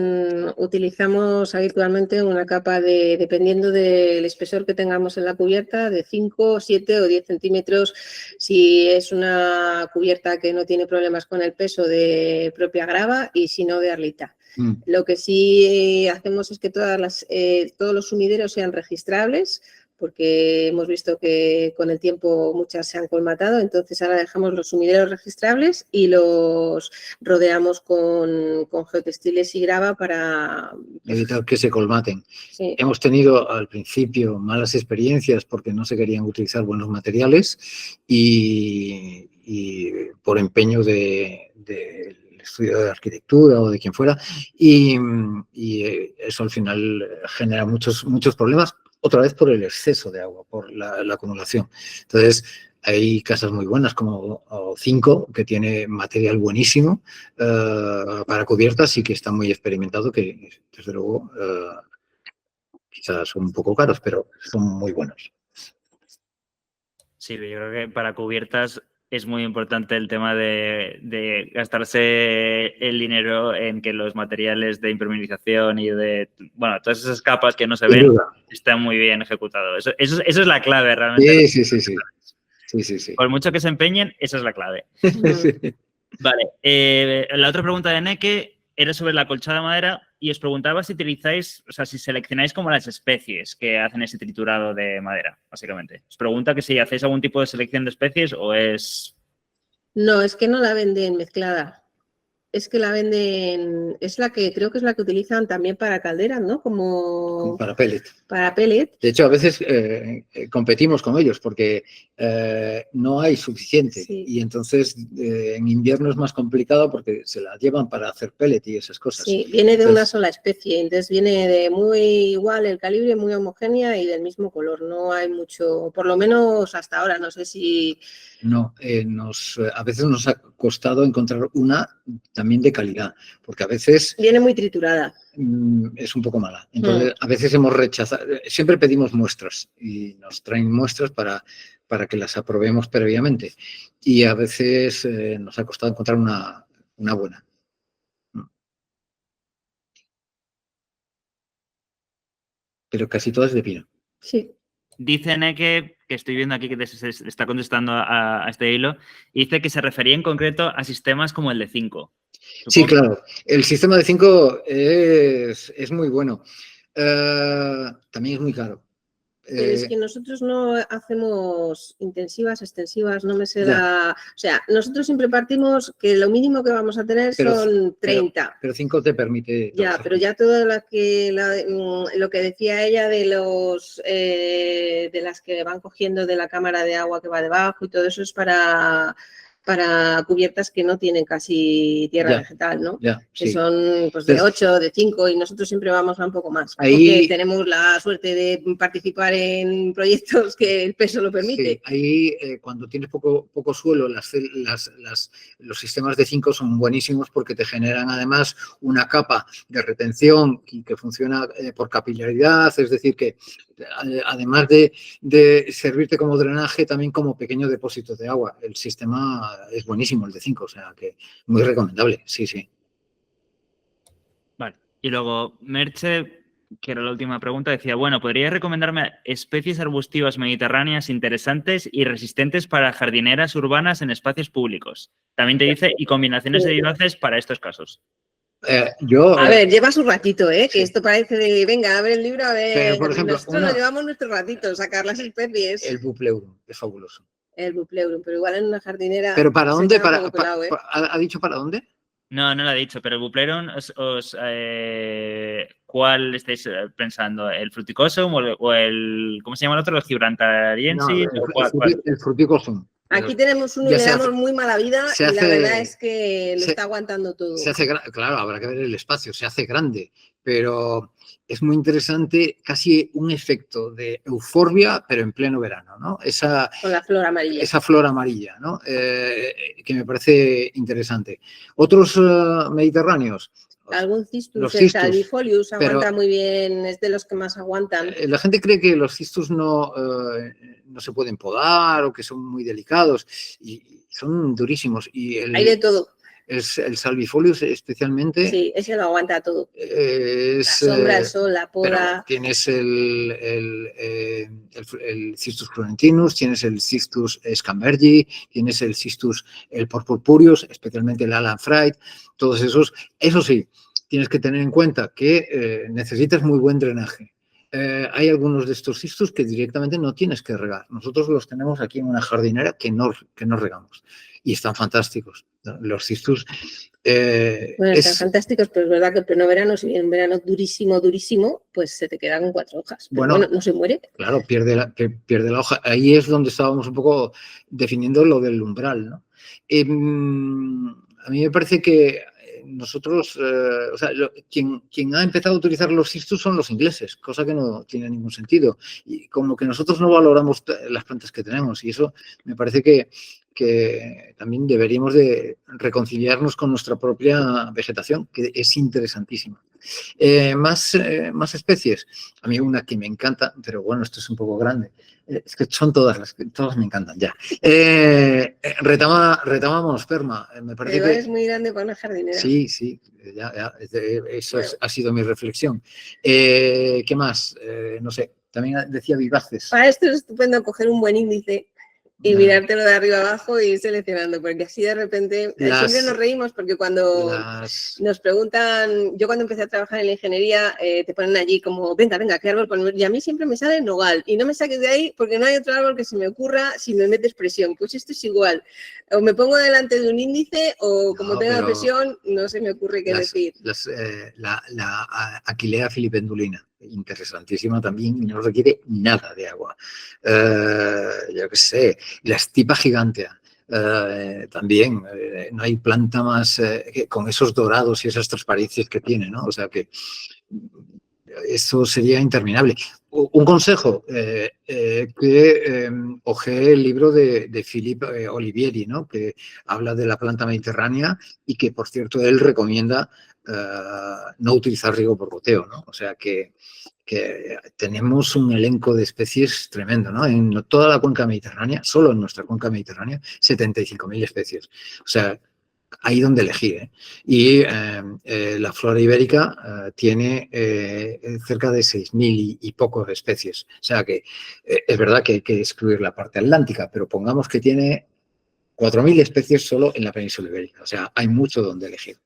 S3: utilizamos habitualmente una capa dependiendo del espesor que tengamos en la cubierta, de 5, 7 o 10 centímetros. Si es una cubierta que no tiene problemas con el peso, de propia grava, y si no, de arlita. Lo que sí hacemos es que todos los sumideros sean registrables, porque hemos visto que con el tiempo muchas se han colmatado, entonces ahora dejamos los sumideros registrables y los rodeamos con geotextiles y grava para
S2: evitar que se colmaten.
S3: Sí.
S2: Hemos tenido al principio malas experiencias porque no se querían utilizar buenos materiales y por empeño del estudio de arquitectura o de quien fuera, y eso al final genera muchos problemas, otra vez por el exceso de agua, por la acumulación. Entonces, hay casas muy buenas como 5 que tiene material buenísimo para cubiertas y que está muy experimentado, que desde luego quizás son un poco caros, pero son muy buenos.
S1: Sí, yo creo que para cubiertas es muy importante el tema de gastarse el dinero en que los materiales de impermeabilización y todas esas capas que no se ven están muy bien ejecutados. Eso es la clave realmente.
S2: Sí.
S1: Por mucho que se empeñen, esa es la clave.
S2: Sí.
S1: Vale, la otra pregunta de Neke era sobre la colchada de madera y os preguntaba si utilizáis, o sea, si seleccionáis como las especies que hacen ese triturado de madera, básicamente. Os pregunta que si hacéis algún tipo de selección de especies o es...
S3: No, es que no la venden mezclada. es que la venden, es la que creo que es la que utilizan también para calderas, ¿no? Como
S2: Para pellet.
S3: para pellet.
S2: De hecho, a veces competimos con ellos porque no hay suficiente
S3: Sí.
S2: y entonces en invierno es más complicado porque se la llevan para hacer pellet y esas cosas.
S3: Sí, viene de una
S2: Entonces,
S3: sola especie, entonces viene de muy igual el calibre, muy homogénea y del mismo color. No hay mucho, por lo menos hasta ahora, no sé si...
S2: no, a veces nos ha costado encontrar una también de calidad, porque a veces
S3: Viene muy triturada.
S2: es un poco mala. Entonces, a veces hemos rechazado, siempre pedimos muestras y nos traen muestras para que las aprobemos previamente. Y a veces nos ha costado encontrar una buena. Pero casi todas de pino.
S3: Sí.
S1: Dice Neke, que estoy viendo aquí que se está contestando a este hilo, y dice que se refería en concreto a sistemas como el de 5.
S2: Sí, claro. El sistema de 5 es muy bueno. También es muy caro.
S3: Pero es que nosotros no hacemos intensivas, extensivas, no me sé
S2: Ya.
S3: la... O sea, nosotros siempre partimos que lo mínimo que vamos a tener son 30.
S2: Pero 5 te permite...
S3: Ya, pero ya todo lo que decía ella de de las que van cogiendo de la cámara de agua que va debajo y todo eso es para cubiertas que no tienen casi tierra vegetal, ¿no?
S2: Ya,
S3: que
S2: sí.
S3: son pues, de 8, de 5 y nosotros siempre vamos a un poco más.
S2: Ahí,
S3: porque tenemos la suerte de participar en proyectos que el peso lo permite.
S2: Sí, ahí cuando tienes poco suelo, los sistemas de 5 son buenísimos porque te generan además una capa de retención que funciona por capilaridad, es decir, que además de servirte como drenaje, también como pequeño depósito de agua. El sistema es buenísimo, el de 5, o sea que muy recomendable, sí, sí.
S1: Vale. Y luego, Merche, que era la última pregunta, decía, bueno, ¿podrías recomendarme especies arbustivas mediterráneas interesantes y resistentes para jardineras urbanas en espacios públicos? También te dice, y combinaciones de vivaces para estos casos.
S3: A ver, llevas un ratito, que sí. Esto parece de, venga, a ver el libro, a ver,
S2: pero, por ejemplo,
S3: nosotros nos llevamos nuestro ratito, sacar las especies.
S2: El Bupleurum, es fabuloso.
S3: El Bupleurum, pero igual en una jardinera...
S2: ¿Pero para dónde? ¿Ha dicho para dónde?
S1: No, no lo ha dicho, pero el Bupleurum, ¿cuál estáis pensando? ¿El Fruticosum o el, ¿cómo se llama el otro? ¿El Gibraltariensis?
S2: No, el Fruticosum.
S3: Aquí tenemos uno y le damos muy mala vida y la verdad es que lo está aguantando todo.
S2: Claro, habrá que ver el espacio, se hace grande, pero es muy interesante, casi un efecto de euforbia, pero en pleno verano, ¿no?
S3: Con la flor amarilla.
S2: Esa flor amarilla, ¿no? Que me parece interesante. Otros mediterráneos.
S3: Algún cistus, el Salvifolius aguanta muy bien, es de los que más aguantan.
S2: La gente cree que los cistus no se pueden podar o que son muy delicados y son durísimos.
S3: Hay de todo.
S2: El Salvifolius especialmente.
S3: Sí, ese lo aguanta todo. La sombra, el sol, la poda.
S2: Tienes el Cistus florentinus, tienes el Cistus scambergi, tienes el Cistus, el Purpureus, especialmente el Alan Fried, todos esos. Eso sí, tienes que tener en cuenta que necesitas muy buen drenaje. Hay algunos de estos cistus que directamente no tienes que regar. Nosotros los tenemos aquí en una jardinera que no regamos y están fantásticos. Los cistus...
S3: bueno, están fantásticos, pero es verdad que el pleno verano, si viene un verano durísimo, durísimo, pues se te quedan con 4 hojas. Pero bueno, no se muere.
S2: Claro, pierde la hoja. Ahí es donde estábamos un poco definiendo lo del umbral, ¿no? A mí me parece que nosotros, o sea, quien ha empezado a utilizar los cistus son los ingleses, cosa que no tiene ningún sentido. Y como que nosotros no valoramos las plantas que tenemos y eso me parece que también deberíamos de reconciliarnos con nuestra propia vegetación, que es interesantísima. Más especies. A mí una que me encanta, pero bueno, esto es un poco grande. Es que son todas me encantan ya. Retama monosperma. Me parece
S3: pero
S2: que
S3: es muy grande para una jardinera.
S2: Sí, ya eso ha sido mi reflexión. ¿Qué más? No sé, también decía vivaces.
S3: Para esto es estupendo coger un buen índice y mirártelo de arriba abajo y ir seleccionando, porque así de repente siempre nos reímos porque cuando nos preguntan, yo cuando empecé a trabajar en la ingeniería te ponen allí como, venga, ¿qué árbol ponemos? Y a mí siempre me sale nogal y no me saques de ahí porque no hay otro árbol que se me ocurra si me metes presión, pues esto es igual, o me pongo delante de un índice o como tenga presión no se me ocurre qué decir.
S2: La Aquilea filipendulina, interesantísima también, y no requiere nada de agua. Yo qué sé, la Stipa gigantea. También no hay planta más con esos dorados y esas transparencias que tiene, ¿no? O sea que eso sería interminable. Un consejo, hojeé el libro de Philippe Olivieri, ¿no? Que habla de la planta mediterránea y que, por cierto, él recomienda no utilizar riego por goteo, ¿no? O sea que tenemos un elenco de especies tremendo, ¿no? En toda la cuenca mediterránea, solo en nuestra cuenca mediterránea, 75.000 especies. O sea, hay donde elegir, ¿eh? Y la flora ibérica tiene cerca de 6.000 y pocos especies. O sea que es verdad que hay que excluir la parte atlántica, pero pongamos que tiene 4.000 especies solo en la península ibérica. O sea, hay mucho donde elegir.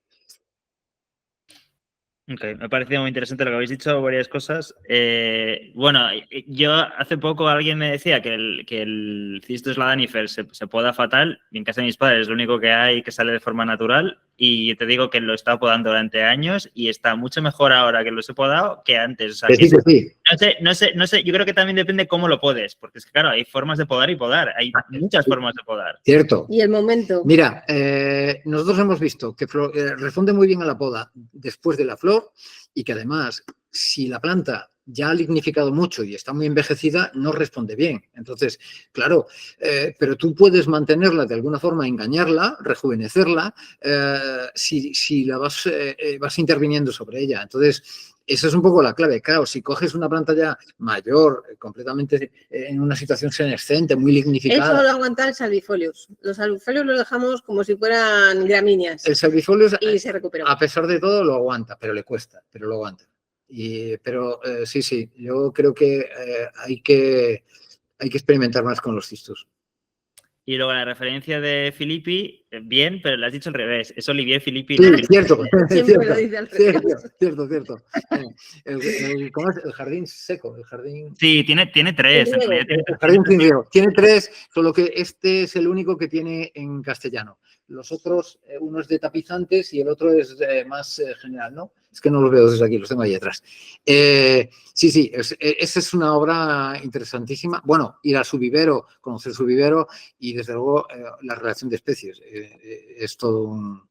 S1: Ok, me ha parecido muy interesante lo que habéis dicho, varias cosas. Bueno, yo hace poco alguien me decía que el Cistus ladanifer se poda fatal, y en casa de mis padres es lo único que hay que sale de forma natural, y te digo que lo he estado podando durante años y está mucho mejor ahora que los he podado que antes. O sea, que
S2: sí.
S1: No sé, yo creo que también depende cómo lo podes, porque es que claro, hay formas de podar y podar, hay muchas formas de podar.
S2: Cierto.
S3: Y el momento.
S2: Mira, nosotros hemos visto que responde muy bien a la poda después de la flor y que además, si la planta ya ha lignificado mucho y está muy envejecida, no responde bien. Entonces, claro, pero tú puedes mantenerla de alguna forma, engañarla, rejuvenecerla, si la vas interviniendo sobre ella. Entonces, esa es un poco la clave. Claro, si coges una planta ya mayor, completamente en una situación senescente, muy lignificada.
S3: Eso lo aguanta el salvifolius. Los salvifolius los dejamos como si fueran gramíneas.
S2: El salvifolius,
S3: y se recuperó.
S2: A pesar de todo, lo aguanta, pero le cuesta, pero lo aguanta. Pero sí, yo creo que hay que experimentar más con los cistus.
S1: Y luego la referencia de Filippi, bien, pero le has dicho al revés. Es Olivier Filippi.
S2: Sí,
S1: no
S2: cierto.
S3: Siempre lo dice al revés.
S2: Cierto. ¿Cómo es? El jardín seco, el jardín...
S1: Sí, tiene tres.
S2: El jardín sin riego. Tiene tres, solo que este es el único que tiene en castellano. Los otros, uno es de tapizantes y el otro es más general, ¿no? Es que no los veo desde aquí, los tengo ahí atrás. Sí, esa es una obra interesantísima. Bueno, ir a su vivero, conocer su vivero y, desde luego, la relación de especies. Es todo un...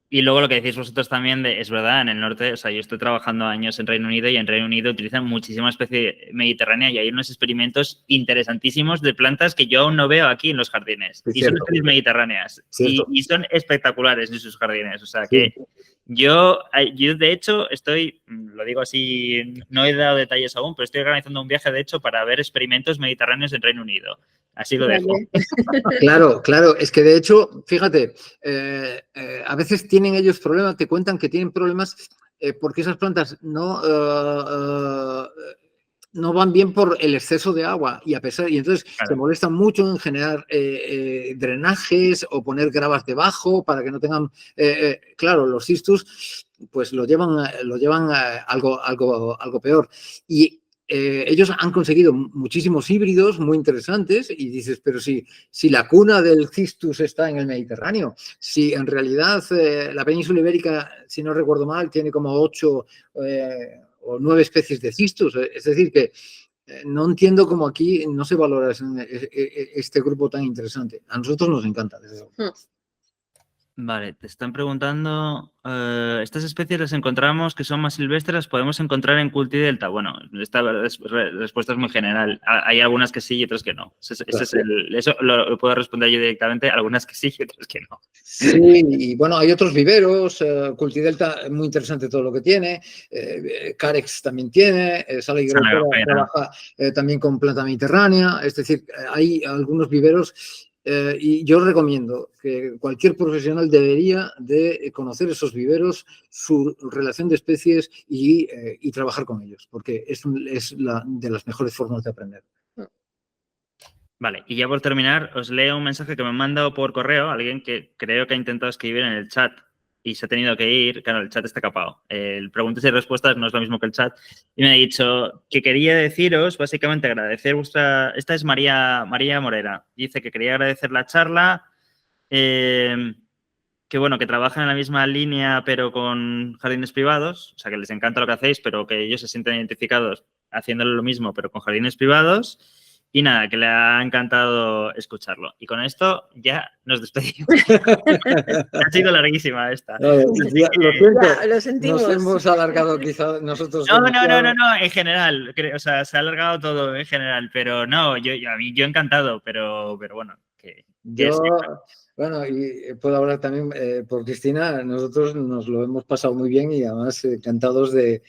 S1: Y luego lo que decís vosotros también, es verdad, en el norte, o sea, yo estoy trabajando años en Reino Unido y en Reino Unido utilizan muchísima especie mediterránea y hay unos experimentos interesantísimos de plantas que yo aún no veo aquí en los jardines.
S2: Sí,
S1: y son especies mediterráneas y son espectaculares en sus jardines. O sea, que yo de hecho lo digo así, no he dado detalles aún, pero estoy organizando un viaje, de hecho, para ver experimentos mediterráneos en Reino Unido. Así lo dejo.
S2: Claro, es que de hecho, fíjate, a veces tienen ellos problemas, te cuentan que tienen problemas porque esas plantas no van bien por el exceso de agua y entonces se molestan mucho en generar drenajes o poner gravas debajo para que no tengan, claro, los cistus pues lo llevan a algo peor. Y ellos han conseguido muchísimos híbridos muy interesantes y dices, pero si la cuna del cistus está en el Mediterráneo, si en realidad la península ibérica, si no recuerdo mal, tiene como 8 o 9 especies de cistus, es decir que no entiendo cómo aquí no se valora este grupo tan interesante. A nosotros nos encanta, desde luego.
S1: Vale, te están preguntando, ¿estas especies las encontramos que son más silvestres, las podemos encontrar en Culti Delta? Bueno, esta respuesta es muy general. Hay algunas que sí y otras que no. Eso lo puedo responder yo directamente, algunas que sí y otras que no.
S2: Sí, y bueno, hay otros viveros, Culti Delta es muy interesante todo lo que tiene, Carex también tiene, Sala Higuerotera trabaja también con planta mediterránea, es decir, hay algunos viveros. Y yo recomiendo que cualquier profesional debería de conocer esos viveros, su relación de especies y trabajar con ellos, porque es de las mejores formas de aprender.
S1: Vale, y ya por terminar, os leo un mensaje que me han mandado por correo alguien que creo que ha intentado escribir en el chat y se ha tenido que ir. Claro, el chat está capado. El preguntas y respuestas no es lo mismo que el chat. Y me ha dicho que quería deciros, básicamente, agradecer vuestra... Esta es María Morera. Dice que quería agradecer la charla, que bueno, que trabajan en la misma línea pero con jardines privados, o sea, que les encanta lo que hacéis, pero que ellos se sienten identificados haciéndolo lo mismo pero con jardines privados. Y nada, que le ha encantado escucharlo. Y con esto ya nos despedimos. Ha sido larguísima esta.
S2: No, lo siento,
S3: Ya, lo sentimos.
S2: nos hemos alargado quizá nosotros.
S1: No,
S2: demasiado.
S1: en general. O sea, se ha alargado todo en general, pero no, yo encantado, pero bueno.
S2: Bueno, y puedo hablar también por Cristina, nosotros nos lo hemos pasado muy bien y además encantados de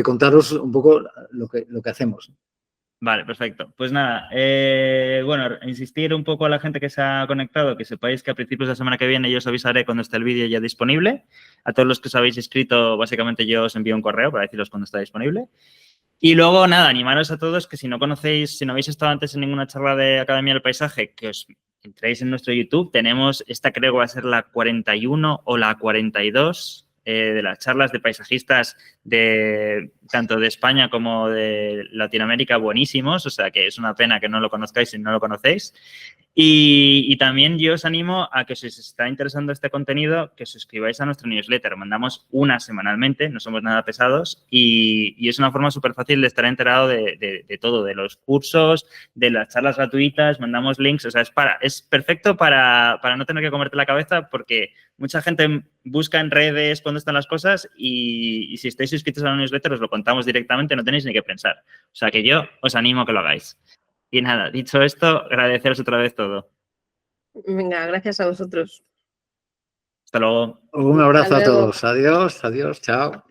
S2: contaros un poco lo que hacemos.
S1: Vale, perfecto. Pues nada, bueno, insistir un poco a la gente que se ha conectado, que sepáis que a principios de la semana que viene yo os avisaré cuando esté el vídeo ya disponible. A todos los que os habéis inscrito, básicamente yo os envío un correo para deciros cuándo está disponible. Y luego, nada, animaros a todos que si no conocéis, si no habéis estado antes en ninguna charla de Academia del Paisaje, que os entréis en nuestro YouTube. Tenemos, esta creo que va a ser la 41 o la 42 de las charlas de paisajistas tanto de España como de Latinoamérica, buenísimos. O sea, que es una pena que no lo conozcáis si no lo conocéis. Y también yo os animo a que si os está interesando este contenido, que suscribáis a nuestro newsletter. Mandamos una semanalmente, no somos nada pesados y es una forma súper fácil de estar enterado de todo, de los cursos, de las charlas gratuitas, mandamos links. O sea, es perfecto para no tener que comerte la cabeza porque mucha gente busca en redes cuándo están las cosas y si estáis suscritos a la newsletter os lo contamos directamente, no tenéis ni que pensar. O sea, que yo os animo a que lo hagáis. Y nada, dicho esto, agradeceros otra vez todo.
S3: Venga, gracias a vosotros.
S1: Hasta luego.
S2: Un abrazo
S3: Hasta
S2: a
S3: luego.
S2: todos. Adiós, chao.